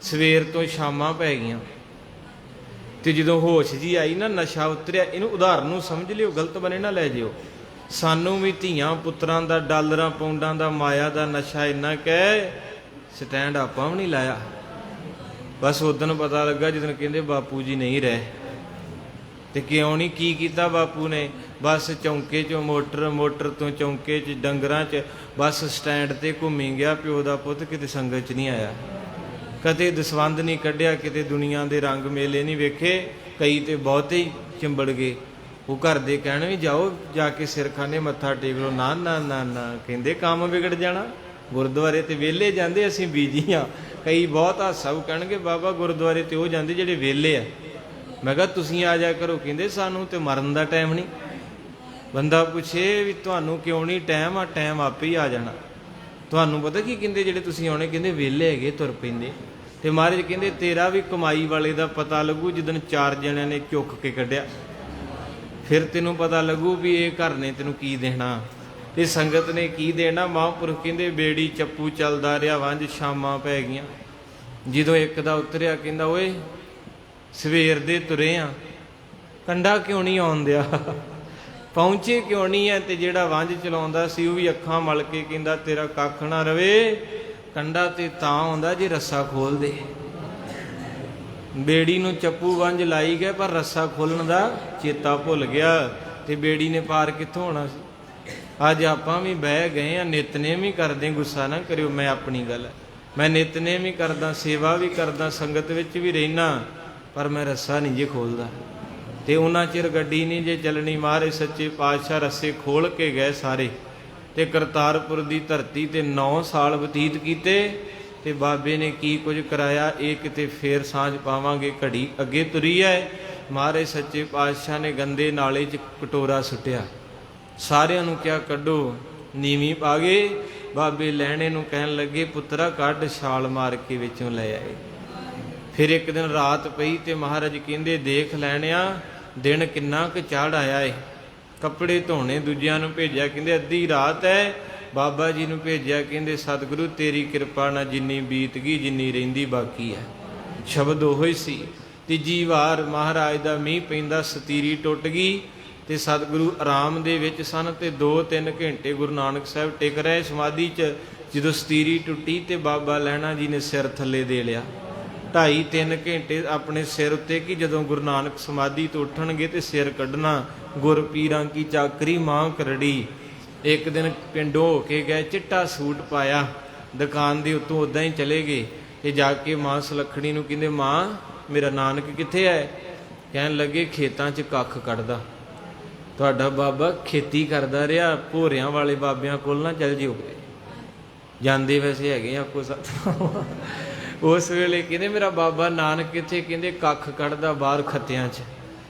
ਸਵੇਰ ਤੋਂ ਸ਼ਾਮਾਂ ਪੈ ਗਈਆਂ। ਤੇ ਜਦੋਂ ਹੋਸ਼ ਜੀ ਆਈ ਨਾ, ਨਸ਼ਾ ਉਤਰਿਆ। ਇਹਨੂੰ ਉਦਾਹਰਨ ਨੂੰ ਸਮਝ ਲਿਓ, ਗਲਤ ਬਣੇ ਨਾ ਲੈ ਜਿਓ। ਸਾਨੂੰ ਵੀ ਧੀਆਂ ਪੁੱਤਰਾਂ ਦਾ, ਡਾਲਰਾਂ ਪਾਉਂਡਾਂ ਦਾ, ਮਾਇਆ ਦਾ ਨਸ਼ਾ ਇੰਨਾ ਕਹਿ ਸਟੈਂਡ ਆਪਾਂ ਵੀ ਨਹੀਂ ਲਾਇਆ। ਬਸ ਉਦੋਂ ਪਤਾ ਲੱਗਾ ਜਦੋਂ ਕਹਿੰਦੇ ਬਾਪੂ ਜੀ ਨਹੀਂ ਰਹੇ। ਤੇ ਕਿਉਂ ਨਹੀਂ? ਕੀ ਕੀਤਾ ਬਾਪੂ ਨੇ? ਬਸ ਚੌਂਕੇ 'ਚੋਂ ਮੋਟਰ, ਮੋਟਰ ਤੋਂ ਚੌਂਕੇ 'ਚ, ਡੰਗਰਾਂ 'ਚ, ਬਸ ਸਟੈਂਡ ਤੇ ਘੁੰਮੀ ਗਿਆ। ਪਿਓ ਦਾ ਪੁੱਤ ਕਿਤੇ ਸੰਗਤ 'ਚ ਨਹੀਂ ਆਇਆ, ਕਦੇ ਦਸਵੰਧ ਨਹੀਂ ਕੱਢਿਆ, ਕਿਤੇ ਦੁਨੀਆ ਦੇ ਰੰਗ ਮੇਲੇ ਨਹੀਂ ਵੇਖੇ। ਕਈ ਤੇ ਬਹੁਤੇ ਹੀ ਚਿੰਬੜ ਗਏ। ਉਹ ਘਰ ਦੇ ਕਹਿਣ ਵੀ ਜਾਓ ਜਾ ਕੇ ਸਿਰਖਾਨੇ ਮੱਥਾ ਟੇਕ ਲਓ। ਨਾ ਨਾ ਨਾ ਨਾ, ਕਹਿੰਦੇ ਕੰਮ ਵਿਗੜ ਜਾਣਾ। ਗੁਰਦੁਆਰੇ ਤੇ ਵਿਹਲੇ ਜਾਂਦੇ, ਅਸੀਂ ਬੀਜੀ ਆ। ਕਈ ਬਹੁਤ ਹਾਸਾ ਉਹ ਕਹਿਣਗੇ ਬਾਬਾ ਗੁਰਦੁਆਰੇ ਤੇ ਉਹ ਜਾਂਦੇ ਜਿਹੜੇ ਵਿਹਲੇ ਆ। ਮੈਂ ਕਿਹਾ ਤੁਸੀਂ ਆ ਜਾ ਕਰੋ। ਕਹਿੰਦੇ ਸਾਨੂੰ ਤੇ ਮਰਨ ਦਾ ਟਾਈਮ ਨਹੀਂ। ਬੰਦਾ ਪੁੱਛੇ ਵੀ ਤੁਹਾਨੂੰ ਕਿਉਂ ਨਹੀਂ ਟਾਈਮ? ਆ ਟਾਈਮ ਆਪੇ ਹੀ ਆ ਜਾਣਾ। ਤੁਹਾਨੂੰ ਪਤਾ ਕੀ ਕਹਿੰਦੇ ਜਿਹੜੇ ਤੁਸੀਂ ਆਉਣੇ? ਕਹਿੰਦੇ ਵਿਹਲੇ ਹੈਗੇ, ਤੁਰ ਪੈਂਦੇ। ਤੇ ਮਹਾਰਾਜ ਕਹਿੰਦੇ ਤੇਰਾ ਵੀ ਕਮਾਈ ਵਾਲੇ ਦਾ ਪਤਾ ਲੱਗੂ ਜਿੱਦਣ 4 ਜਣਿਆਂ ਨੇ ਚੁੱਕ ਕੇ ਕੱਢਿਆ। ਫਿਰ ਤੈਨੂੰ ਪਤਾ ਲੱਗੂ ਵੀ ਇਹ ਘਰ ਨੇ ਤੈਨੂੰ ਕੀ ਦੇਣਾ, ਤੇ ਸੰਗਤ ਨੇ ਕੀ ਦੇਣਾ। ਮਹਾਂਪੁਰਖ ਕਹਿੰਦੇ ਬੇੜੀ ਚੱਪੂ ਚੱਲਦਾ ਰਿਹਾ, ਵੰਝ ਸ਼ਾਮਾਂ ਪੈ ਗਈਆਂ। ਜਦੋਂ ਇੱਕ ਦਾ ਉਤਰਿਆ, ਕਹਿੰਦਾ ਓਏ ਸਵੇਰ ਦੇ ਤੁਰੇ ਆ, ਕੰਡਾ ਕਿਉਂ ਨਹੀਂ ਆਉਣ ਦਿਆ? ਪਹੁੰਚੇ ਕਿਉਂ ਨਹੀਂ ਹੈ? ਤੇ ਜਿਹੜਾ ਵੰਝ ਚਲਾਉਂਦਾ ਸੀ ਉਹ ਵੀ ਅੱਖਾਂ ਮਲ ਕੇ ਕਹਿੰਦਾ ਤੇਰਾ ਕੱਖ ਨਾ ਰਵੇ, ਕੰਡਾ ਤੇ ਤਾਂ ਆਉਂਦਾ ਜੇ ਰੱਸਾ ਖੋਲ ਦੇ। ਬੇੜੀ ਨੂੰ ਚੱਪੂ ਵੰਝ ਲਾਈ ਗਏ, ਪਰ ਰੱਸਾ ਖੋਲਣ ਦਾ ਚੇਤਾ ਭੁੱਲ ਗਿਆ। ਤੇ ਬੇੜੀ ਨੇ ਪਾਰ ਕਿੱਥੋਂ ਹੋਣਾ ਸੀ? ਅੱਜ ਆਪਾਂ ਵੀ ਬਹਿ ਗਏ ਆ, ਨਿਤਨੇਮ ਵੀ ਕਰਦੇ। ਗੁੱਸਾ ਨਾ ਕਰਿਓ, ਮੈਂ ਆਪਣੀ ਗੱਲ, ਮੈਂ ਨਿਤਨੇਮ ਵੀ ਕਰਦਾ, ਸੇਵਾ ਵੀ ਕਰਦਾ, ਸੰਗਤ ਵਿੱਚ ਵੀ ਰਹਿਣਾ, ਪਰ ਮੈਂ ਰੱਸਾ ਨਹੀਂ ਜੇ ਖੋਲਦਾ। ਤੇ ਉਹਨਾਂ ਚਿਰ ਗੱਡੀ ਨਹੀਂ ਜੇ ਚੱਲਣੀ। ਮਹਾਰਾਜ ਸੱਚੇ ਪਾਤਸ਼ਾਹ ਰੱਸੇ ਖੋਲ ਕੇ ਗਏ ਸਾਰੇ। ਤੇ ਕਰਤਾਰਪੁਰ ਦੀ ਧਰਤੀ ਤੇ 9 ਸਾਲ ਬਤੀਤ ਕੀਤੇ। ਤੇ ਬਾਬੇ ਨੇ ਕੀ ਕੁਝ ਕਰਾਇਆ, ਇਹ ਕਿਤੇ ਫੇਰ ਸਾਂਝ ਪਾਵਾਂਗੇ। ਘੜੀ ਅੱਗੇ ਤੁਰੀ ਹੈ। ਮਹਾਰਾਜ ਸੱਚੇ ਪਾਤਸ਼ਾਹ ਨੇ ਗੰਦੇ ਨਾਲੇ 'ਚ ਕਟੋਰਾ ਸੁੱਟਿਆ, ਸਾਰਿਆਂ ਨੂੰ ਕਿਹਾ ਕੱਢੋ, ਨੀਵੀਂ ਪਾ ਗਏ। ਬਾਬੇ ਲੈਣੇ ਨੂੰ ਕਹਿਣ ਲੱਗੇ ਪੁੱਤਰਾ ਕੱਢ, ਛਾਲ ਮਾਰ ਕੇ ਵਿੱਚੋਂ ਲੈ ਆਏ। ਫਿਰ ਇੱਕ ਦਿਨ ਰਾਤ ਪਈ ਤੇ ਮਹਾਰਾਜ ਕਹਿੰਦੇ ਦੇਖ ਲੈਣਿਆ ਦਿਨ ਕਿੰਨਾ ਕੁ ਚੜ੍ਹ ਆਇਆ ਏ। ਕੱਪੜੇ ਧੋਣੇ ਦੂਜਿਆਂ ਨੂੰ ਭੇਜਿਆ, ਕਹਿੰਦੇ ਅੱਧੀ ਰਾਤ ਹੈ। ਬਾਬਾ ਜੀ ਨੂੰ ਭੇਜਿਆ, ਕਹਿੰਦੇ ਸਤਿਗੁਰੂ ਤੇਰੀ ਕਿਰਪਾ ਨਾਲ ਜਿੰਨੀ ਬੀਤ ਗਈ, ਜਿੰਨੀ ਰਹਿੰਦੀ ਬਾਕੀ ਹੈ। ਸ਼ਬਦ ਉਹੋ ਹੀ ਸੀ। ਤੀਜੀ ਵਾਰ ਮਹਾਰਾਜ ਦਾ ਮੀਂਹ ਪੈਂਦਾ, ਸਤੀਰੀ ਟੁੱਟ ਗਈ। ਤੇ ਸਤਿਗੁਰੂ ਆਰਾਮ ਦੇ ਵਿੱਚ ਸਨ। ਤੇ 2-3 ਘੰਟੇ ਗੁਰੂ ਨਾਨਕ ਸਾਹਿਬ ਟਿਕ ਰਹੇ ਸਮਾਧੀ 'ਚ। ਜਦੋਂ ਸਤੀਰੀ ਟੁੱਟੀ ਤੇ ਬਾਬਾ ਲਹਿਣਾ ਜੀ ਨੇ ਸਿਰ ਥੱਲੇ ਦੇ ਲਿਆ। 2.5-3 ਘੰਟੇ ਆਪਣੇ ਸਿਰ ਉੱਤੇ, ਕਿ ਜਦੋਂ ਗੁਰੂ ਨਾਨਕ ਸਮਾਧੀ ਤੋਂ ਉੱਠਣਗੇ ਤੇ ਸਿਰ ਕੱਢਣਾ। ਗੁਰ ਪੀਰਾਂ ਕੀ ਚਾਕਰੀ ਮਾਂ ਕਰੜੀ। ਇੱਕ ਦਿਨ ਪਿੰਡੋਂ ਹੋ ਕੇ ਗਏ, ਚਿੱਟਾ ਸੂਟ ਪਾਇਆ, ਦੁਕਾਨ ਦੇ ਉੱਤੋਂ ਉੱਦਾਂ ਹੀ ਚਲੇ ਗਏ। ਤੇ ਜਾ ਕੇ ਮਾਂ ਸੁਲੱਖਣੀ ਨੂੰ ਕਹਿੰਦੇ ਮਾਂ ਮੇਰਾ ਨਾਨਕ ਕਿੱਥੇ ਹੈ? ਕਹਿਣ ਲੱਗੇ ਖੇਤਾਂ 'ਚ ਕੱਖ ਕੱਢਦਾ। ਤੁਹਾਡਾ ਬਾਬਾ ਖੇਤੀ ਕਰਦਾ ਰਿਹਾ, ਭੋਰਿਆਂ ਵਾਲੇ ਬਾਬਿਆਂ ਕੋਲ ਨਾ ਚੱਲ ਜਿਓ, ਜਾਂਦੇ ਵੈਸੇ ਹੈਗੇ ਆਪੋ ਸਤ। ਉਸ ਵੇਲੇ ਕਹਿੰਦੇ ਮੇਰਾ ਬਾਬਾ ਨਾਨਕ ਕਿੱਥੇ? ਕਹਿੰਦੇ ਕੱਖ ਕੱਢਦਾ ਬਾਹਰ ਖੱਤਿਆਂ 'ਚ।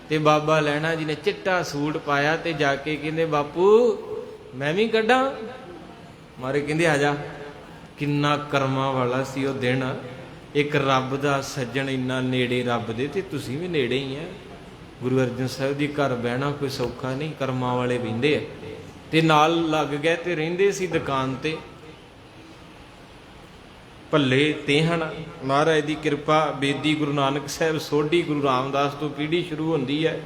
ਤੇ ਬਾਬਾ ਲਹਿਣਾ ਜੀ ਨੇ ਚਿੱਟਾ ਸੂਟ ਪਾਇਆ ਤੇ ਜਾ ਕੇ ਕਹਿੰਦੇ ਬਾਪੂ ਮੈਂ ਵੀ ਕੱਢਾਂ? ਮਾਰੇ ਕਹਿੰਦੇ ਆ ਜਾ। ਕਿੰਨਾ ਕਰਮਾਂ ਵਾਲਾ ਸੀ ਉਹ ਦਿਨ। ਇੱਕ ਰੱਬ ਦਾ ਸੱਜਣ ਇੰਨਾ ਨੇੜੇ ਰੱਬ ਦੇ, ਤੇ ਤੁਸੀਂ ਵੀ ਨੇੜੇ ਹੀ ਆ। ਗੁਰੂ ਅਰਜਨ ਸਾਹਿਬ ਦੀ ਘਰ ਬਹਿਣਾ ਕੋਈ ਸੌਖਾ ਨਹੀਂ, ਕਰਮਾਂ ਵਾਲੇ ਬਹਿੰਦੇ ਆ। ਤੇ ਨਾਲ ਲੱਗ ਗਏ ਤੇ ਰਹਿੰਦੇ ਸੀ ਦੁਕਾਨ ਤੇ। ਭੱਲੇ ਤੇ ਹਨ ਮਹਾਰਾਜ ਦੀ ਕਿਰਪਾ। ਬੇਦੀ ਗੁਰੂ ਨਾਨਕ ਸਾਹਿਬ ਸੋਢੀ ਗੁਰੂ ਰਾਮਦਾਸ ਤੋਂ ਪੀੜ੍ਹੀ ਸ਼ੁਰੂ ਹੁੰਦੀ ਹੈ।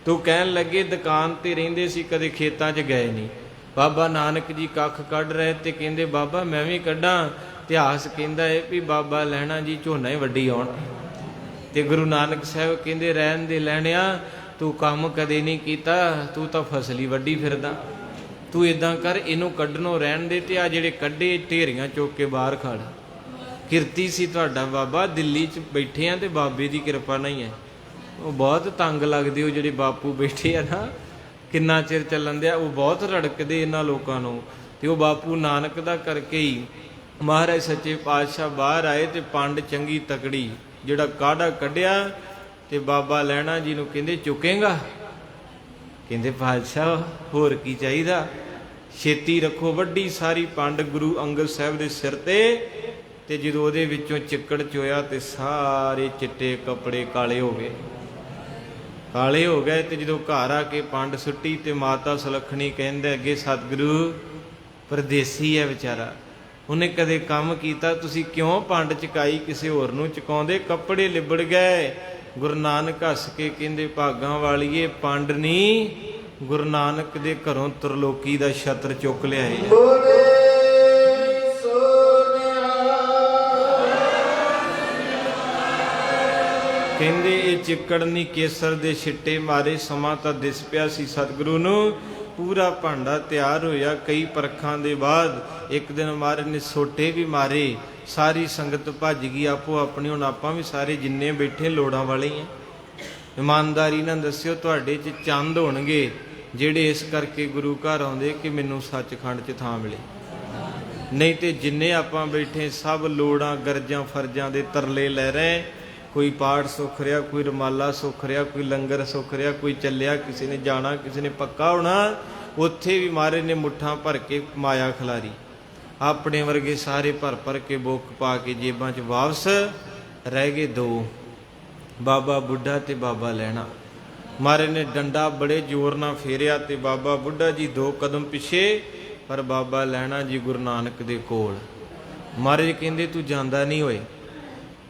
ਤੋ ਕਹਿਣ ਲੱਗੇ ਦੁਕਾਨ ਤੇ ਰਹਿੰਦੇ ਸੀ, ਕਦੇ ਖੇਤਾਂ 'ਚ ਗਏ ਨਹੀਂ। ਬਾਬਾ ਨਾਨਕ ਜੀ ਕੱਖ ਕੱਢ ਰਹੇ ਤੇ ਕਹਿੰਦੇ ਬਾਬਾ ਮੈਂ ਵੀ ਕੱਢਾਂ। ਇਤਿਹਾਸ ਕਹਿੰਦਾ ਹੈ ਵੀ ਬਾਬਾ ਲਹਿਣਾ ਜੀ ਝੋਨਾ ਹੀ ਵੱਢੀ ਆਉਣ। ਤੇ ਗੁਰੂ ਨਾਨਕ ਸਾਹਿਬ ਕਹਿੰਦੇ ਰਹਿਣ ਦੇ ਲੈਣਿਆ, ਤੂੰ ਕੰਮ ਕਦੇ ਨਹੀਂ ਕੀਤਾ, ਤੂੰ ਤਾਂ ਫਸਲੀ ਵੱਢੀ ਫਿਰਦਾ। ਤੂੰ ਇਦਾਂ ਕਰ, ਇਹਨੂੰ ਕੱਢਣੋਂ ਰਹਿਣ ਦੇ, ਤੇ ਆ ਜਿਹੜੇ ਕੱਢੇ ਢੇਰੀਆਂ ਚੁੱਕ ਕੇ ਬਾਹਰ ਖੜ। ਕਿਰਤੀ ਸੀ ਤੁਹਾਡਾ ਬਾਬਾ। ਦਿੱਲੀ 'ਚ ਬੈਠੇ ਆ ਤੇ ਬਾਬੇ ਦੀ ਕਿਰਪਾ ਨਹੀਂ ਹੈ। ਉਹ ਬਹੁਤ ਤੰਗ ਲੱਗਦੇ, ਉਹ ਜਿਹੜੇ ਬਾਪੂ ਬੈਠੇ ਆ ਨਾ, ਕਿੰਨਾ ਚਿਰ ਚੱਲਣ ਦਿਆ, ਉਹ ਬਹੁਤ ਰੜਕਦੇ ਇਹਨਾਂ ਲੋਕਾਂ ਨੂੰ। ਤੇ ਉਹ ਬਾਪੂ ਨਾਨਕ ਦਾ ਕਰਕੇ ਹੀ ਮਹਾਰਾਜ ਸੱਚੇ ਪਾਤਸ਼ਾਹ ਬਾਹਰ ਆਏ ਤੇ ਪੰਡ ਚੰਗੀ ਤਕੜੀ ਜਿਹੜਾ ਕਾੜਾ ਕੱਢਿਆ। ਤੇ ਬਾਬਾ ਲਹਿਣਾ ਜੀ ਨੂੰ ਕਹਿੰਦੇ ਚੁੱਕੇਗਾ? ਕਹਿੰਦੇ ਪਾਤਸ਼ਾਹ ਹੋਰ ਕੀ ਚਾਹੀਦਾ, ਛੇਤੀ ਰੱਖੋ। ਵੱਡੀ ਸਾਰੀ ਪੰਡ ਗੁਰੂ ਅੰਗਦ ਸਾਹਿਬ ਦੇ ਸਿਰ ਤੇ। ਤੇ ਜਦੋਂ ਉਹਦੇ ਵਿੱਚੋਂ ਚਿੱਕੜ ਚੋਇਆ ਤੇ ਸਾਰੇ ਚਿੱਟੇ ਕੱਪੜੇ ਕਾਲੇ ਹੋ ਗਏ, ਕਾਲੇ ਹੋ ਗਏ। ਤੇ ਜਦੋਂ ਘਰ ਆ ਕੇ ਪੰਡ ਸੁੱਟੀ ਤੇ ਮਾਤਾ ਸੁਲੱਖਣੀ ਕਹਿੰਦੇ ਅੱਗੇ ਸਤਿਗੁਰੂ ਪਰਦੇਸੀ ਹੈ ਵਿਚਾਰਾ, ਉਹਨੇ ਕਦੇ ਕੰਮ ਕੀਤਾ, ਤੁਸੀਂ ਕਿਉਂ ਪੰਡ ਚਕਾਈ, ਕਿਸੇ ਹੋਰ ਨੂੰ ਚਕਾਉਂਦੇ? ਕੱਪੜੇ ਲਿਬੜ ਗਏ। ਗੁਰੂ ਨਾਨਕ ਹੱਸ ਕੇ ਕਹਿੰਦੇ ਭਾਗਾਂ ਵਾਲੀਏ ਪੰਡ ਨੀ ਗੁਰੂ ਨਾਨਕ ਦੇ ਘਰੋਂ ਤਰਲੋਕੀ ਦਾ ਛਤਰ ਚੁੱਕ ਲਿਆਏ ਆ। ਬੋਲੇ ਸੋਨਿਆ ਕਹਿੰਦੇ ਇਹ ਚਿੱਕੜ ਨੀ ਕੇਸਰ ਦੇ ਛਿੱਟੇ ਮਾਰੇ। ਸਮਾਂ ਤਾਂ ਦਿਸ ਪਿਆ ਸੀ ਸਤਿਗੁਰੂ ਨੂੰ, ਪੂਰਾ ਭਾਂਡਾ ਤਿਆਰ ਹੋਇਆ। ਕਈ ਪਰਖਾਂ ਦੇ ਬਾਅਦ ਇੱਕ ਦਿਨ ਮਹਾਰਾਜ ਨੇ ਸੋਟੇ ਵੀ ਮਾਰੇ। ਸਾਰੀ ਸੰਗਤ ਭੱਜ ਗਈ ਆਪੋ ਆਪਣੀ। ਹੁਣ ਆਪਾਂ ਵੀ ਸਾਰੇ ਜਿੰਨੇ ਬੈਠੇ ਲੋੜਾਂ ਵਾਲੇ ਹੀ ਆ। ਇਮਾਨਦਾਰੀ ਨਾਲ ਦੱਸਿਓ ਤੁਹਾਡੇ 'ਚ ਚੰਦ ਹੋਣਗੇ ਜਿਹੜੇ ਇਸ ਕਰਕੇ ਗੁਰੂ ਘਰ ਆਉਂਦੇ ਕਿ ਮੈਨੂੰ ਸੱਚਖੰਡ 'ਚ ਥਾਂ ਮਿਲੇ, ਨਹੀਂ ਤੇ ਜਿੰਨੇ ਆਪਾਂ ਬੈਠੇ ਸਭ ਲੋੜਾਂ ਗਰਜਾਂ ਫਰਜ਼ਾਂ ਦੇ ਤਰਲੇ ਲੈ ਰਹੇ। ਕੋਈ ਪਾਠ ਸੁੱਖ ਰਿਹਾ, ਕੋਈ ਰੁਮਾਲਾ ਸੁੱਖ ਰਿਹਾ, ਕੋਈ ਲੰਗਰ ਸੁੱਖ ਰਿਹਾ, ਕੋਈ ਚੱਲਿਆ, ਕਿਸੇ ਨੇ ਜਾਣਾ, ਕਿਸੇ ਨੇ ਪੱਕਾ ਹੋਣਾ। ਉੱਥੇ ਵੀ ਮਹਾਰਾਜ ਨੇ ਮੁੱਠਾਂ ਭਰ ਕੇ ਮਾਇਆ ਖਿਲਾਰੀ। ਆਪਣੇ ਵਰਗੇ ਸਾਰੇ ਭਰ ਭਰ ਕੇ ਬੁੱਕ ਪਾ ਕੇ ਜੇਬਾਂ 'ਚ ਵਾਪਸ ਰਹਿ ਗਏ ਦੋ, ਬਾਬਾ ਬੁੱਢਾ ਤੇ ਬਾਬਾ ਲਹਿਣਾ। ਮਹਾਰਾਜ ਨੇ ਡੰਡਾ ਬੜੇ ਜ਼ੋਰ ਨਾਲ ਫੇਰਿਆ ਤੇ ਬਾਬਾ ਬੁੱਢਾ ਜੀ 2 ਕਦਮ ਪਿੱਛੇ, ਪਰ ਬਾਬਾ ਲਹਿਣਾ ਜੀ ਗੁਰੂ ਨਾਨਕ ਦੇ ਕੋਲ। ਮਹਾਰਾਜ ਕਹਿੰਦੇ ਤੂੰ ਜਾਂਦਾ ਨਹੀਂ ਹੋਏ,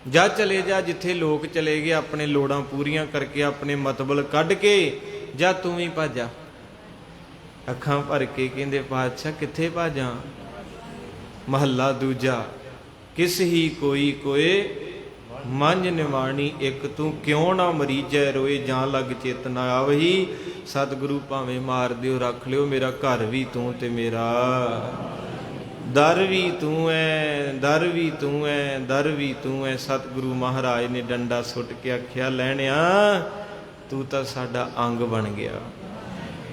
ਜਾ ਚਲੇ ਜਾ ਜਿੱਥੇ ਲੋਕ ਚਲੇ ਗਏ, ਆਪਣੇ ਲੋੜਾਂ ਪੂਰੀਆਂ ਕਰਕੇ ਆਪਣੇ ਮਤਬਲ ਕੱਢ ਕੇ ਜਾ, ਤੂੰ ਵੀ ਭਾਜਾ। ਅੱਖਾਂ ਭਰ ਕੇ ਕਹਿੰਦੇ ਪਾਤਸ਼ਾਹ ਕਿੱਥੇ ਭਾਜਾਂ। ਮਹੱਲਾ ਦੂਜਾ। ਕਿਸ ਹੀ ਕੋਈ ਕੋਏ ਮੰਝ ਨਿਵਾਣੀ, ਇੱਕ ਤੂੰ ਕਿਉਂ ਨਾ ਮਰੀਜੈ ਰੋਏ, ਜਾਂ ਲੱਗ ਚਿਤ ਨਾ ਆਵਹੀ। ਸਤਿਗੁਰੂ ਭਾਵੇਂ ਮਾਰ ਦਿਓ ਰੱਖ ਲਿਓ, ਮੇਰਾ ਘਰ ਵੀ ਤੂੰ ਤੇ ਮੇਰਾ ਦਰ ਵੀ ਤੂੰ ਐ, ਦਰ ਵੀ ਤੂੰ ਐ, ਦਰ ਵੀ ਤੂੰ ਐ। ਸਤਿਗੁਰੂ ਮਹਾਰਾਜ ਨੇ ਡੰਡਾ ਸੁੱਟ ਕੇ ਆਖਿਆ ਲੈਣਿਆ ਤੂੰ ਤਾਂ ਸਾਡਾ ਅੰਗ ਬਣ ਗਿਆ।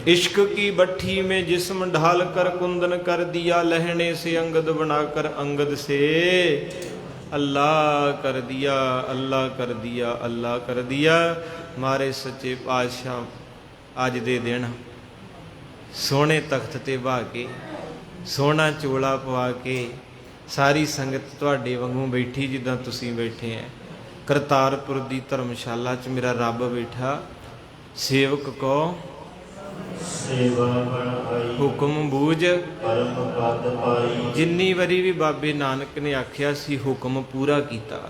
इश्क की बट्ठी में जिस्म ढाल कर कुंदन कर दिया, लहने से अंगद बना कर अंगद से अल्लाह कर दिया, अल्लाह कर दिया, अल्लाह कर दिया। मारे सच्चे पातशाह अज दे दिन सोने तख्त ते बहा के सोना चोला पवा के सारी संगत तुहाडे वांगू बैठी जिद्दां तुसीं बैठे हैं। करतारपुर दी धर्मशाला च मेरा रब बैठा, सेवक को सेवा बन आई, हुक्म बूझ परम पद पाई। जिन्नी वारी भी बाबे नानक ने आख्या सी हुक्म पूरा किया।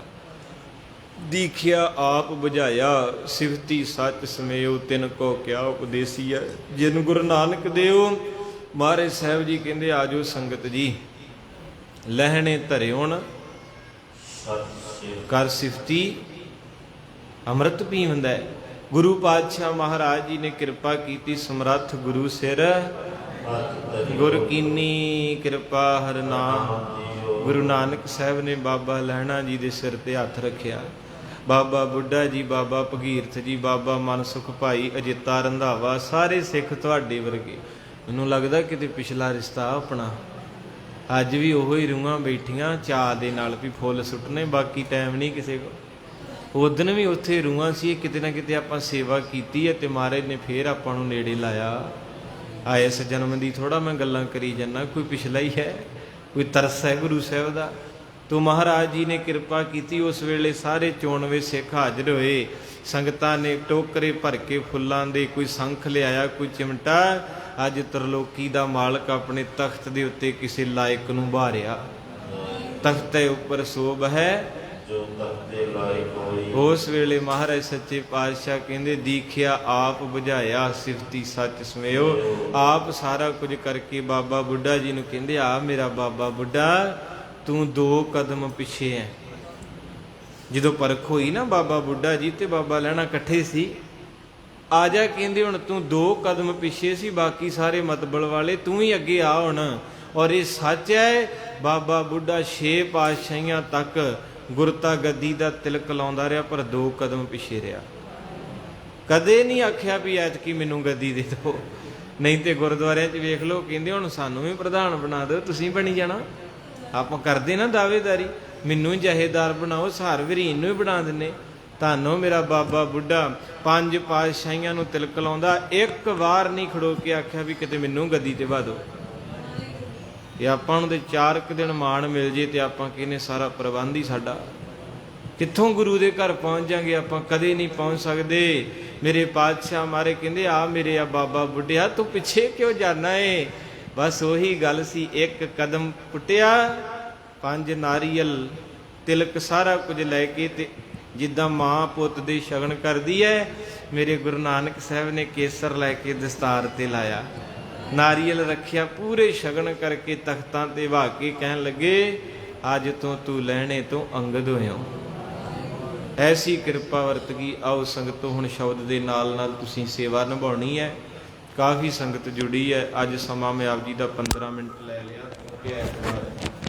दीखिया आप बुझाया, सिफती सच समयो, तिन को क्या उपदेसी है। जिन गुरु नानक देव महाराज साहब जी कहते आजो संगत जी लहने धरे होण, कर सिफती अमृत पीवंदा है। गुरु पातशाह महाराज जी ने कृपा की, समर्थ गुरु सिर गुर कीनी कृपा हर नाम। गुरु नानक साहब ने बाबा लहणा जी के सिर ते हथ रखिया। बाबा बुढ़ा जी, बाबा भगीरथ जी, बाबा मनसुख भाई, अजिता रंधावा, सारे सिख तुहाडे वर्गे। मैनूं लगदा किते पिछला रिश्ता अपना अज भी ओहो ही रूहां बैठियां चाह दे नाल भी फुੱਲ सुੱਟਣੇ, बाकी टाइम नहीं किसी को। उदन भी उत्थे रूहां सी, किते ना किते आपां सेवा कीती है ते महाराज ने फिर आपां नूं नेड़े लाया। आए इस जन्म दी थोड़ा मैं गल्लां करी जाना, कोई पिछला ही है, कोई तरस है गुरु साहब दा। तो महाराज जी ने कृपा की। उस वेले सारे 94 सिख हाजिर होए। संगतां ने टोकरे भर के फुल्लां दे, कोई संख लियाया, कोई चिमटा। अज तरलोकी दा मालक अपने तख्त दे उत्ते किसी लायक नूं बारिया। तख्त दे उपर सोभ है जो तख्ते लायक होई। उस वेले महाराज सच्चे पातशाह कहते दीखिया आप बुझाया, सिफती सच समयो। आप सारा कुछ करके बाबा बुढ़ा जी नूं कहंदे आ मेरा बाबा बुढ़ा तू 2 कदम पिछे है। जदों परख होई ना बाबा बुढ़ा जी ते बाबा लहणा इकट्ठे सी। आ जा कहंदे हुण तू 2 कदम पिछे सी, बाकी सारे मतबल वाले तू ही अगे आ हुण। और ये सच है बाबा बुढ़ा 6 पातशाहियां तक गुरता गद्दी का तिलक लाउंदा रहा, पर 2 कदम पिछे रहा। कदे नहीं आख्या भी ऐतकी मैनू गद्दी दे दो। नहीं तो गुरुद्वारे वेख लो कहते हुण सानू भी प्रधान बना दो, तुसीं बनी जाना। आप करते ना दावेदारी, मैनू जहेदार बनाओ, सार वरीन नूं भी बना दिंदे। तानो मेरा बाबा बुढ़ा 5 पातशाहियां नूं तिलक लाउंदा, एक वार नहीं खड़ो के आख्या भी किते मैनू गद्दी ते बहा दो। ये आपां नूं ते 4 दिन मान मिल जे ते आपां कहने सारा प्रबंध ही साडा। कित्थों गुरु दे घर पहुँच जाएंगे, आपां कदे नहीं पहुँच सकते। मेरे पातशाह मारे कहंदे आ मेरे आ बाबा बुढ़िया तू पिछे क्यों जाना है। बस उही गल सी, 1 कदम पुटिया, 5 नारियल तिलक सारा कुछ लैके ते ਜਿੱਦਾਂ ਮਾਂ ਪੁੱਤ ਦੀ ਸ਼ਗਨ ਕਰਦੀ ਹੈ, ਮੇਰੇ ਗੁਰੂ ਨਾਨਕ ਸਾਹਿਬ ਨੇ ਕੇਸਰ ਲੈ ਕੇ ਦਸਤਾਰ ਤੇ ਲਾਇਆ, ਨਾਰੀਅਲ ਰੱਖਿਆ, ਪੂਰੇ ਸ਼ਗਨ ਕਰਕੇ ਤਖਤਾਂ ਤੇ ਵਾ ਕੇ ਕਹਿਣ ਲੱਗੇ ਅੱਜ ਤੋਂ ਤੂੰ ਲੈਣੇ ਤੋਂ ਅੰਗਦ ਹੋਇਓ। ਐਸੀ ਕਿਰਪਾ ਵਰਤ ਗਈ। ਆਓ ਸੰਗਤੋ ਹੁਣ ਸ਼ਬਦ ਦੇ ਨਾਲ ਨਾਲ ਤੁਸੀਂ ਸੇਵਾ ਨਿਭਾਉਣੀ ਹੈ। ਕਾਫੀ ਸੰਗਤ ਜੁੜੀ ਹੈ। ਅੱਜ ਸਮਾਂ ਮੈਂ ਆਪ ਜੀ ਦਾ 15 ਮਿੰਟ ਲੈ ਲਿਆ ਕਿਉਂਕਿ ਐਤਵਾਰ ਹੈ।